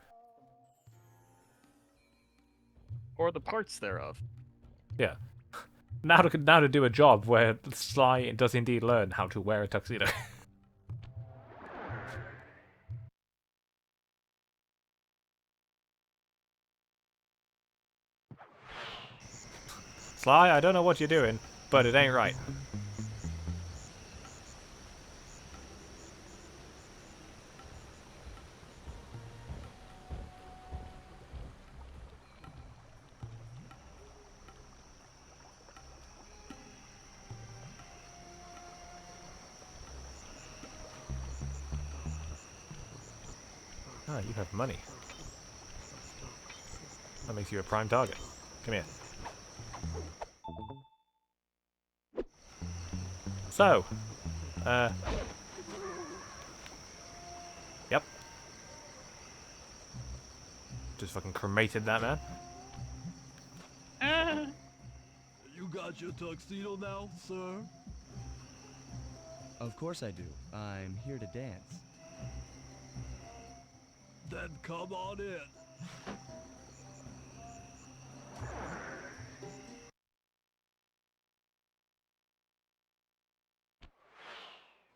[SPEAKER 5] Or the parts thereof.
[SPEAKER 1] Yeah. Now to do a job where Sly does indeed learn how to wear a tuxedo. Sly, I don't know what you're doing, but it ain't right. Ah, you have money. That makes you a prime target. Come here. So, yep. Just fucking cremated that man.
[SPEAKER 10] You got your tuxedo now, sir?
[SPEAKER 3] Of course I do. I'm here to dance.
[SPEAKER 10] Then come on in.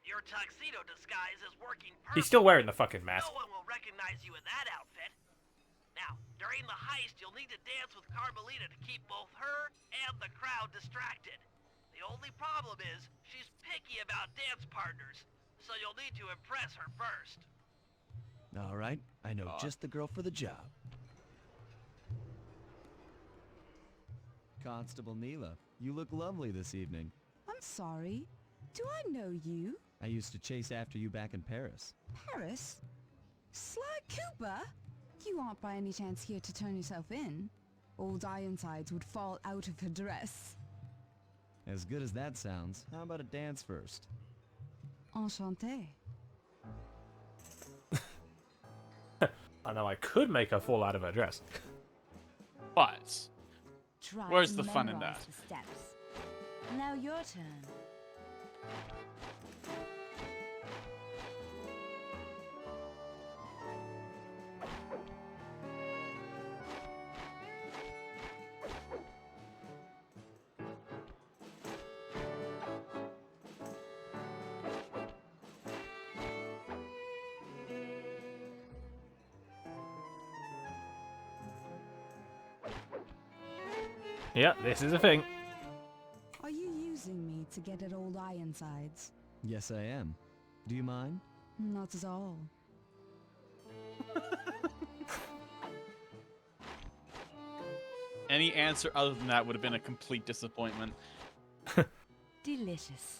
[SPEAKER 2] Your tuxedo disguise is working perfectly.
[SPEAKER 1] He's still wearing the fucking mask.
[SPEAKER 2] No one will recognize you in that outfit. Now, during the heist, you'll need to dance with Carmelita to keep both her and the crowd distracted. The only problem is, she's picky about dance partners, so you'll need to impress her first.
[SPEAKER 3] All right, I know just the girl for the job. Constable Neela, you look lovely this evening.
[SPEAKER 6] I'm sorry. Do I know you?
[SPEAKER 3] I used to chase after you back in Paris.
[SPEAKER 6] Paris? Sly Cooper? You aren't by any chance here to turn yourself in? Old Ironsides would fall out of her dress.
[SPEAKER 3] As good as that sounds, how about a dance first?
[SPEAKER 6] Enchanté.
[SPEAKER 1] I know I could make her fall out of her dress.
[SPEAKER 5] But
[SPEAKER 6] Try
[SPEAKER 5] where's
[SPEAKER 6] to
[SPEAKER 5] the fun in
[SPEAKER 6] memorize
[SPEAKER 5] that?
[SPEAKER 6] the steps. Now your turn.
[SPEAKER 1] Yeah, this is a thing.
[SPEAKER 6] Are you using me to get at old Ironsides?
[SPEAKER 3] Yes, I am. Do you mind?
[SPEAKER 6] Not at all.
[SPEAKER 5] Any answer other than that would have been a complete disappointment.
[SPEAKER 6] Delicious.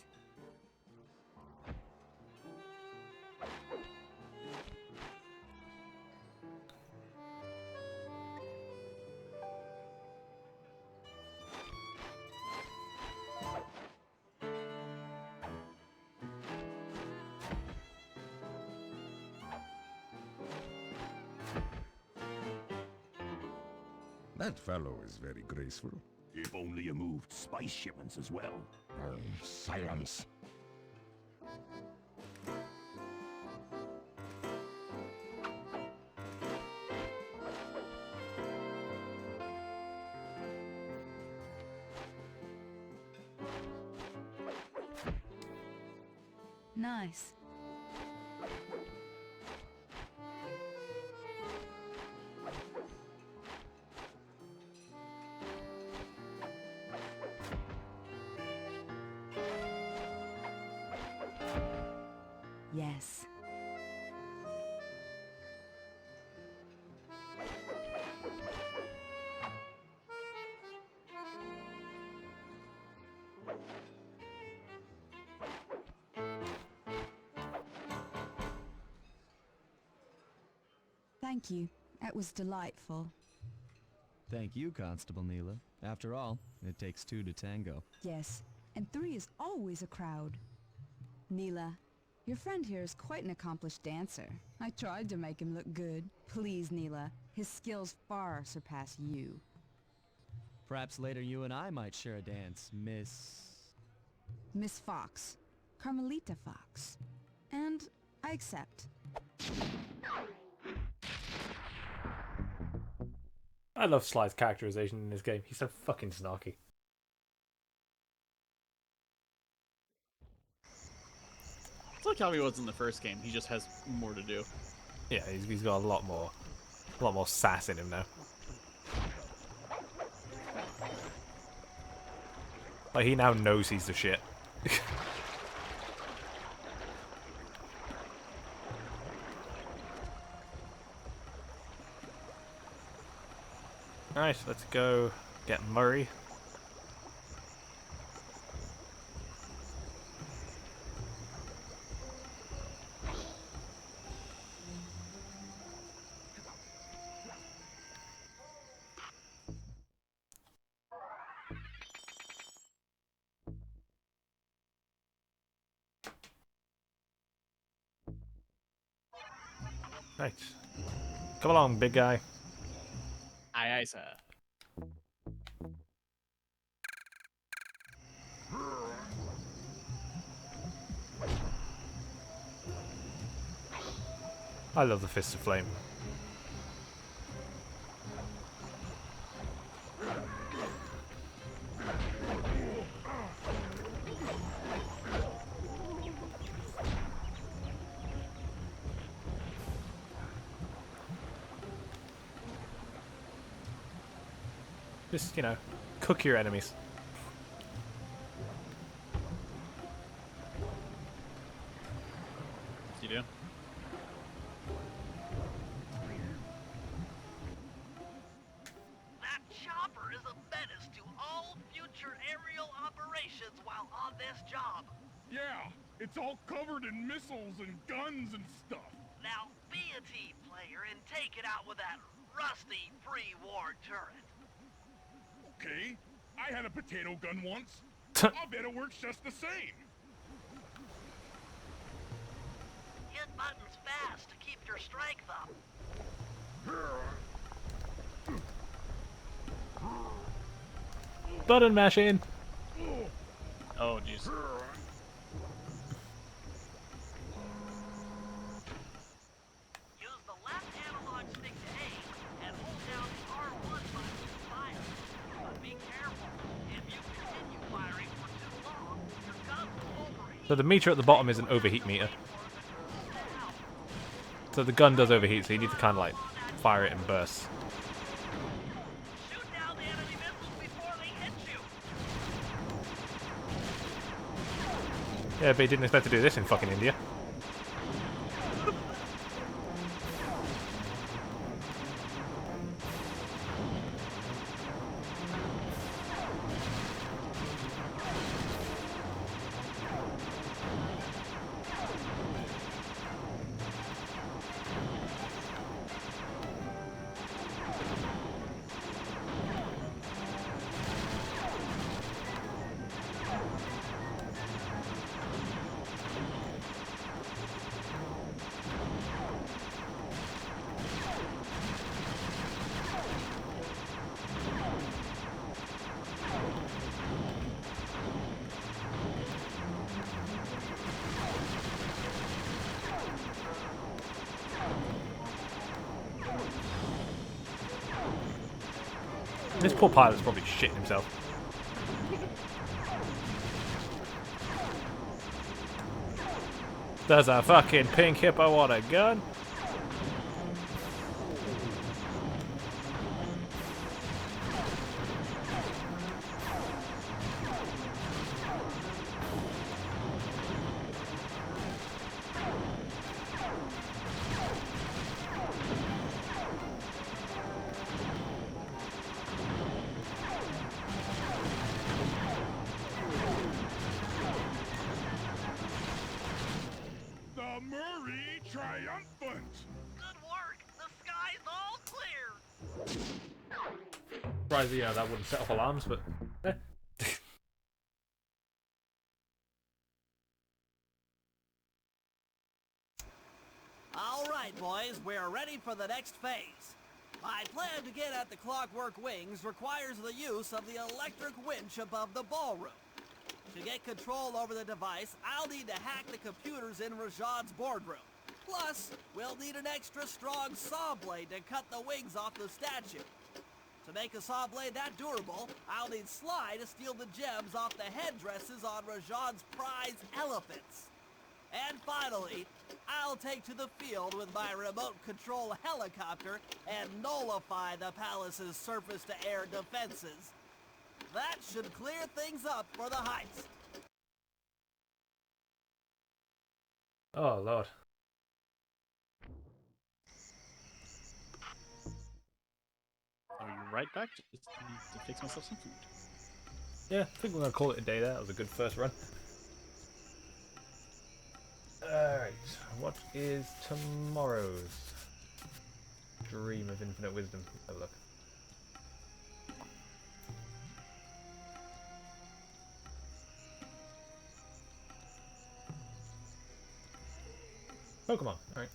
[SPEAKER 11] That fellow is very graceful.
[SPEAKER 4] If only you moved spice shipments as well.
[SPEAKER 11] Silence.
[SPEAKER 6] Nice. Yes. Thank you. That was delightful.
[SPEAKER 3] Thank you, Constable Neela. After all, it takes two to tango.
[SPEAKER 6] Yes, and 3 is always a crowd. Neela, your friend here is quite an accomplished dancer. I tried to make him look good. Please, Neela, his skills far surpass you.
[SPEAKER 3] Perhaps later you and I might share a dance,
[SPEAKER 6] Miss Fox. Carmelita Fox. And I accept.
[SPEAKER 1] I love Sly's characterization in this game. He's so fucking snarky.
[SPEAKER 5] It's like how he was in the first game. He just has more to do.
[SPEAKER 1] Yeah, he's got a lot more sass in him now. Like, he now knows he's the shit. Alright, let's go get Murray. Right. Come along, big guy.
[SPEAKER 5] Aye, aye, sir.
[SPEAKER 1] I love the Fist of Flame. Just, you know, cook your enemies.
[SPEAKER 5] You do?
[SPEAKER 2] That chopper is a menace to all future aerial operations while on this job.
[SPEAKER 4] Yeah, it's all covered in missiles and guns and stuff.
[SPEAKER 2] Now, be a team player and take it out with that rusty pre-war turret.
[SPEAKER 4] Okay, I had a potato gun once. I bet it works just the same.
[SPEAKER 2] Hit buttons fast to keep your strength up.
[SPEAKER 1] Button mashing!
[SPEAKER 5] Oh, jeez.
[SPEAKER 2] Use the left analog stick to aim and hold down the R1 button to fire. But be careful. If you continue firing for too long, your gun will overheat.
[SPEAKER 1] So the meter at the bottom is an overheat meter. So the gun does overheat, so you need to kind of like fire it in bursts.
[SPEAKER 2] Shoot down the enemy missiles before they
[SPEAKER 1] Yeah, but he didn't expect to do this in fucking India. This poor pilot's probably shitting himself. There's a fucking pink hippo on a gun.
[SPEAKER 4] The Murray triumphant!
[SPEAKER 2] Good work! The sky's all clear!
[SPEAKER 1] Surprised, yeah, that wouldn't set off alarms, but... eh.
[SPEAKER 7] Alright, boys, we're ready for the next phase. My plan to get at the Clockwerk wings requires the use of the electric winch above the ballroom. To get control over the device, I'll need to hack the computers in Rajad's boardroom. Plus, we'll need an extra strong saw blade to cut the wings off the statue. To make a saw blade that durable, I'll need Sly to steal the gems off the headdresses on Rajad's prize elephants. And finally, I'll take to the field with my remote control helicopter and nullify the palace's surface-to-air defenses. That should clear things up for the heist.
[SPEAKER 1] Oh, Lord.
[SPEAKER 5] I'll be right back. Just need to fix myself some food.
[SPEAKER 1] Yeah, I think we're going to call it a day there. That was a good first run. Alright, what is tomorrow's Dream of Infinite Wisdom? Let's have a look. Pokemon, alright.